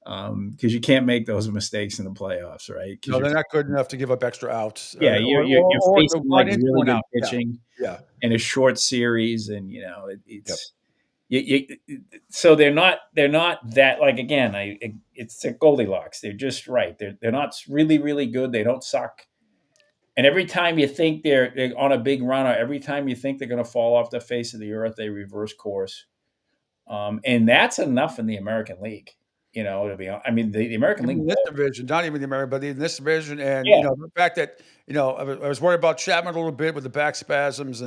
Because you can't make those mistakes in the playoffs, right? No, they're not good enough to give up extra outs. Yeah, you're or to facing like run into really an good out. pitching Yeah. in a short series, and it's so they're not that, like, again, it's a Goldilocks. They're just right. They're not really really good. They don't suck. And every time you think they're on a big run, or every time you think they're going to fall off the face of the earth, they reverse course. And that's enough in the American League. To be honest. I mean, the American League. In this division, not even the American, but in this division, and Yeah. the fact that I was worried about Chapman a little bit with the back spasms,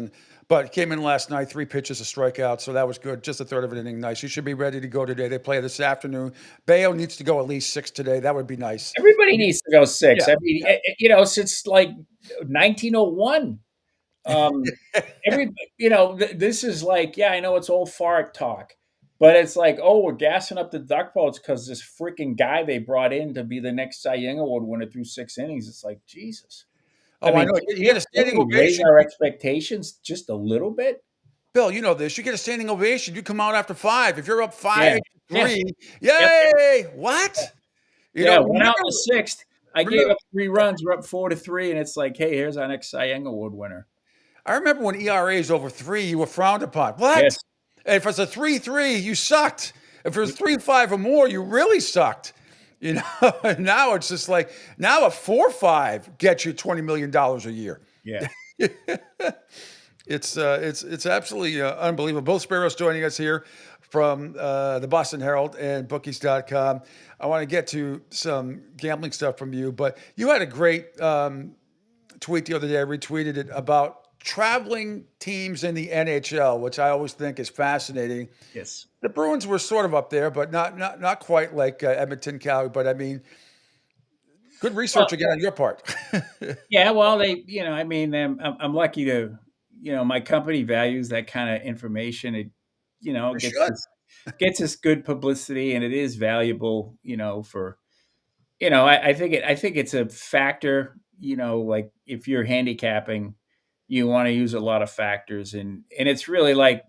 but came in last night, 3 pitches, a strikeout, so that was good. Just a third of an inning, nice. He should be ready to go today. They play this afternoon. Bayo needs to go at least 6 today. That would be nice. Everybody needs to go 6. Yeah, I mean, since like 1901. This is like, yeah, I know it's old fart talk, but it's like, oh, we're gassing up the duck boats because this freaking guy they brought in to be the next Cy Young Award winner through 6 innings. It's like, Jesus. Oh, I know. You get a standing can we raise ovation. our expectations just a little bit. Bill, you know this. You get a standing ovation. You come out after 5. If you're up 5-3, Yeah. yay! What? Went out in the 6th. I gave up 3 runs. We're up 4-3, and it's like, hey, here's our next Cy Young Award winner. I remember when ERA is over 3, you were frowned upon. What? Yes. If it's a 3.3, you sucked. If it was 3.5 or more, you really sucked. Now it's just like, now a 4.5 gets you $20 million a year. Yeah. It's absolutely unbelievable. Bill Sparrow's joining us here from the Boston Herald and bookies.com. I want to get to some gambling stuff from you, but you had a great tweet the other day. I retweeted it about traveling teams in the NHL, which I always think is fascinating. Yes. The Bruins were sort of up there, but not quite like Edmonton, Calgary. But I mean, good research again on your part. Yeah, well, I'm lucky to, my company values that kind of information. It, gets us good publicity, and it is valuable, for, I think it's a factor, like if you're handicapping, you want to use a lot of factors, and it's really like,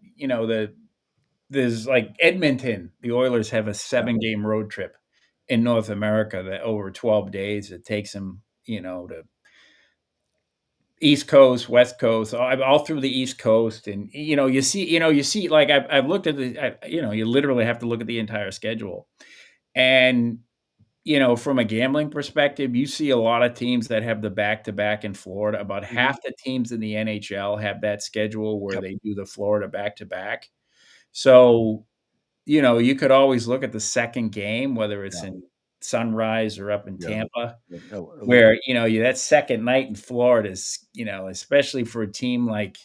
there's like Edmonton, the Oilers have a 7-game road trip in North America that over 12 days, it takes them, to East Coast, West Coast, all through the East Coast. And, you see, like I've looked at you literally have to look at the entire schedule. And, from a gambling perspective, you see a lot of teams that have the back-to-back in Florida. About half the teams in the NHL have that schedule where they do the Florida back-to-back. So, you could always look at the second game, whether it's in Sunrise or up in Tampa, where, that second night in Florida is, especially for a team like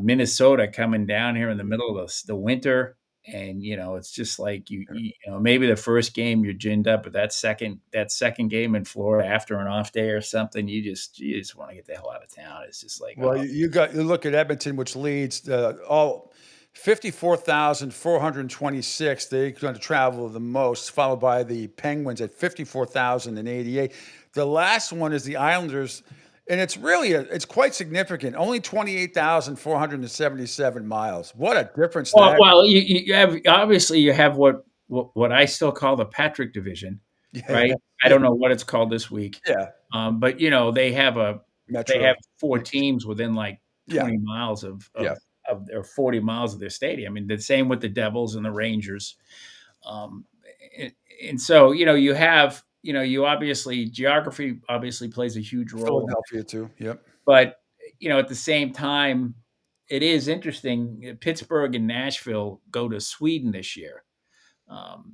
Minnesota coming down here in the middle of the winter. And, it's just like maybe the first game you're ginned up, but that second game in Florida after an off day or something, you just want to get the hell out of town. It's just like, Well, you look at Edmonton, which leads all 54,426. They're going to travel the most, followed by the Penguins at 54,088. The last one is the Islanders, and it's really it's quite significant. Only 28,477 miles. What a difference that. Well, you have obviously you have what I still call the Patrick division, right? I don't know what it's called this week. Yeah. But they have Metro. they have 4 teams within like 20 Yeah. miles of or 40 miles of their stadium. I mean, the same with the Devils and the Rangers. And so, you have, you obviously geography obviously plays a huge role. Philadelphia too. Yep. But, at the same time, it is interesting. Pittsburgh and Nashville go to Sweden this year.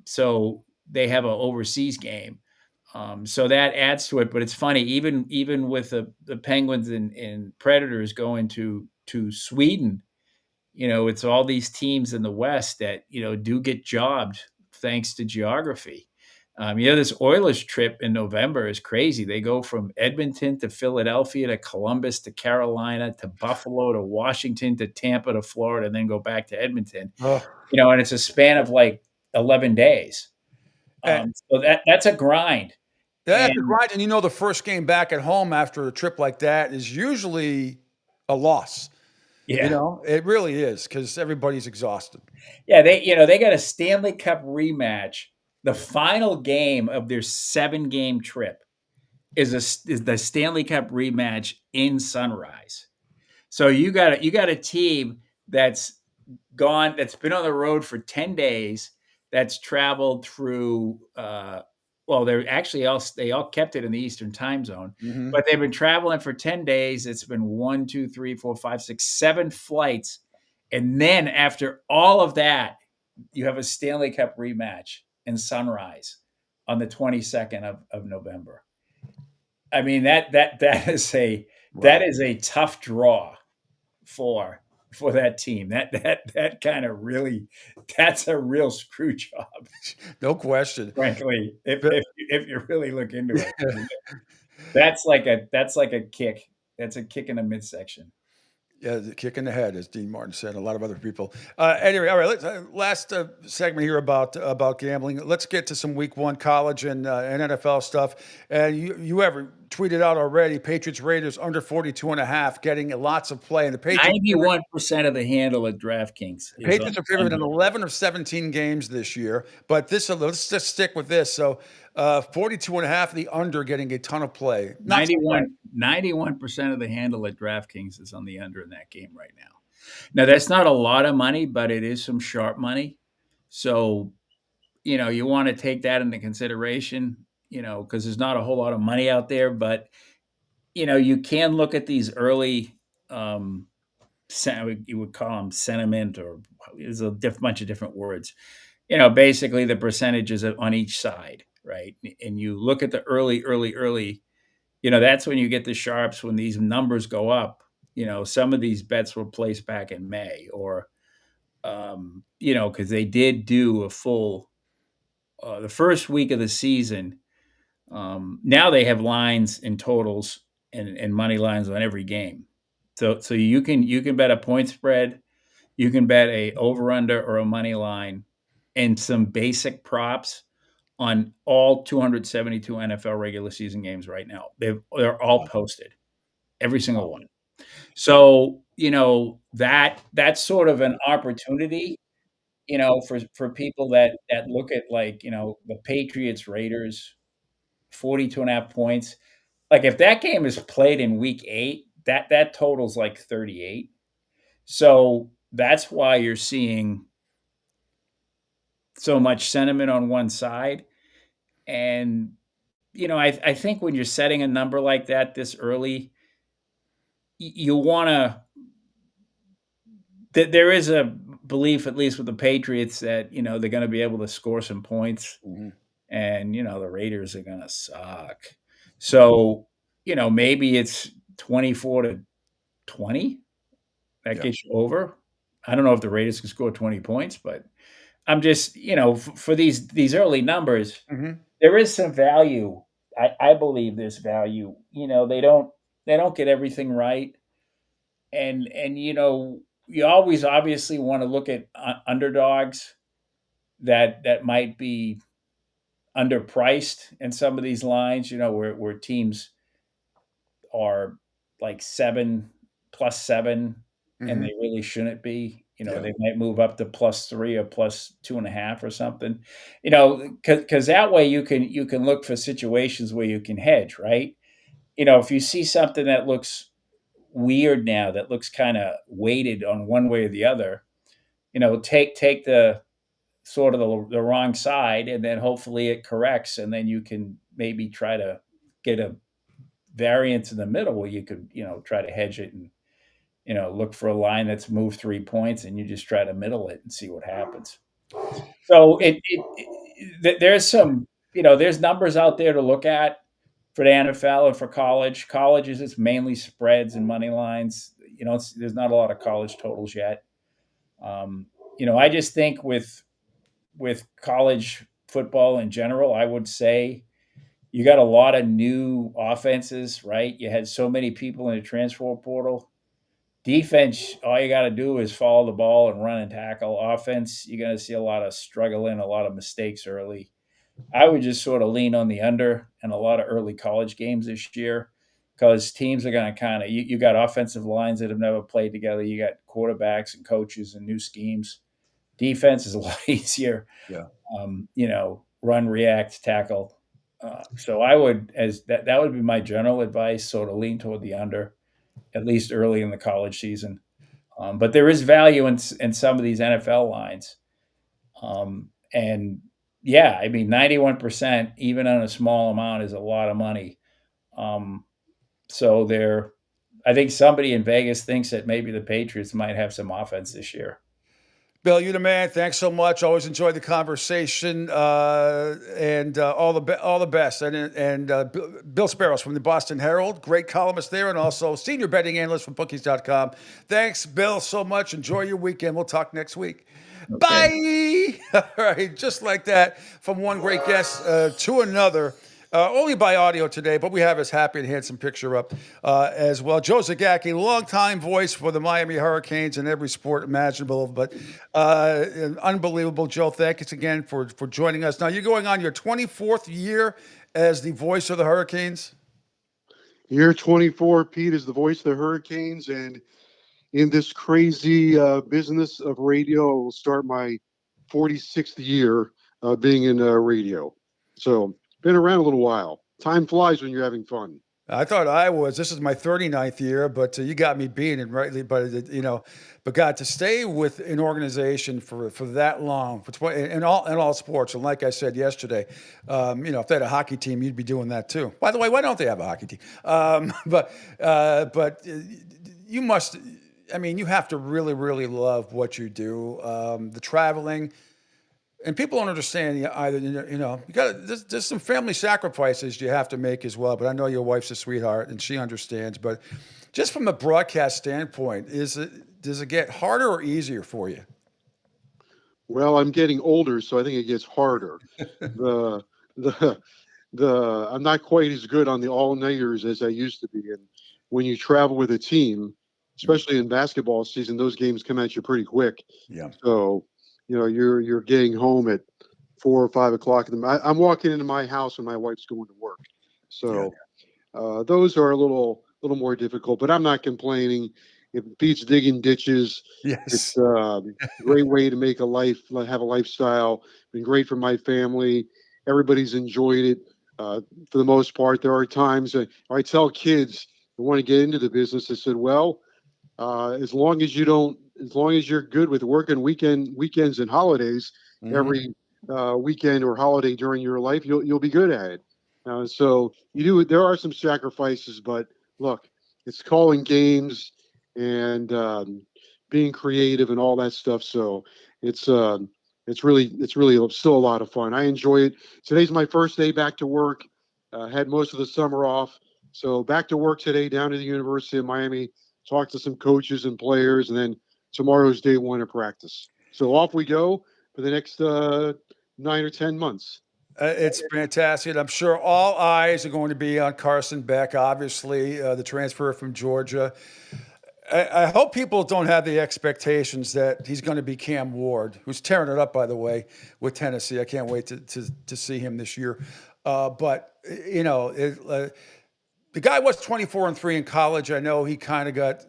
So they have an overseas game. So that adds to it. But it's funny, even with the Penguins and Predators going to Sweden, it's all these teams in the West that, do get jobbed thanks to geography. This Oilers trip in November is crazy. They go from Edmonton to Philadelphia to Columbus to Carolina to Buffalo to Washington to Tampa to Florida, and then go back to Edmonton. Oh. And it's a span of like 11 days. So that's a grind. That's a grind. And the first game back at home after a trip like that is usually a loss. Yeah. It really is, because everybody's exhausted. Yeah, they got a Stanley Cup rematch. The final game of their 7-game trip is the Stanley Cup rematch in Sunrise. So you got a team that's been on the road for 10 days, that's traveled through they all kept it in the Eastern time zone, but they've been traveling for 10 days. It's been 1, 2, 3, 4, 5, 6, 7 flights. And then after all of that, you have a Stanley Cup rematch in Sunrise on the 22nd of November. I mean, that is a tough draw for that team. That kind of really, that's a real screw job. No question. Frankly, if you really look into it, that's like a kick. That's a kick in the midsection. Yeah, the kick in the head, as Dean Martin said, and a lot of other people. Anyway, all right. Last segment here about gambling. Let's get to some Week 1 college and NFL stuff. And you have tweeted out already, Patriots Raiders under 42.5, getting lots of play. And the Patriots 91% of the handle at DraftKings. Patriots are favored in 11 of 17 games this year. But let's just stick with this. So 42.5, the under, getting a ton of play. 91% of the handle at DraftKings is on the under in that game right now. Now, that's not a lot of money, but it is some sharp money. So, you want to take that into consideration, because there's not a whole lot of money out there. But, you can look at these early, you would call them sentiment, or there's a bunch of different words. Basically the percentages on each side, right? And you look at the early, that's when you get the sharps, when these numbers go up. Some of these bets were placed back in May, or, because they did do a full, the first week of the season. Now they have lines and totals and money lines on every game. So you can bet a point spread, you can bet a over under or a money line, and some basic props on all 272 NFL regular season games right now. They're all posted, every single one. So, that's sort of an opportunity, for people that look at, like, the Patriots Raiders 42.5 points. Like, if that game is played in week 8, that totals like 38. So that's why you're seeing so much sentiment on one side. And, I think when you're setting a number like that this early, you want to, there is a belief, at least with the Patriots, that, they're going to be able to score some points. And, the Raiders are going to suck. So, maybe it's 24-20 that gets you over. I don't know if the Raiders can score 20 points, but I'm just, for these early numbers, there is some value. I believe there's value. They don't get everything right. And you always obviously want to look at underdogs that might be underpriced in some of these lines, where teams are like 7+7, and Mhm. they really shouldn't be. Yeah. They might move up to +3 or +2.5 or something. Because that way you can look for situations where you can hedge, right? If you see something that looks weird now, that looks kind of weighted on one way or the other, take the sort of the wrong side, and then hopefully it corrects, and then you can maybe try to get a variance in the middle where you could try to hedge it, and look for a line that's moved 3 points, and you just try to middle it and see what happens. So there's some there's numbers out there to look at for the NFL and for college. Colleges, it's mainly spreads and money lines. There's not a lot of college totals yet. um, I just think with college football in general, I would say you got a lot of new offenses, right? You had so many people in the transfer portal. Defense, all you got to do is follow the ball and run and tackle. Offense, you're going to see a lot of struggling, a lot of mistakes early. I would just sort of lean on the under in a lot of early college games this year, because teams are going to kind of, you got offensive lines that have never played together. You got quarterbacks and coaches and new schemes. Defense is a lot easier. Yeah. Run, react, tackle. So I would, as that would be my general advice, sort of lean toward the under, at least early in the college season. But there is value in some of these NFL lines. And yeah, I mean, 91%, even on a small amount, is a lot of money. So I think somebody in Vegas thinks that maybe the Patriots might have some offense this year. Bill, you the man. Thanks so much. Always enjoyed the conversation, and all the best. And Bill Sparrows from the Boston Herald, great columnist there, and also senior betting analyst from Bookies.com. Thanks, Bill, so much. Enjoy your weekend. We'll talk next week. Okay. Bye. All right, just like that, from one great guest to another. Only by audio today, but we have his happy and handsome picture up as well. Joe Zagacki, longtime voice for the Miami Hurricanes in every sport imaginable, but unbelievable. Joe, thanks again for joining us. Now, you're going on your 24th year as the voice of the Hurricanes? Year 24, Pete, is the voice of the Hurricanes, and in this crazy business of radio, I will start my 46th year being in radio. So, been around a little while. Time flies when you're having fun. I thought I was. This is my 39th year, but you got me being it rightly. But God, to stay with an organization for that long, in all sports, and like I said yesterday, if they had a hockey team, you'd be doing that too. By the way, why don't they have a hockey team? But you must. I mean, you have to really, really love what you do. The traveling. And people don't understand either. You got there's some family sacrifices you have to make as well. But I know your wife's a sweetheart and she understands. But just from a broadcast standpoint, does it get harder or easier for you? Well, I'm getting older, so I think it gets harder. the I'm not quite as good on the all-nighters as I used to be. And when you travel with a team, especially in basketball season, those games come at you pretty quick. Yeah. So you're getting home at 4 or 5 o'clock. I'm walking into my house when my wife's going to work. So those are a little more difficult, but I'm not complaining. If it beats digging ditches, yes, it's a great way to make have a lifestyle. Been great for my family. Everybody's enjoyed it for the most part. There are times I tell kids who want to get into the business, I said, well, as long as you're good with working weekends and holidays, every weekend or holiday during your life, you'll be good at it. So there are some sacrifices, but look, it's calling games and being creative and all that stuff. So it's really still a lot of fun. I enjoy it. Today's my first day back to work. Had most of the summer off, so back to work today down to the University of Miami. Talk to some coaches and players, and then tomorrow's day one of practice. So off we go for the next 9 or 10 months. It's fantastic. I'm sure all eyes are going to be on Carson Beck, obviously, the transfer from Georgia. I hope people don't have the expectations that he's going to be Cam Ward, who's tearing it up, by the way, with Tennessee. I can't wait to see him this year. But the guy was 24-3 in college. I know he kind of got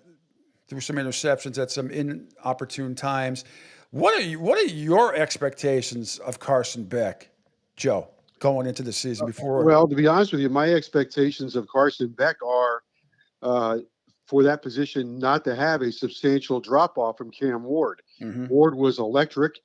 through some interceptions at some inopportune times. What are your expectations of Carson Beck, Joe, going into the season before? Well, to be honest with you, my expectations of Carson Beck are for that position not to have a substantial drop off from Cam Ward. Ward was electric,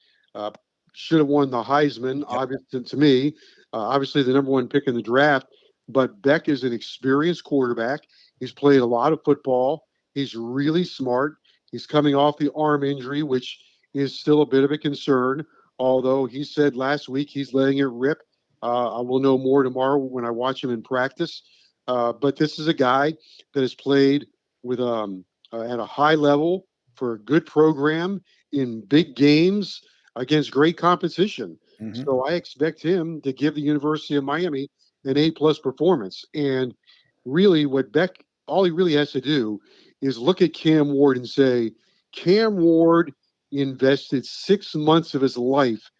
should have won the Heisman, obviously, to me, obviously the number one pick in the draft. But Beck is an experienced quarterback. He's played a lot of football. He's really smart. He's coming off the arm injury, which is still a bit of a concern, although he said last week he's letting it rip. I will know more tomorrow when I watch him in practice. But this is a guy that has played with at a high level for a good program in big games against great competition. So I expect him to give the University of Miami an A+ performance. And really, what Beck, all he really has to do is look at Cam Ward and say, Cam Ward invested 6 months of his life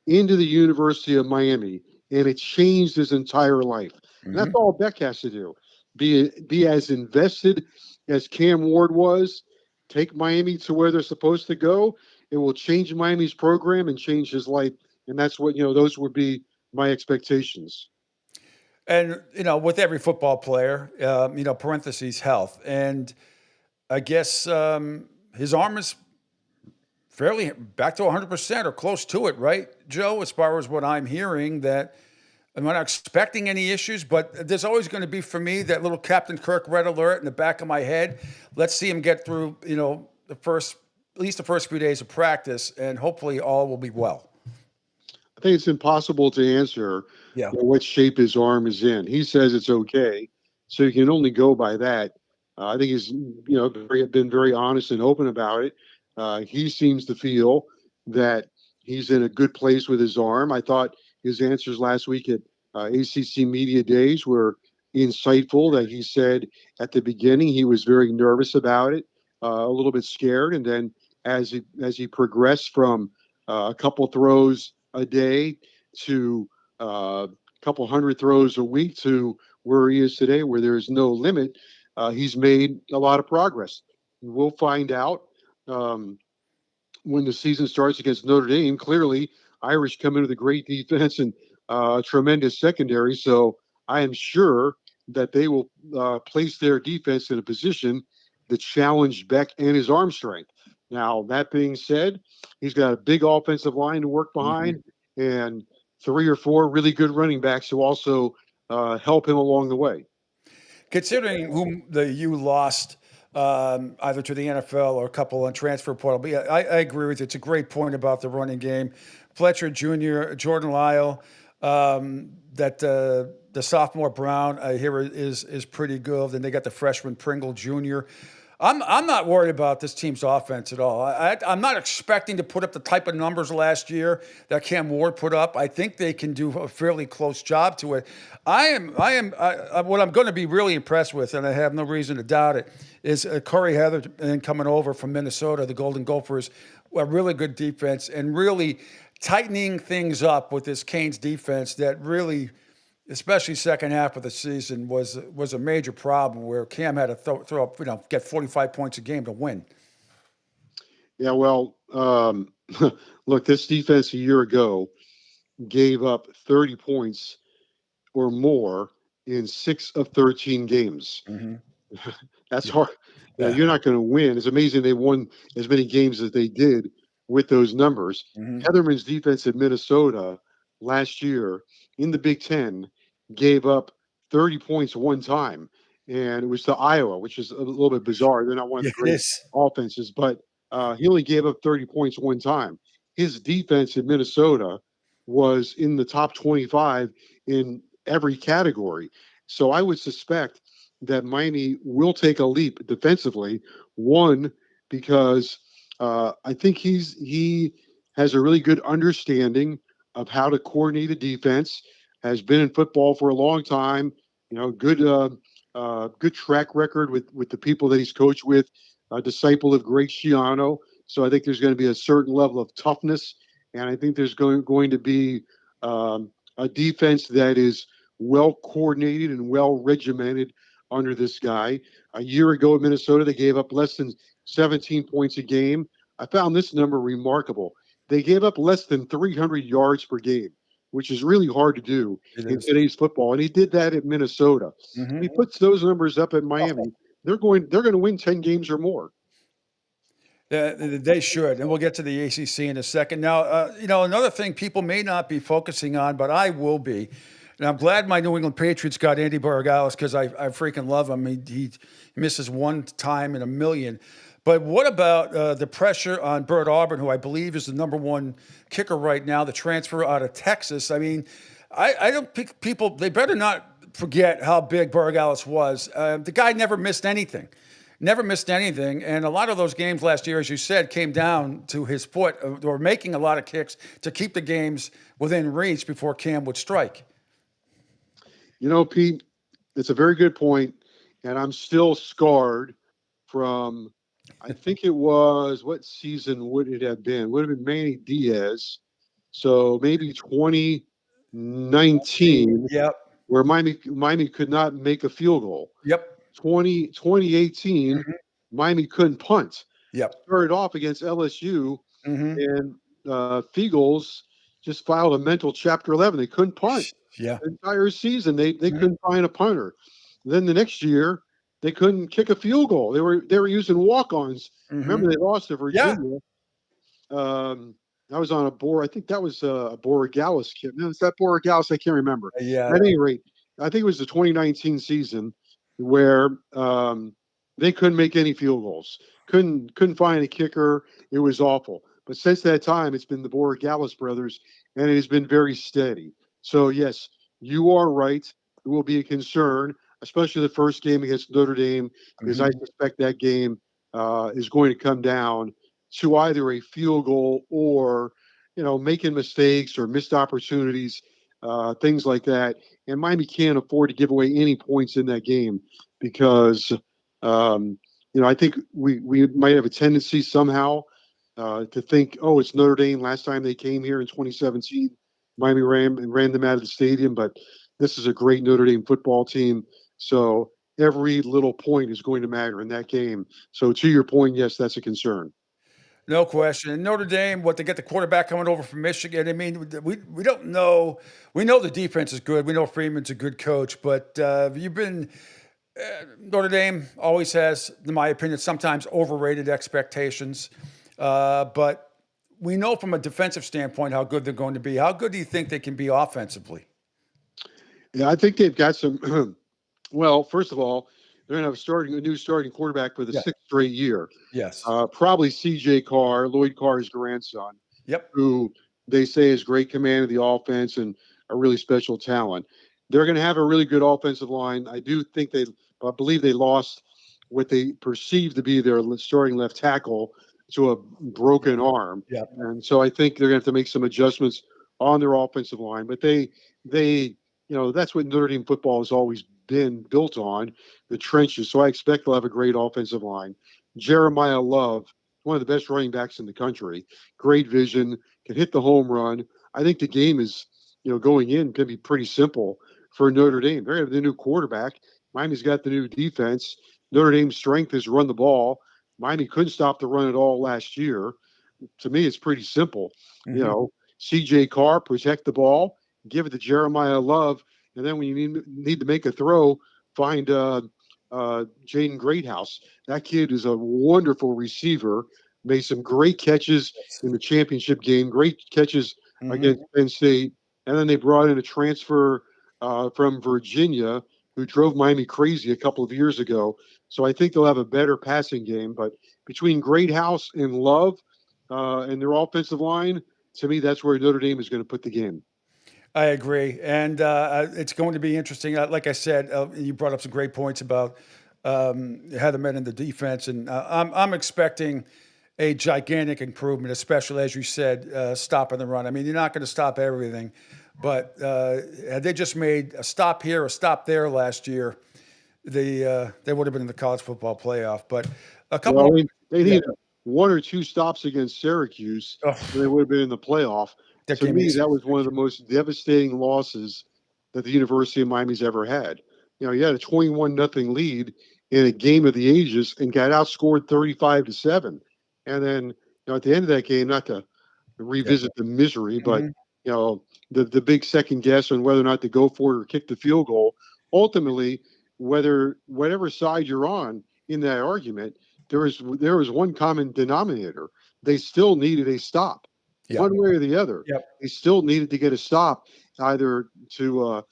into the University of Miami, and it changed his entire life. And that's all Beck has to do. Be as invested as Cam Ward was. Take Miami to where they're supposed to go. It will change Miami's program and change his life. And that's what, those would be my expectations. And, with every football player, parentheses, health. And I guess his arm is fairly back to 100% or close to it, right, Joe, as far as what I'm hearing, that I'm not expecting any issues, but there's always going to be, for me, that little Captain Kirk red alert in the back of my head. Let's see him get through, at least the first few days of practice, and hopefully all will be well. I think it's impossible to answer what shape his arm is in. He says it's okay, so you can only go by that. I think he's been very honest and open about it. He seems to feel that he's in a good place with his arm. I thought his answers last week at ACC Media Days were insightful, that he said at the beginning he was very nervous about it, a little bit scared. And then as he progressed from a couple throws a day to a couple hundred throws a week to where he is today, where there is no limit, he's made a lot of progress. We'll find out when the season starts against Notre Dame. Clearly, Irish come in with a great defense and a tremendous secondary. So I am sure that they will place their defense in a position to challenge Beck and his arm strength. Now, that being said, he's got a big offensive line to work behind and 3 or 4 really good running backs who also help him along the way. Considering whom you lost either to the NFL or a couple on transfer portal, but yeah, I agree with you. It's a great point about the running game. Fletcher Jr., Jordan Lyle, that the sophomore Brown, I hear is pretty good. Then they got the freshman Pringle Jr. I'm not worried about this team's offense at all. I'm not expecting to put up the type of numbers last year that Cam Ward put up. I think they can do a fairly close job to it. What I'm going to be really impressed with, and I have no reason to doubt it, is Corey Heatherton coming over from Minnesota, the Golden Gophers, a really good defense, and really tightening things up with this Canes defense that really, especially second half of the season, was a major problem where Cam had to throw up, get 45 points a game to win. Yeah, well, look, this defense a year ago gave up 30 points or more in 6 of 13 games. That's hard. Yeah. You're not going to win. It's amazing they won as many games as they did with those numbers. Heatherman's defense at Minnesota last year in the Big Ten gave up 30 points one time, and it was to Iowa, which is a little bit bizarre. They're not one of the great offenses, but he only gave up 30 points one time. His defense in Minnesota was in the top 25 in every category. So I would suspect that Miami will take a leap defensively. One, because I think he has a really good understanding of how to coordinate a defense, has been in football for a long time, good track record with the people that he's coached with a disciple of Greg Schiano. So I think there's going to be a certain level of toughness, and I think there's going to be a defense that is well coordinated and well regimented under this guy. A year ago at Minnesota, they gave up less than 17 points a game. I found this number remarkable. They gave up less than 300 yards per game, which is really hard to do in today's football. And he did that at Minnesota. Mm-hmm. He puts those numbers up at Miami. They're going to win 10 games or more. They should, and we'll get to the ACC in a second. Now, another thing people may not be focusing on, but I will be, and I'm glad my New England Patriots got Andy Borregales because I freaking love him. He misses one time in a million. But what about the pressure on Bert Auburn, who I believe is the number one kicker right now, the transfer out of Texas? I mean, I don't think people, they better not forget how big Borregales was. The guy never missed anything. And a lot of those games last year, as you said, came down to his foot or making a lot of kicks to keep the games within reach before Cam would strike. Pete, it's a very good point, and I'm still scarred from, I think it was, what season would it have been? Would have been Manny Diaz. So maybe 2019, yep, where Miami could not make a field goal. Yep. 2018, Miami couldn't punt. Yep. Started off against LSU, Mm-hmm. and Feagles just filed a mental Chapter 11. They couldn't punt. Yeah. The entire season, they couldn't find a punter. Then the next year, they couldn't kick a field goal. They were using walk-ons. Remember, they lost to Virginia. I was on a board. I think that was a Borregales kid. No, is that Borregales? I can't remember. Yeah. At any rate, I think it was the 2019 season where they couldn't make any field goals. Couldn't find a kicker. It was awful. But since that time, it's been the Borregales brothers, and it has been very steady. So, yes, you are right. It will be a concern, especially the first game against Notre Dame, because I suspect that game is going to come down to either a field goal or, making mistakes or missed opportunities, things like that. And Miami can't afford to give away any points in that game because, I think we might have a tendency somehow to think, oh, it's Notre Dame. Last time they came here in 2017, Miami ran them out of the stadium. But this is a great Notre Dame football team. So every little point is going to matter in that game. So to your point, yes, that's a concern. No question. And Notre Dame, they get the quarterback coming over from Michigan. I mean, we don't know. We know the defense is good. We know Freeman's a good coach. But you've been Notre Dame always has, in my opinion, sometimes overrated expectations. But we know from a defensive standpoint how good they're going to be. How good do you think they can be offensively? Yeah, I think they've got some. Well, first of all, they're going to have a new starting quarterback for the sixth straight year. Yes. Probably C.J. Carr, Lloyd Carr's grandson. Yep. Who they say has great command of the offense and a really special talent. They're going to have a really good offensive line. I believe they lost what they perceived to be their starting left tackle to a broken arm. Yep. And so I think they're going to have to make some adjustments on their offensive line. But they that's what Notre Dame football has always been built on, the trenches. So I expect they'll have a great offensive line. Jeremiah Love, one of the best running backs in the country, great vision, can hit the home run. I think the game is, going in can be pretty simple for Notre Dame. They're going to have the new quarterback. Miami's got the new defense. Notre Dame's strength is run the ball. Miami couldn't stop the run at all last year. To me, it's pretty simple. C.J. Carr, protect the ball, give it to Jeremiah Love, and then when you need to make a throw, find Jaden Greathouse. That kid is a wonderful receiver, made some great catches in the championship game, great catches against Penn State. And then they brought in a transfer from Virginia who drove Miami crazy a couple of years ago. So I think they'll have a better passing game. But between Greathouse and Love and their offensive line, to me, that's where Notre Dame is going to put the game. I agree. And it's going to be interesting. Like I said, you brought up some great points about how the men in the defense. And I'm expecting a gigantic improvement, especially, as you said, stopping the run. I mean, you're not going to stop everything. But had they just made a stop here, a stop there last year, they would have been in the college football playoff. But A couple. Well, they needed 1 or 2 stops against Syracuse, and they would have been in the playoff. That To game me, is- that was one of the most devastating losses that the University of Miami's ever had. You had a 21-0 lead in a game of the ages and got outscored 35-7. And then, at the end of that game, not to revisit the misery, but the big second guess on whether or not to go for it or kick the field goal. Ultimately, whatever side you're on in that argument, there was one common denominator. They still needed a stop, one way or the other. Yep. They still needed to get a stop either to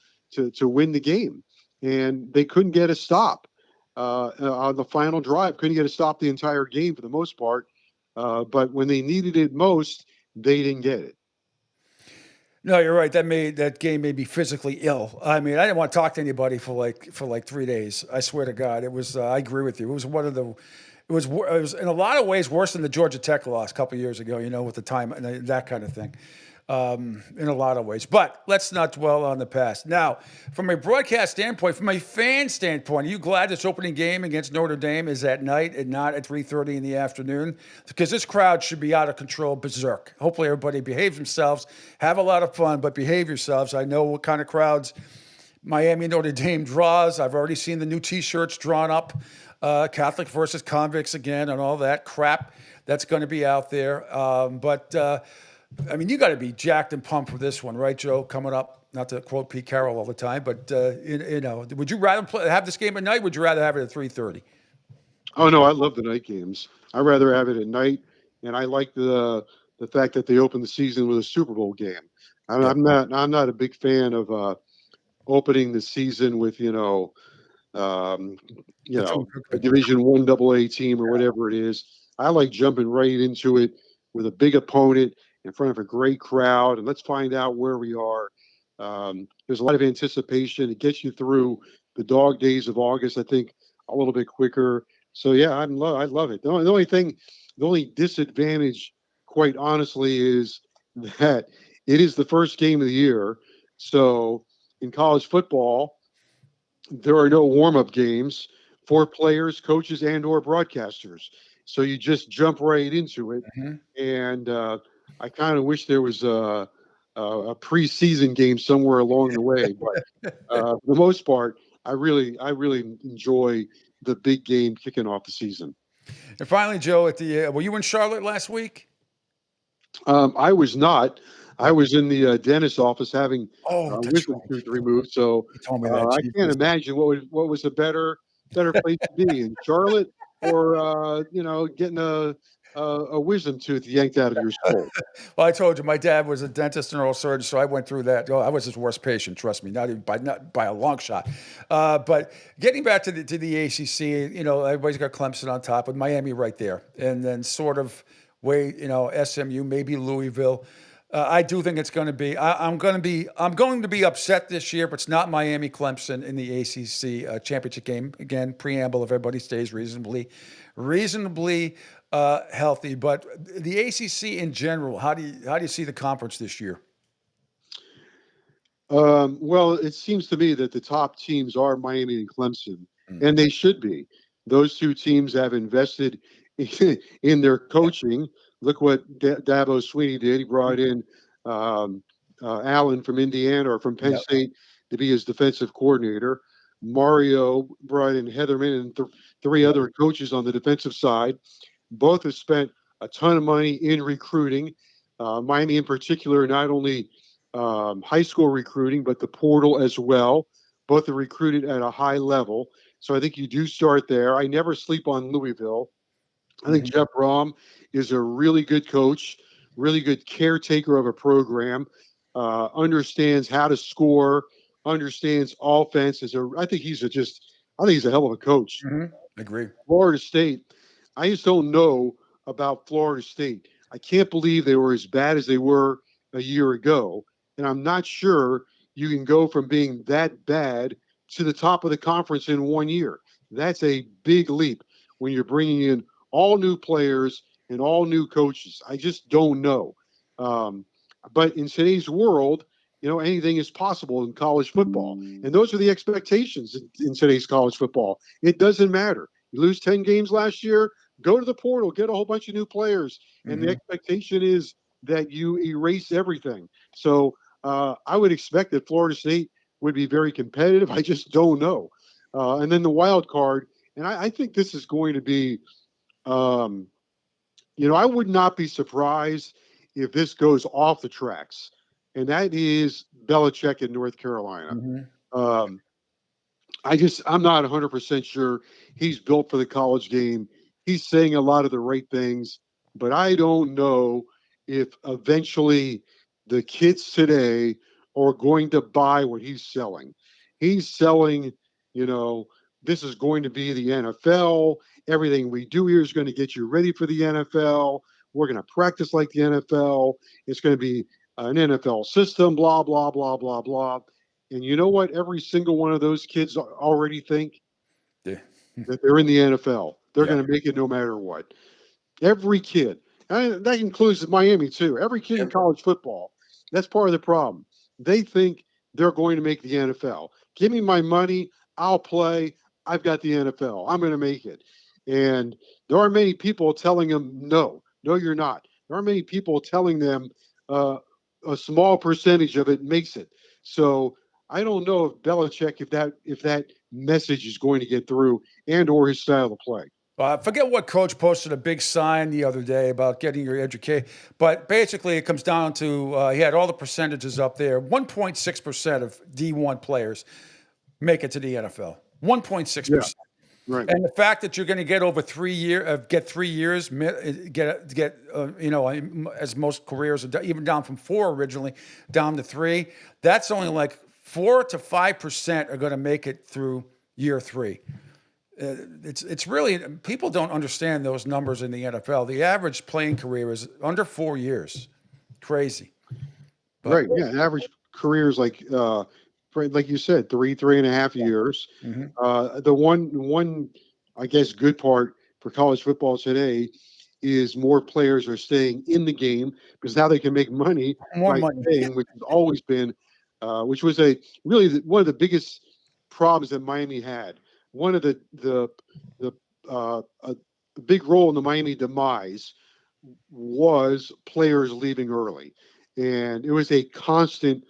win the game, and they couldn't get a stop on the final drive. Couldn't get a stop the entire game for the most part. But when they needed it most, they didn't get it. No, you're right. That game made me physically ill. I mean, I didn't want to talk to anybody for like 3 days. I swear to God, it was. I agree with you. It was one of the. It was in a lot of ways worse than the Georgia Tech loss a couple of years ago. With the time and that kind of thing. In a lot of ways. But let's not dwell on the past. Now, from a broadcast standpoint, from a fan standpoint, are you glad this opening game against Notre Dame is at night and not at 3:30 in the afternoon? Because this crowd should be out of control, berserk. Hopefully everybody behaves themselves, have a lot of fun, but behave yourselves. I know what kind of crowds Miami Notre Dame draws. I've already seen the new T-shirts drawn up, Catholic versus convicts again and all that crap that's going to be out there. I mean, you got to be jacked and pumped for this one, right, Joe? Coming up, not to quote Pete Carroll all the time, but would you rather have this game at night? Would you rather have it at 3:30? Oh no, I love the night games. I'd rather have it at night, and I like the fact that they open the season with a Super Bowl game. I'm not a big fan of opening the season with a Division I AA team or whatever it is. I like jumping right into it with a big opponent in front of a great crowd, and let's find out where we are. There's a lot of anticipation. It gets you through the dog days of August, I think, a little bit quicker. So yeah, I love it. The only disadvantage, quite honestly, is that it is the first game of the year. So in college football, there are no warm-up games for players, coaches, and/or broadcasters. So you just jump right into it. And I kind of wish there was a preseason game somewhere along the way. But for the most part, I really enjoy the big game kicking off the season. And finally, Joe, were you in Charlotte last week? I was not. I was in the dentist's office having wisdom tooth removed. So I can't imagine what was a better place to be in Charlotte or getting a wisdom tooth yanked out of your skull. Well, I told you my dad was a dentist and oral surgeon, so I went through that. Oh, I was his worst patient, trust me, not by a long shot. But getting back to the ACC, everybody's got Clemson on top with Miami right there, and then sort of SMU, maybe Louisville. I do think it's going to be. I'm going to be upset this year, but it's not Miami Clemson in the ACC championship game. Again, preamble if everybody stays reasonably healthy. But the ACC in general, how do you see the conference this year? Well, it seems to me that the top teams are Miami and Clemson, and they should be. Those two teams have invested in their coaching. Look what Dabo Swinney did. He brought in Allen from Indiana or from Penn State to be his defensive coordinator. Mario brought in Heatherman and three other coaches on the defensive side. Both have spent a ton of money in recruiting. Miami in particular, not only high school recruiting, but the portal as well. Both are recruited at a high level. So I think you do start there. I never sleep on Louisville. I think Jeff Brom is a really good coach, really good caretaker of a program, understands how to score, understands offense. I think he's a hell of a coach. Agree. Florida State, I just don't know about Florida State. I can't believe they were as bad as they were a year ago. And I'm not sure you can go from being that bad to the top of the conference in 1 year. That's a big leap when you're bringing in all new players and all new coaches. I just don't know. But in today's world, anything is possible in college football. And those are the expectations in today's college football. It doesn't matter. You lose 10 games last year, go to the portal, get a whole bunch of new players, and the expectation is that you erase everything. So I would expect that Florida State would be very competitive. I just don't know. And then the wild card, and I think this is going to be, I would not be surprised if this goes off the tracks, and that is Belichick in North Carolina. I'm not 100% sure he's built for the college game. He's saying a lot of the right things, but I don't know if eventually the kids today are going to buy what he's selling. He's selling, this is going to be the NFL. Everything we do here is going to get you ready for the NFL. We're going to practice like the NFL. It's going to be an NFL system, blah, blah, blah, blah, blah. And you know what? Every single one of those kids already think that they're in the NFL. They're going to make it no matter what. Every kid. And that includes Miami, too. Every kid in college football. That's part of the problem. They think they're going to make the NFL. Give me my money. I'll play. I've got the NFL. I'm going to make it. And there are many people telling them, no, you're not. There are many people telling them a small percentage of it makes it. So I don't know if Belichick, if that message is going to get through and or his style of play. Forget what coach posted a big sign the other day about getting your education. But basically it comes down to, he had all the percentages up there. 1.6% of D1 players make it to the NFL. 1.6%. Yeah, right. And the fact that you're going to get over 3 years, get 3 years, as most careers are, even down from 4 originally, down to 3, that's only like 4 to 5% are going to make it through year 3. It's really, people don't understand those numbers in the NFL. The average playing career is under 4 years. Crazy. But, right. Yeah. Average career is like you said, 3.5 years. The one, I guess, good part for college football today is more players are staying in the game because now they can make money by playing, which has always been, which was one of the biggest problems that Miami had. One of the big role in the Miami demise was players leaving early, and it was a constant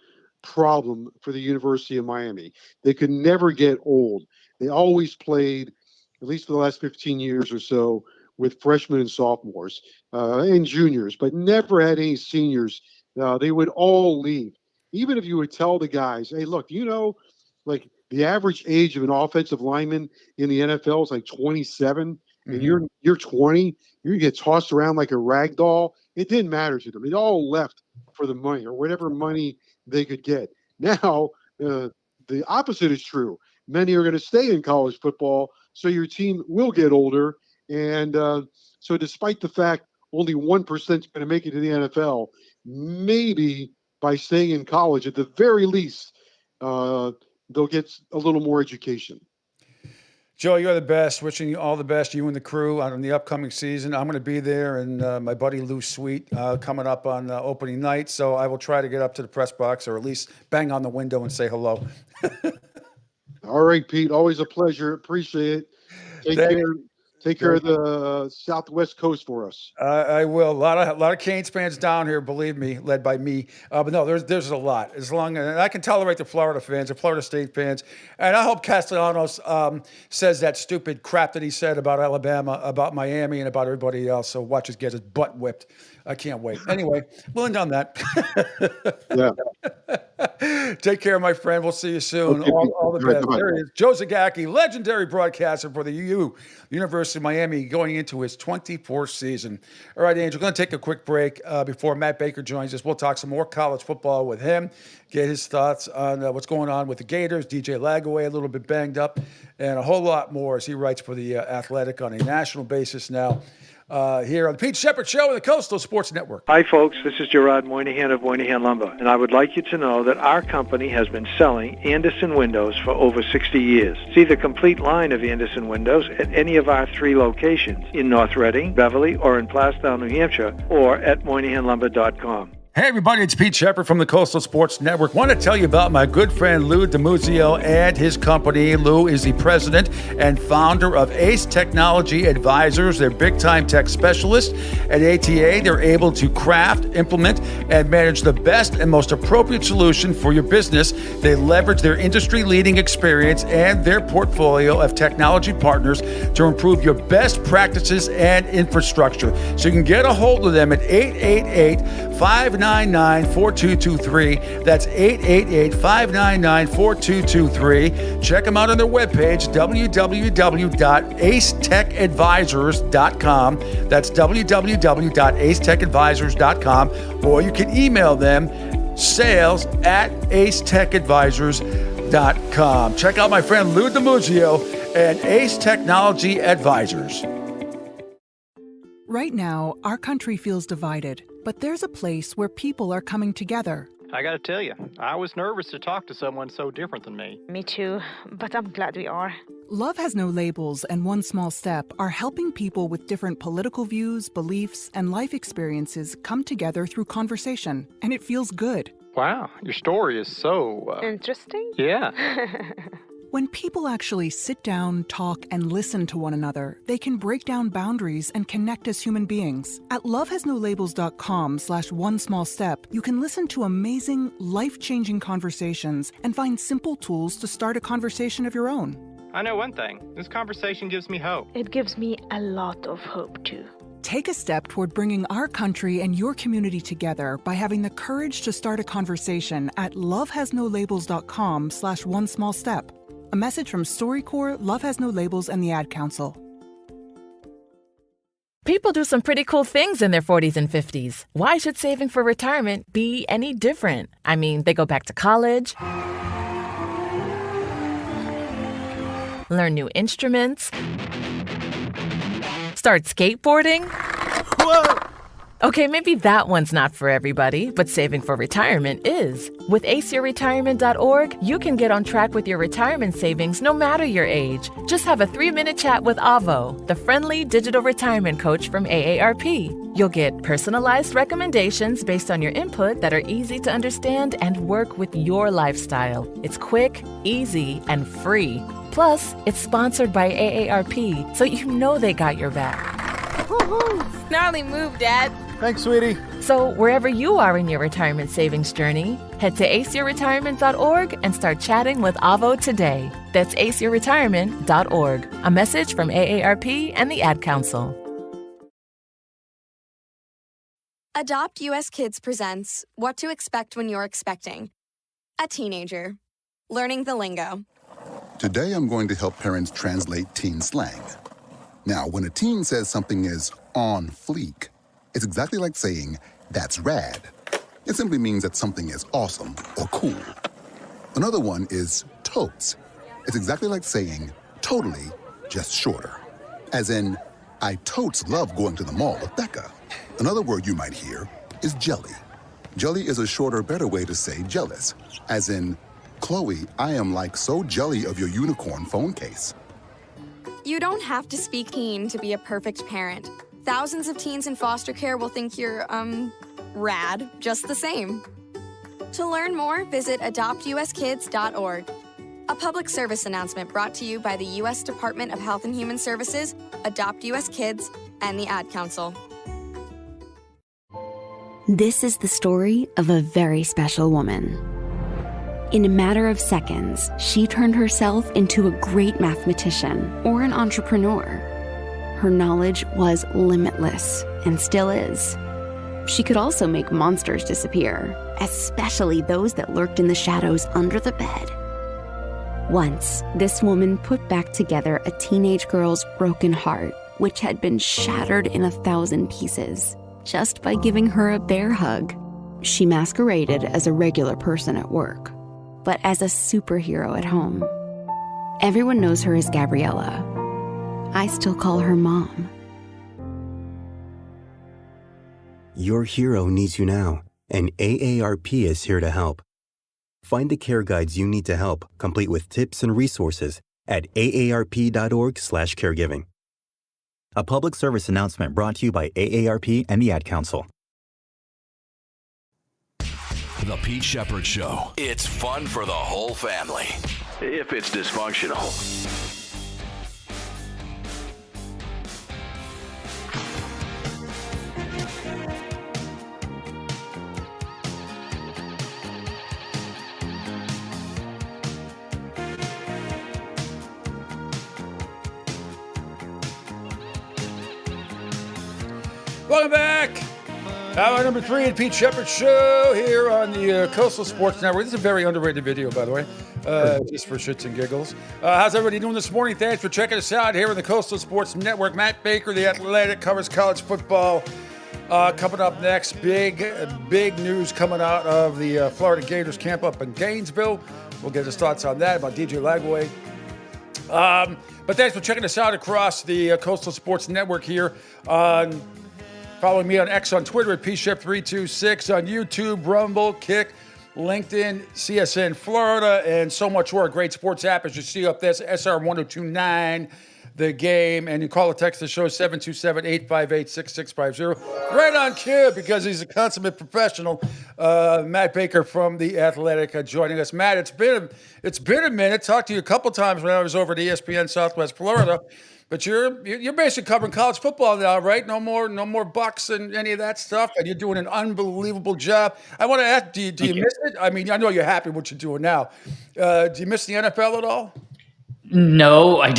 problem for the University of Miami. They could never get old. They always played, at least for the last 15 years or so, with freshmen and sophomores and juniors, but never had any seniors. They would all leave. Even if you would tell the guys, hey, look, like the average age of an offensive lineman in the NFL is like 27, and you're 20, you get tossed around like a rag doll. It didn't matter to them. They all left for the money or whatever money they could get. Now, the opposite is true. Many are going to stay in college football, so your team will get older. And so despite the fact only 1% is going to make it to the NFL, maybe by staying in college, at the very least, they'll get a little more education. Joe, you're the best. Wishing you all the best, you and the crew, on the upcoming season. I'm going to be there, and my buddy Lou Sweet coming up on opening night. So I will try to get up to the press box, or at least bang on the window and say hello. All right, Pete. Always a pleasure. Appreciate it. Take care of the Southwest Coast for us. I will. A lot of Canes fans down here, believe me, led by me. But no, there's a lot. As long as I can tolerate the Florida fans, the Florida State fans, and I hope Castellanos says that stupid crap that he said about Alabama, about Miami, and about everybody else. So watch us get his butt whipped. I can't wait. Anyway, we'll end on that. Yeah. Take care, my friend. We'll see you soon. Okay. All the best. Right, There he is. Joe Zagacki, legendary broadcaster for the University of Miami, going into his 24th season. All right, Angel, we're going to take a quick break before Matt Baker joins us. We'll talk some more college football with him, get his thoughts on what's going on with the Gators, DJ Lagaway a little bit banged up, and a whole lot more as he writes for The Athletic on a national basis now. Here on the Pete Sheppard Show on the Coastal Sports Network. Hi, folks. This is Gerard Moynihan of Moynihan Lumber, and I would like you to know that our company has been selling Anderson windows for over 60 years. See the complete line of Anderson windows at any of our 3 locations in North Reading, Beverly, or in Plastown, New Hampshire, or at MoynihanLumber.com. Hey everybody, it's Pete Sheppard from the Coastal Sports Network. Want to tell you about my good friend Lou DiMuzio and his company. Lou is the president and founder of Ace Technology Advisors. They're big-time tech specialists. At ATA, they're able to craft, implement, and manage the best and most appropriate solution for your business. They leverage their industry-leading experience and their portfolio of technology partners to improve your best practices and infrastructure. So you can get a hold of them at 888-599-4223. That's 888-599-4223. Check them out on their webpage, www.acetechadvisors.com. That's www.acetechadvisors.com. Or you can email them sales@acetechadvisors.com. Check out my friend Lou DiMuzio and Ace Technology Advisors. Right now, our country feels divided, but there's a place where people are coming together. I gotta tell you, I was nervous to talk to someone so different than me. Me too, but I'm glad we are. Love Has No Labels and One Small Step are helping people with different political views, beliefs, and life experiences come together through conversation, and it feels good. Wow, your story is so... Interesting? Yeah. When people actually sit down, talk, and listen to one another, they can break down boundaries and connect as human beings. At lovehasnolabels.com/onesmallstep, you can listen to amazing, life-changing conversations and find simple tools to start a conversation of your own. I know one thing. This conversation gives me hope. It gives me a lot of hope, too. Take a step toward bringing our country and your community together by having the courage to start a conversation at lovehasnolabels.com/onesmallstep. A message from StoryCorps, Love Has No Labels, and the Ad Council. People do some pretty cool things in their 40s and 50s. Why should saving for retirement be any different? I mean, they go back to college, learn new instruments, start skateboarding. Whoa! Okay, maybe that one's not for everybody, but saving for retirement is. With aceyourretirement.org, you can get on track with your retirement savings no matter your age. Just have a 3-minute chat with Avo, the friendly digital retirement coach from AARP. You'll get personalized recommendations based on your input that are easy to understand and work with your lifestyle. It's quick, easy, and free. Plus, it's sponsored by AARP, so you know they got your back. Woohoo! Gnarly move, Dad. Thanks, sweetie. So wherever you are in your retirement savings journey, head to aceyourretirement.org and start chatting with Avo today. That's aceyourretirement.org. A message from AARP and the Ad Council. Adopt US Kids presents What to Expect When You're Expecting. A teenager. Learning the lingo. Today I'm going to help parents translate teen slang. Now, when a teen says something is on fleek, it's exactly like saying, that's rad. It simply means that something is awesome or cool. Another one is totes. It's exactly like saying, totally, just shorter. As in, I totes love going to the mall with Becca. Another word you might hear is jelly. Jelly is a shorter, better way to say jealous. As in, Chloe, I am like so jelly of your unicorn phone case. You don't have to speak teen to be a perfect parent. Thousands of teens in foster care will think you're, rad just the same. To learn more, visit adoptuskids.org. A public service announcement brought to you by the U.S. Department of Health and Human Services, Adopt U.S. Kids, and the Ad Council. This is the story of a very special woman. In a matter of seconds, she turned herself into a great mathematician or an entrepreneur. Her knowledge was limitless and still is. She could also make monsters disappear, especially those that lurked in the shadows under the bed. Once, this woman put back together a teenage girl's broken heart, which had been shattered in 1,000 pieces, just by giving her a bear hug. She masqueraded as a regular person at work, but as a superhero at home. Everyone knows her as Gabriella. I still call her Mom. Your hero needs you now, and AARP is here to help. Find the care guides you need to help, complete with tips and resources at aarp.org/caregiving. A public service announcement brought to you by AARP and the Ad Council. The Pete Sheppard Show. It's fun for the whole family, if it's dysfunctional. Welcome back. Hour number 3 of the Pete Sheppard Show here on the Coastal Sports Network. This is a very underrated video, by the way, just for shits and giggles. How's everybody doing this morning? Thanks for checking us out here on the Coastal Sports Network. Matt Baker, the Athletic, covers college football. Coming up next, big news coming out of the Florida Gators camp up in Gainesville. We'll get his thoughts on that, about DJ Lagway. But thanks for checking us out across the Coastal Sports Network here on... Following me on X, on Twitter at PShep326, on YouTube, Rumble, Kick, LinkedIn, CSN Florida, and so much more. A great sports app, as you see up there, SR1029, The Game. And you call or text the show, 727-858-6650. Right on cue, because he's a consummate professional. Matt Baker from The Athletic joining us. Matt, it's been a minute. Talked to you a couple times when I was over at ESPN Southwest Florida. But you're basically covering college football now, right? No more Bucks and any of that stuff, and you're doing an unbelievable job. I want to ask, do you miss it? I mean, I know you're happy with what you're doing now. Do you miss the NFL at all? No, I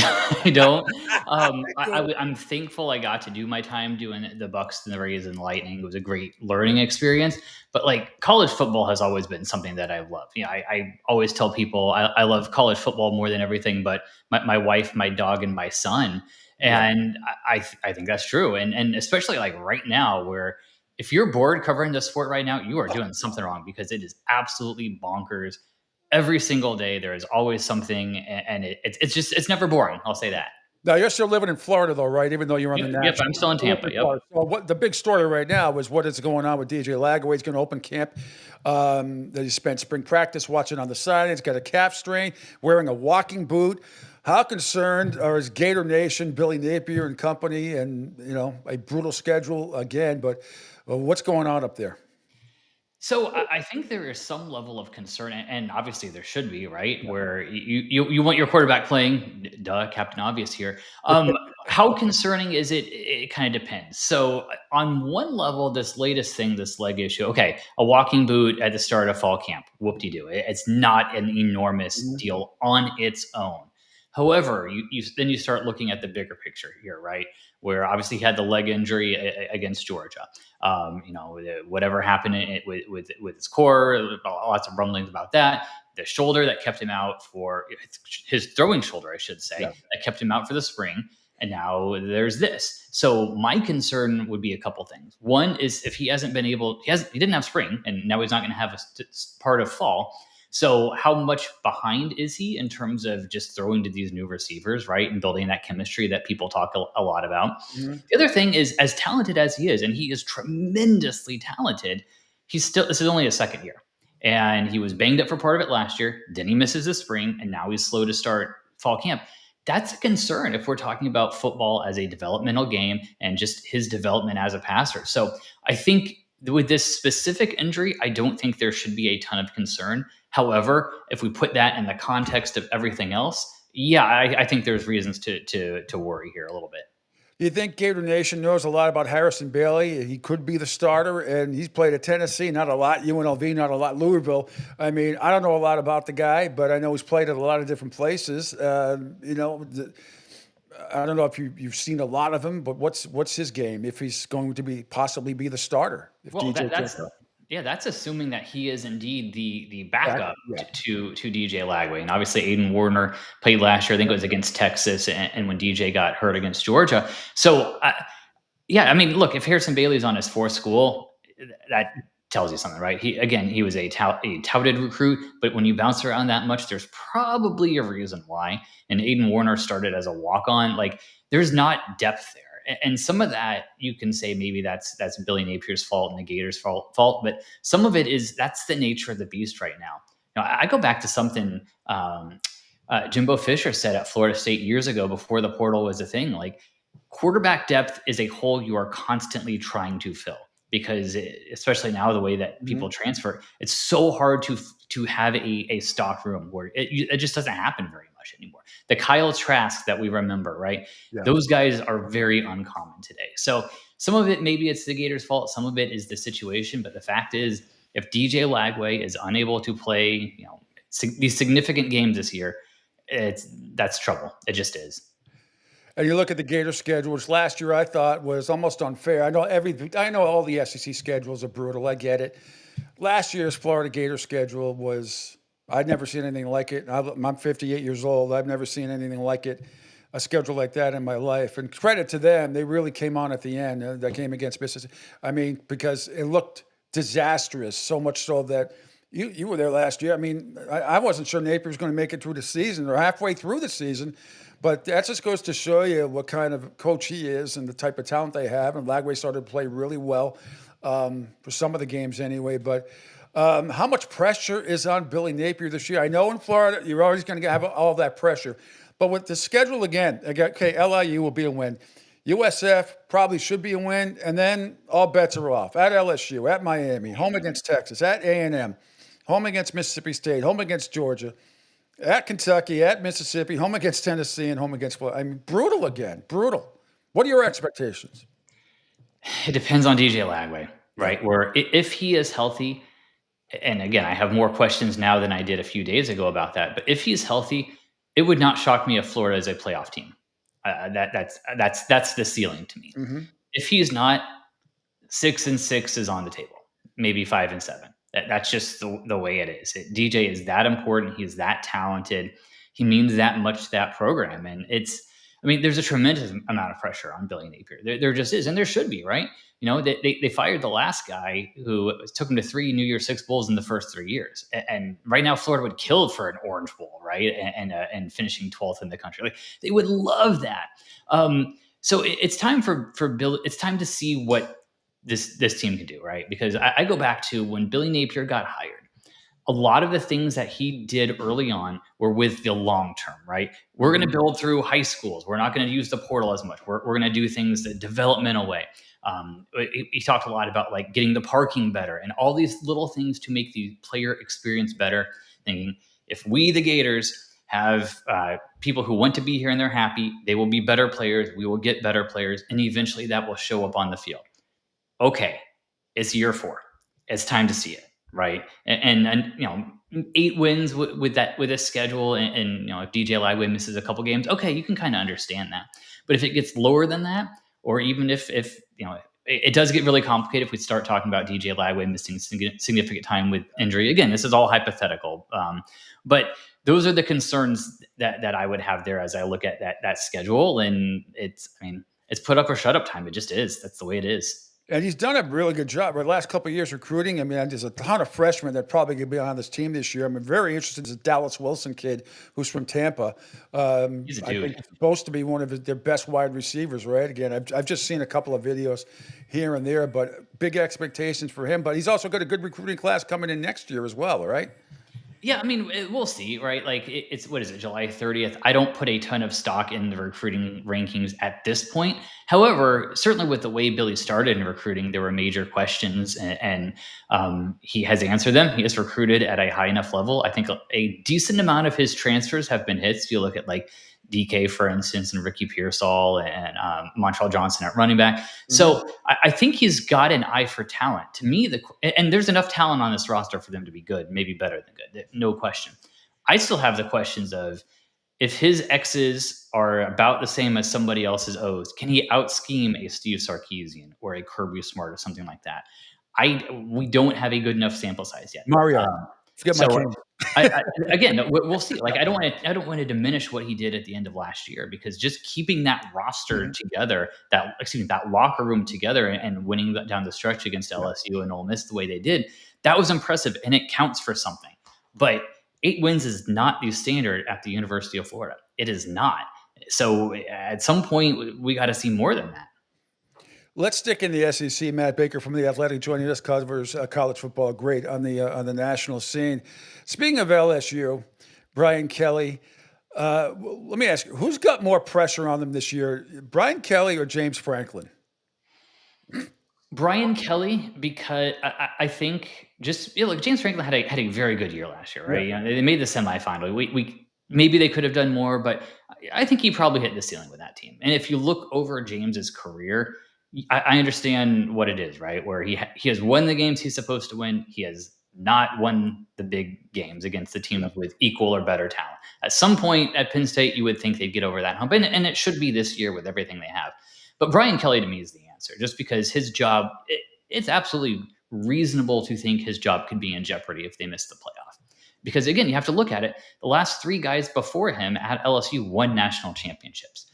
don't. I'm thankful I got to do my time doing the Bucks and the Rays and Lightning. It was a great learning experience. But like college football has always been something that I love. You know, I always tell people I love college football more than everything, but my wife, my dog, and my son. And I think that's true. And especially like right now, where if you're bored covering the sport right now, you are doing something wrong, because it is absolutely bonkers. Every single day, there is always something, and it's never boring. I'll say that. Now, you're still living in Florida, though, right? Even though you're on the national. Yep, I'm still in Tampa. Yep. So what the big story right now is what is going on with DJ Lagway. He's going to open camp. That he spent spring practice watching on the side. He's got a calf strain, wearing a walking boot. How concerned are his Gator Nation, Billy Napier and company, and a brutal schedule again? But what's going on up there? So I think there is some level of concern, and obviously there should be, right? Where you want your quarterback playing, Captain Obvious here. How concerning is it? It kind of depends. So on one level, this latest thing, this leg issue, okay, a walking boot at the start of fall camp, whoop-de-doo. It's not an enormous deal on its own. However, then you start looking at the bigger picture here, right? Where obviously he had the leg injury against Georgia. Whatever happened with his core, lots of rumblings about that. The shoulder that kept him out for his throwing shoulder, I should say, that kept him out for the spring. And now there's this. So my concern would be a couple things. One is if he hasn't been able, he didn't have spring, and now he's not going to have a part of fall. So how much behind is he in terms of just throwing to these new receivers, right? And building that chemistry that people talk a lot about. Mm-hmm. The other thing is, as talented as he is, and he is tremendously talented, this is only his second year. And he was banged up for part of it last year. Then he misses the spring, and now he's slow to start fall camp. That's a concern if we're talking about football as a developmental game and just his development as a passer. So I think with this specific injury, I don't think there should be a ton of concern. However, if we put that in the context of everything else, I think there's reasons to worry here a little bit. Do you think Gator Nation knows a lot about Harrison Bailey? He could be the starter, and he's played at Tennessee, not a lot. UNLV, not a lot. Louisville. I mean, I don't know a lot about the guy, but I know he's played at a lot of different places. I don't know if you've seen a lot of him, but what's his game if he's going to possibly be the starter? That's assuming that he is indeed the backup to DJ Lagway. And obviously Aiden Warner played last year. I think it was against Texas and when DJ got hurt against Georgia. So, look, if Harrison Bailey's on his fourth school, that tells you something, right? He was a touted recruit, but when you bounce around that much, there's probably a reason why. And Aiden Warner started as a walk-on. Like, there's not depth there. And some of that you can say maybe that's Billy Napier's fault and the Gators' fault, but some of it is that's the nature of the beast right now. I go back to something Jimbo Fisher said at Florida State years ago before the portal was a thing. Like, quarterback depth is a hole you are constantly trying to fill. because especially now the way that people transfer, it's so hard to have a stock room where it just doesn't happen very much anymore. The Kyle Trask that we remember, right? Yeah. Those guys are very uncommon today. So some of it, maybe it's the Gators' fault. Some of it is the situation. But the fact is, if DJ Lagway is unable to play, these significant games this year, that's trouble. It just is. And you look at the Gator schedule, which last year I thought was almost unfair. I know all the SEC schedules are brutal. I get it. Last year's Florida Gator schedule was, I'd never seen anything like it. I'm 58 years old. I've never seen anything like it, a schedule like that in my life. And credit to them, they really came on at the end. That game against Mississippi. I mean, because it looked disastrous, so much so that you were there last year. I mean, I wasn't sure Napier was going to make it through the season or halfway through the season. But that just goes to show you what kind of coach he is and the type of talent they have. And Lagway started to play really well for some of the games anyway. But how much pressure is on Billy Napier this year? I know in Florida, you're always going to have all that pressure. But with the schedule again, okay, LIU will be a win. USF probably should be a win. And then all bets are off. At LSU, at Miami, home against Texas, at A&M, home against Mississippi State, home against Georgia. At Kentucky, at Mississippi, home against Tennessee, and home against Florida. I mean, brutal again, brutal. What are your expectations? It depends on DJ Lagway, right? Where if he is healthy, and again, I have more questions now than I did a few days ago about that, but if he's healthy, it would not shock me if Florida is a playoff team. That's the ceiling to me. Mm-hmm. If he's not, 6-6 is on the table, maybe 5-7. That's just the way it is. DJ is that important. He's that talented. He means that much to that program. And there's a tremendous amount of pressure on Billy Napier. There just is. And there should be, right? They fired the last guy who took him to 3 New Year's Six bowls in the first 3 years. And right now, Florida would kill for an Orange Bowl, right? And finishing 12th in the country. Like, they would love that. So it's time for Bill. It's time to see what this team can do, right? Because I go back to when Billy Napier got hired. A lot of the things that he did early on were with the long term, right? We're going to build through high schools. We're not going to use the portal as much. We're going to do things the developmental way. He talked a lot about like getting the parking better and all these little things to make the player experience better. Thinking if we, the Gators, have people who want to be here and they're happy, they will be better players. We will get better players, and eventually that will show up on the field. Okay, it's year 4. It's time to see it, right? And 8 wins with this schedule, and if DJ Lagway misses a couple games, okay, you can kind of understand that. But if it gets lower than that, or even if it does get really complicated if we start talking about DJ Lagway missing significant time with injury. Again, this is all hypothetical, but those are the concerns that I would have there as I look at that schedule. And it's put up or shut up time. It just is. That's the way it is. And he's done a really good job. The last couple of years recruiting, there's a ton of freshmen that probably going to be on this team this year. I'm very interested in this Dallas Wilson kid who's from Tampa. He's a dude. I think he's supposed to be one of their best wide receivers, right? Again, I've just seen a couple of videos here and there, but big expectations for him. But he's also got a good recruiting class coming in next year as well, right? Yeah, we'll see, right? Like, it's what is it, July 30th? I don't put a ton of stock in the recruiting rankings at this point. However, certainly with the way Billy started in recruiting, there were major questions, and he has answered them. He has recruited at a high enough level. I think a decent amount of his transfers have been hits. If you look at like DK, for instance, and Ricky Pearsall and Montrell Johnson at running back. Mm-hmm. So I think he's got an eye for talent. To me, and there's enough talent on this roster for them to be good, maybe better than good, no question. I still have the questions of if his X's are about the same as somebody else's O's, can he out-scheme a Steve Sarkisian or a Kirby Smart or something like that? We don't have a good enough sample size yet. Mario. Again, we'll see. Like, I don't want to diminish what he did at the end of last year, because just keeping that roster together, that locker room together, and winning down the stretch against LSU and Ole Miss the way they did, that was impressive, and it counts for something. But 8 wins is not the standard at the University of Florida. It is not. So at some point, we got to see more than that. Let's stick in the SEC. Matt Baker from The Athletic joining us, covers college football great on the national scene. Speaking of LSU, Brian Kelly, let me ask you, who's got more pressure on them this year, Brian Kelly or James Franklin? Brian Kelly, because I think just look, James Franklin had a very good year last year, right? Yeah. They made the semifinal. We maybe they could have done more, but I think he probably hit the ceiling with that team. And if you look over James's career, I understand what it is, right? Where he has won the games he's supposed to win. He has not won the big games against the teams with equal or better talent. At some point at Penn State, you would think they'd get over that hump, and it should be this year with everything they have. But Brian Kelly to me is the answer, just because his job, it's absolutely reasonable to think his job could be in jeopardy if they miss the playoff. Because again, you have to look at it. The last three guys before him at LSU won national championships.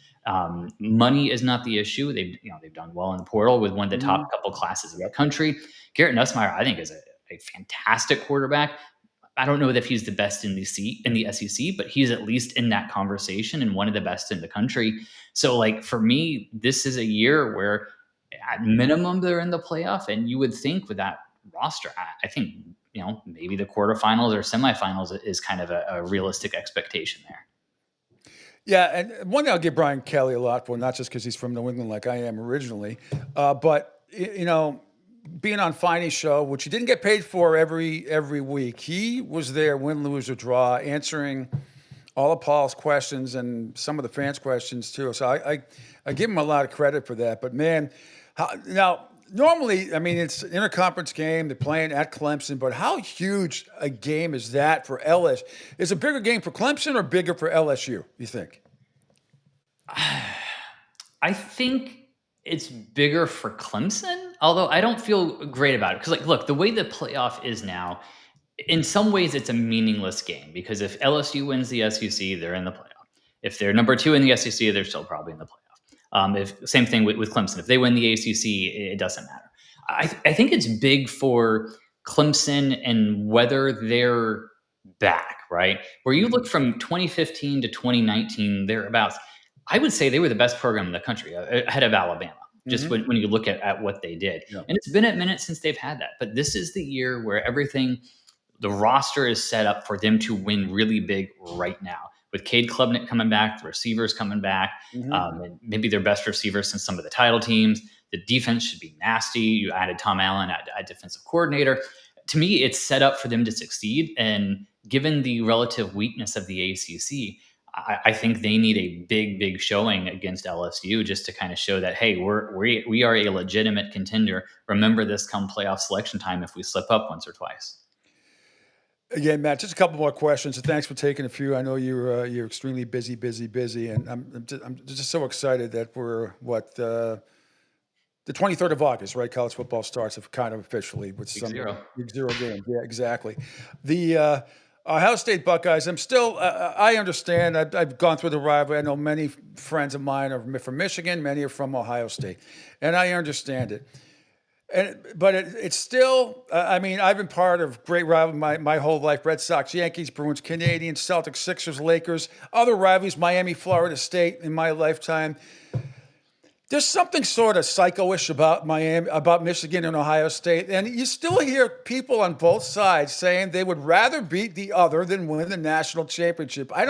Money is not the issue. They've done well in the portal with one of the top couple classes in the country. Garrett Nussmeier, I think, is a fantastic quarterback. I don't know if he's the best in the SEC, but he's at least in that conversation and one of the best in the country. So, like, for me, this is a year where at minimum they're in the playoff, and you would think with that roster, I think, maybe the quarterfinals or semifinals is kind of a realistic expectation there. Yeah, and one thing I'll give Brian Kelly a lot for, not just because he's from New England like I am originally, but being on Finey's show, which he didn't get paid for every week, he was there, win, lose, or draw, answering all of Paul's questions and some of the fans' questions too. So I give him a lot of credit for that. But man, now normally, I mean, it's an interconference game. They're playing at Clemson, but how huge a game is that for LSU? Is it a bigger game for Clemson or bigger for LSU, you think? I think it's bigger for Clemson, although I don't feel great about it. Because, look, the way the playoff is now, in some ways it's a meaningless game, because if LSU wins the SEC, they're in the playoff. If they're number 2 in the SEC, they're still probably in the playoff. Same thing with Clemson. If they win the ACC, it doesn't matter. I think it's big for Clemson and whether they're back, right? Where you look from 2015 to 2019, thereabouts, I would say they were the best program in the country, ahead of Alabama, just when you look at what they did. Yeah. And it's been a minute since they've had that. But this is the year where the roster is set up for them to win really big right now. With Cade Klubnik coming back, the receivers coming back, and maybe their best receivers since some of the title teams. The defense should be nasty. You added Tom Allen at defensive coordinator. To me, it's set up for them to succeed. And given the relative weakness of the ACC, I think they need a big showing against LSU just to kind of show that, hey, we are a legitimate contender. Remember this come playoff selection time if we slip up once or twice. Again, Matt, just a couple more questions. And thanks for taking a few. I know you're extremely busy, and I'm just so excited that we're the 23rd of August, right? College football starts kind of officially with some Week 0 games. Yeah, exactly. The Ohio State Buckeyes, I'm still, I understand. I've gone through the rivalry. I know many friends of mine are from Michigan. Many are from Ohio State. And I understand it. But it's still, I mean, I've been part of great rivalry my whole life. Red Sox, Yankees, Bruins, Canadians, Celtics, Sixers, Lakers, other rivalries, Miami, Florida State in my lifetime. There's something sort of psycho-ish about Michigan and Ohio State. And you still hear people on both sides saying they would rather beat the other than win the national championship. I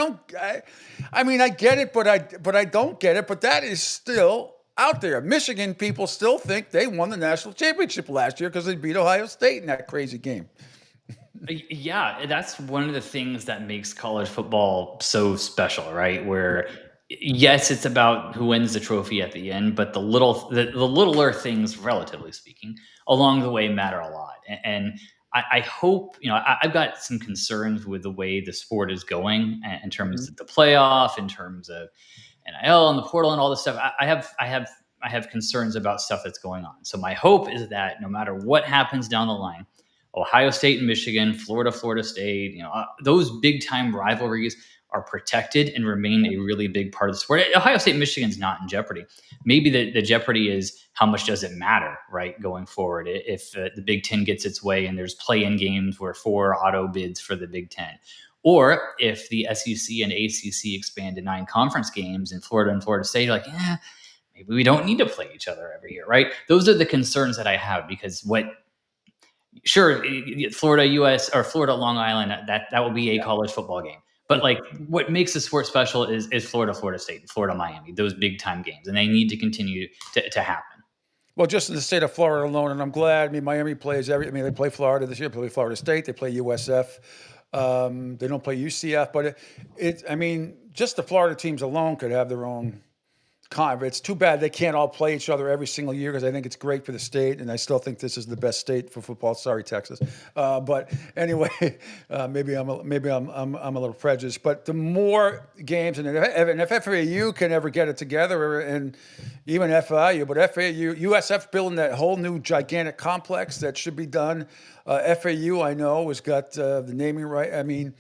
mean, I get it, but I don't get it. But that is still out there. Michigan people still think they won the national championship last year because they beat Ohio State in that crazy game. Yeah, that's one of the things that makes college football so special, right? Where yes, it's about who wins the trophy at the end, but the littler things, relatively speaking, along the way matter a lot. And I hope, I've got some concerns with the way the sport is going in terms of the playoff, in terms of NIL and the portal and all this stuff. I have concerns about stuff that's going on. So my hope is that no matter what happens down the line, Ohio State and Michigan, Florida State, those big time rivalries are protected and remain a really big part of the sport. Ohio State and Michigan's not in jeopardy. Maybe the jeopardy is how much does it matter, right, going forward? If the Big Ten gets its way and there's play-in games where 4 auto bids for the Big Ten. Or if the SEC and ACC expand to 9 conference games and Florida State are like, maybe we don't need to play each other every year, right? Those are the concerns that I have, because Florida US or Florida Long Island, that will be a college football game. But what makes the sport special is Florida State, Florida Miami, those big time games, and they need to continue to happen. Well, just in the state of Florida alone, and I'm glad. I mean, Miami plays they play Florida this year. They play Florida State. They play USF. They don't play UCF, but I mean, just the Florida teams alone could have their own it's too bad they can't all play each other every single year, because I think it's great for the state, and I still think this is the best state for football. Sorry, Texas, but anyway, maybe I'm a little prejudiced. But the more games, and if FAU can ever get it together, and even FIU, but USF building that whole new gigantic complex that should be done. FAU, I know, has got the naming right. I mean,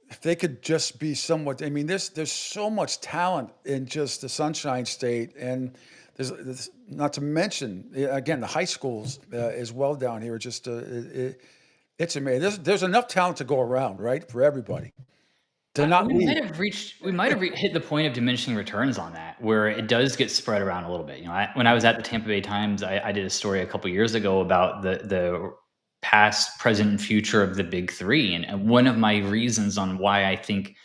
if they could just be somewhat, I mean, there's so much talent in just the Sunshine State, and there's not to mention, again, the high schools as well down here. Just it's amazing. There's enough talent to go around, right, for everybody. We might have hit the point of diminishing returns on that, where it does get spread around a little bit. When I was at the Tampa Bay Times, I did a story a couple years ago about the past, present, and future of the big three. And one of my reasons on why I think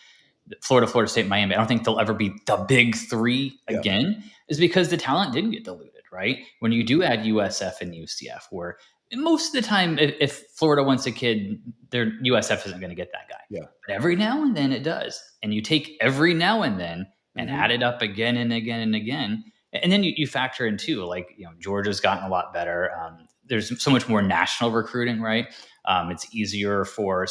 Florida State, Miami, I don't think they'll ever be the big three again, is because the talent did get diluted, right? When you do add USF and UCF, where most of the time, if Florida wants a kid, their USF isn't going to get that guy. Yeah. But every now and then it does. And you take every now and then and add it up again and again and again. And then you factor in too, Georgia's gotten a lot better. There's so much more national recruiting, right? It's easier for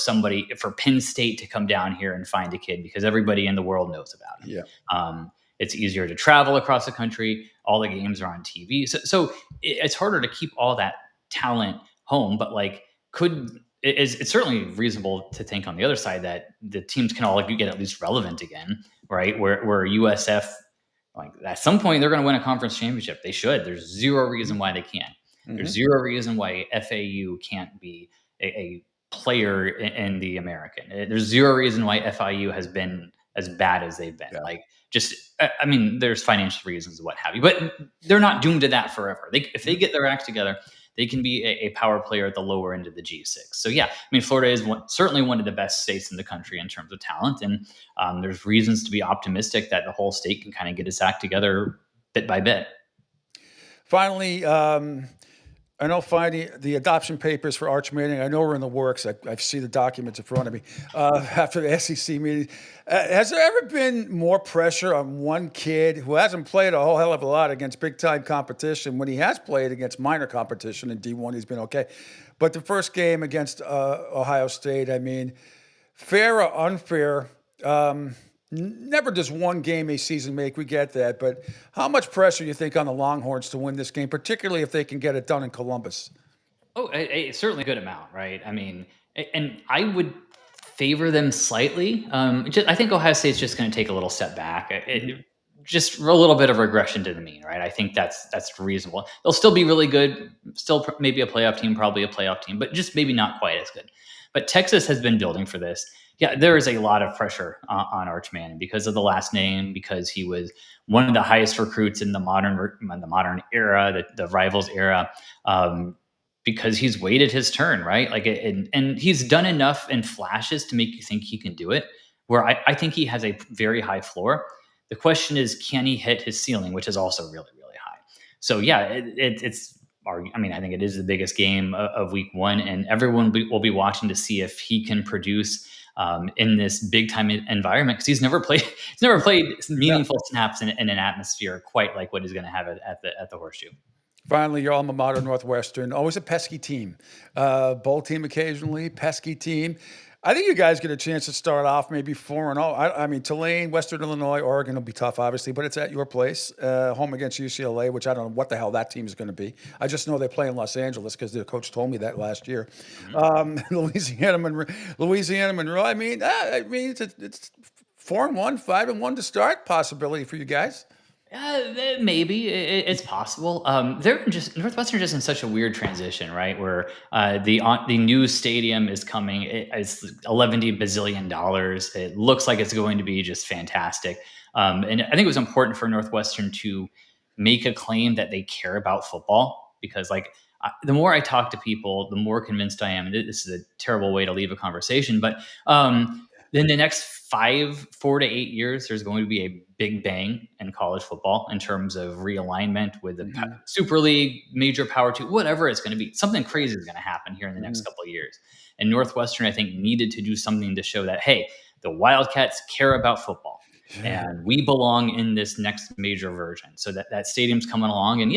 Penn State to come down here and find a kid because everybody in the world knows about him. Yeah. It's easier to travel across the country. All the games are on TV. So it's harder to keep all that talent home. But it's certainly reasonable to think on the other side that the teams can all get at least relevant again, right? Where USF, at some point, they're going to win a conference championship. They should. There's zero reason why they can't. There's zero reason why FAU can't be a player in the American. There's zero reason why FIU has been as bad as they've been. Yeah. There's financial reasons, what have you, but they're not doomed to that forever. If they get their act together, they can be a power player at the lower end of the G6. So yeah, Florida is certainly one of the best states in the country in terms of talent. And there's reasons to be optimistic that the whole state can kind of get its act together bit by bit. Finally, I know finding the adoption papers for Arch Manning, I know we're in the works. I see the documents in front of me after the SEC meeting. Has there ever been more pressure on one kid who hasn't played a whole hell of a lot against big-time competition when he has played against minor competition in D1? He's been okay. But the first game against Ohio State, fair or unfair, never does one game a season make. We get that. But how much pressure do you think on the Longhorns to win this game, particularly if they can get it done in Columbus? Oh, certainly a good amount, right? And I would favor them slightly. I think Ohio State's just going to take a little step back. Just a little bit of regression to the mean, right? I think that's reasonable. They'll still be really good, still maybe a playoff team, probably a playoff team, but just maybe not quite as good. But Texas has been building for this. Yeah, there is a lot of pressure on Arch Manning because of the last name, because he was one of the highest recruits in the modern era, the Rivals era, because he's waited his turn, right? And he's done enough in flashes to make you think he can do it, where I think he has a very high floor. The question is, can he hit his ceiling, which is also really, really high. So yeah, I think it is the biggest game of week one, and everyone will be watching to see if he can produce in this big time environment, because he's never played meaningful snaps in an atmosphere quite like what he's going to have at the Horseshoe. Finally, your alma mater, Northwestern, always a pesky team. Bowl team occasionally, pesky team. I think you guys get a chance to start off maybe 4-0. Tulane, Western Illinois, Oregon will be tough, obviously, but it's at your place, home against UCLA, which I don't know what the hell that team is going to be. I just know they play in Los Angeles because their coach told me that last year. Louisiana, Monroe. It's 4-1, 5-1 to start. Possibility for you guys. Maybe it's possible. Northwestern just in such a weird transition, right? Where the new stadium is coming. It's $11 bazillion. It looks like it's going to be just fantastic. And I think it was important for Northwestern to make a claim that they care about football, because the more I talk to people, the more convinced I am. And this is a terrible way to leave a conversation, but in the next 4 to 8 years, there's going to be a big bang in college football in terms of realignment with the Super League, major power two, whatever it's going to be. Something crazy is going to happen here in the next couple of years. And Northwestern, I think, needed to do something to show that, hey, the Wildcats care about football. And we belong in this next major version. So that stadium's coming along. And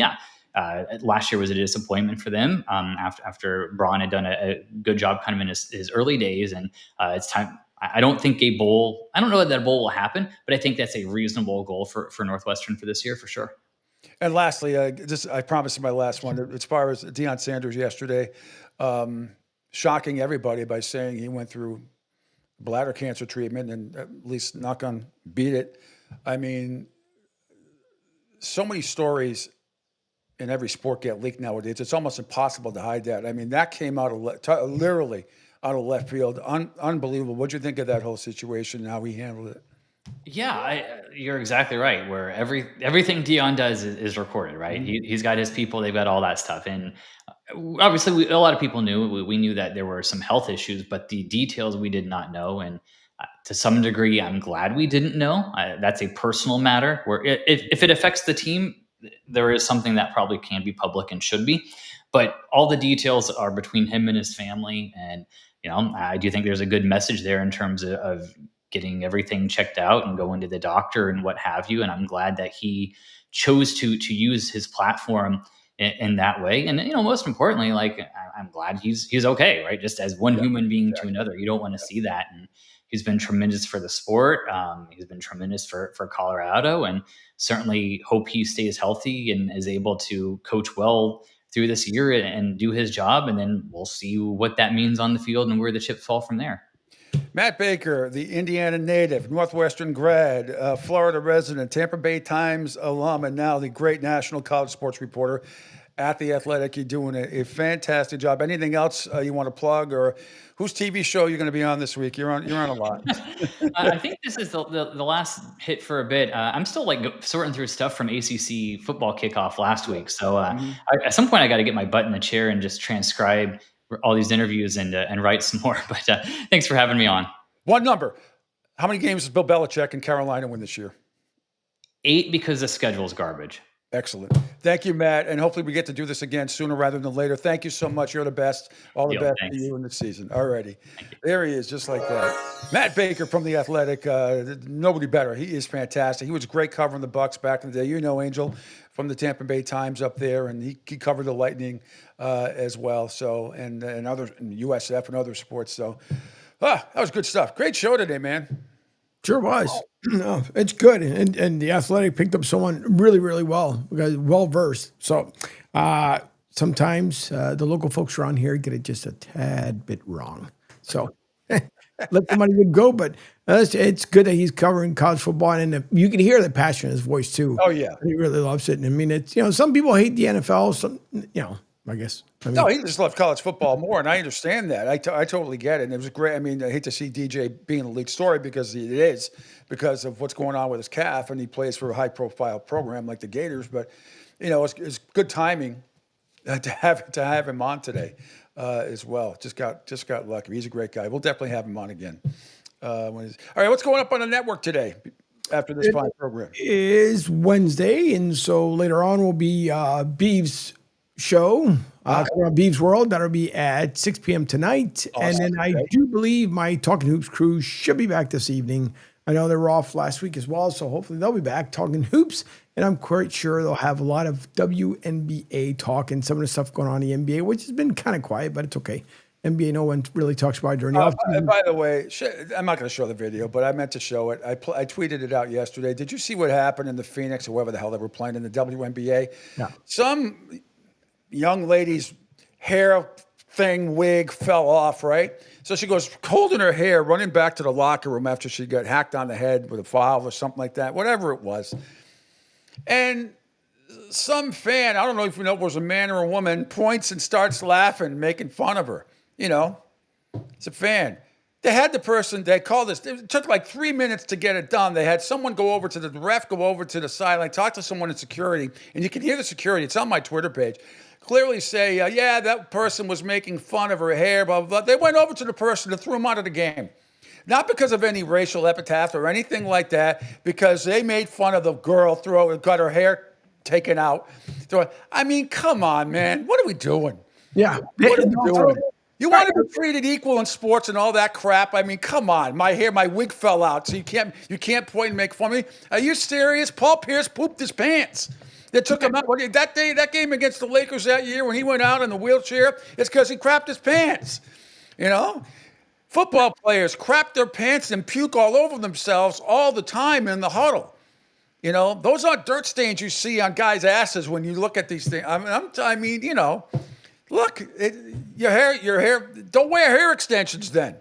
last year was a disappointment for them after Braun had done a good job kind of in his early days. And it's time. I don't think I don't know that a bowl will happen, but I think that's a reasonable goal for Northwestern for this year, for sure. And lastly, I promised my last one, as far as Deion Sanders yesterday, shocking everybody by saying he went through bladder cancer treatment and at least knock on beat it. I mean, so many stories in every sport get leaked nowadays. It's almost impossible to hide that. I mean, that came out of literally out of left field. Unbelievable. What'd you think of that whole situation and how he handled it? Yeah, you're exactly right. Where everything Deion does is recorded, right? He's got his people, they've got all that stuff. And obviously, a lot of people knew. We knew that there were some health issues, but the details we did not know. And to some degree, I'm glad we didn't know. That's a personal matter. Where if it affects the team, there is something that probably can be public and should be. But all the details are between him and his family. And I do think there's a good message there in terms of getting everything checked out and going to the doctor and what have you. And I'm glad that he chose to use his platform in that way. And, most importantly, I'm glad he's okay, right? Just as one human being to another. You don't want to see that. And he's been tremendous for the sport. He's been tremendous for Colorado, and certainly hope he stays healthy and is able to coach well through this year and do his job. And then we'll see what that means on the field and where the chips fall from there. Matt Baker, the Indiana native, Northwestern grad, Florida resident, Tampa Bay Times alum, and now the great national college sports reporter at The Athletic. You're doing a fantastic job. Anything else you want to plug, or whose TV show you're going to be on this week? You're on a lot. I think this is the last hit for a bit. I'm still sorting through stuff from ACC football kickoff last week. So at some point I got to get my butt in the chair and just transcribe all these interviews and write some more. But thanks for having me on. One number. How many games does Bill Belichick and Carolina win this year? 8, because the schedule's garbage. Excellent. Thank you, Matt. And hopefully we get to do this again sooner rather than later. Thank you so much. You're the best. All the best to you in the season. All righty. There he is, just like that. Matt Baker from The Athletic. Nobody better. He is fantastic. He was great covering the Bucks back in the day. Angel, from the Tampa Bay Times up there, and he covered the Lightning as well. So, and other USF and other sports. So, that was good stuff. Great show today, man. Sure was. No, it's good. And The Athletic picked up someone really, really well-versed. So sometimes the local folks around here get it just a tad bit wrong. So let the money go. But it's good that he's covering college football. And you can hear the passion in his voice, too. Oh, yeah. He really loves it. And I mean, it's, some people hate the NFL. Some, I guess. No, he just loved college football more, and I understand that. I totally get it. And it was great. I mean, I hate to see DJ being a lead story because it is, because of what's going on with his calf, and he plays for a high-profile program like the Gators. But, it's good timing to have him on today as well. Just got lucky. He's a great guy. We'll definitely have him on again. All right, what's going up on the network today after this fine program? It is Wednesday, and so later on will be Beeves' show, Beeves World. That'll be at 6 p.m. tonight. Awesome. And then I do believe my Talking Hoops crew should be back this evening. I know they were off last week as well, so hopefully they'll be back talking hoops. And I'm quite sure they'll have a lot of WNBA talk and some of the stuff going on in the NBA, which has been kind of quiet, but it's okay. NBA, no one really talks about it during the offseason. By the way, I'm not going to show the video, but I meant to show it. I tweeted it out yesterday. Did you see what happened in the Phoenix or wherever the hell they were playing in the WNBA? No. Some young lady's hair wig fell off, right? So she goes holding her hair, running back to the locker room after she got hacked on the head with a valve or something like that, whatever it was. And some fan, I don't know if you know if it was a man or a woman, points and starts laughing, making fun of her. It's a fan. They had the person, they called this, it took like 3 minutes to get it done. They had someone go over to the ref, go over to the sideline, talk to someone in security, and you can hear the security, it's on my Twitter page, clearly say, that person was making fun of her hair, blah, blah, blah. They went over to the person and threw him out of the game. Not because of any racial epitaph or anything like that, because they made fun of the girl, got her hair taken out. I mean, come on, man. What are we doing? Yeah. What are we doing? You want to be treated equal in sports and all that crap? I mean, come on. My wig fell out, so you can't point and make fun of me. Are you serious? Paul Pierce pooped his pants. They took him out. That game against the Lakers that year when he went out in the wheelchair, it's because he crapped his pants. You know? Football players crap their pants and puke all over themselves all the time in the huddle. You know, those aren't dirt stains you see on guys' asses when you look at these things. I mean, you know, look, your hair. Don't wear hair extensions then.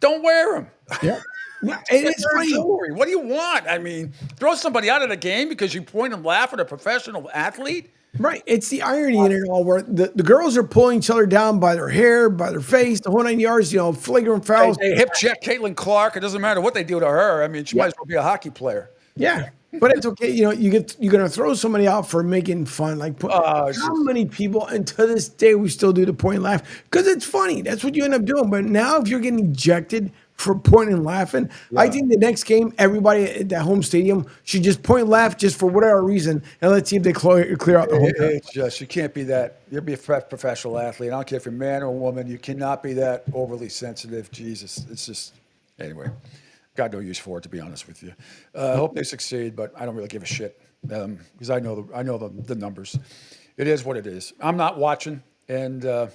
Don't wear them. Yeah. And it's funny. What do you want? I mean, throw somebody out of the game because you point and laugh at a professional athlete? Right. It's the irony in it all where the girls are pulling each other down by their hair, by their face, the whole 9 yards, flagrant fouls. They hip check Caitlin Clark. It doesn't matter what they do to her. I mean, she might as well be a hockey player. Yeah. But it's okay. You're going to throw somebody out for making fun. How many people, and to this day, we still do the point and laugh because it's funny. That's what you end up doing. But now if you're getting ejected for pointing and laughing, I think the next game, everybody at that home stadium should just point and laugh just for whatever reason, and let's see if they clear out the whole time. It's just, you can't be that. You'll be a professional athlete. I don't care if you're a man or a woman. You cannot be that overly sensitive. Jesus. It's just, anyway. Got no use for it, to be honest with you. I hope they succeed, but I don't really give a shit because I know the numbers. It is what it is. I'm not watching, and they're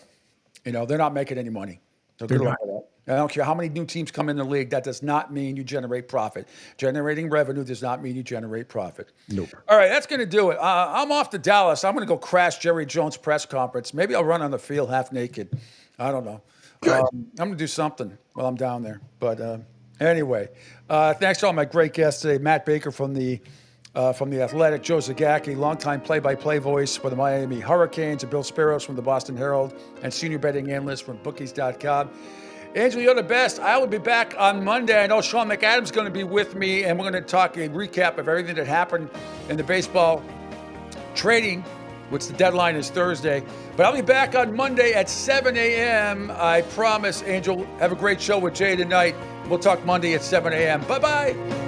not making any money. So good luck with that. I don't care how many new teams come in the league. That does not mean you generate profit. Generating revenue does not mean you generate profit. Nope. All right, that's going to do it. I'm off to Dallas. I'm going to go crash Jerry Jones' press conference. Maybe I'll run on the field half naked. I don't know. I'm going to do something while I'm down there, but. Anyway, thanks to all my great guests today. Matt Baker from the Athletic, Joe Zagacki, longtime play-by-play voice for the Miami Hurricanes, and Bill Spiros from the Boston Herald, and senior betting analyst from bookies.com. Angel, you're the best. I will be back on Monday. I know Sean McAdams is going to be with me, and we're going to talk a recap of everything that happened in the baseball trading, which the deadline is Thursday. But I'll be back on Monday at 7 a.m. I promise, Angel. Have a great show with Jay tonight. We'll talk Monday at 7 a.m. Bye-bye.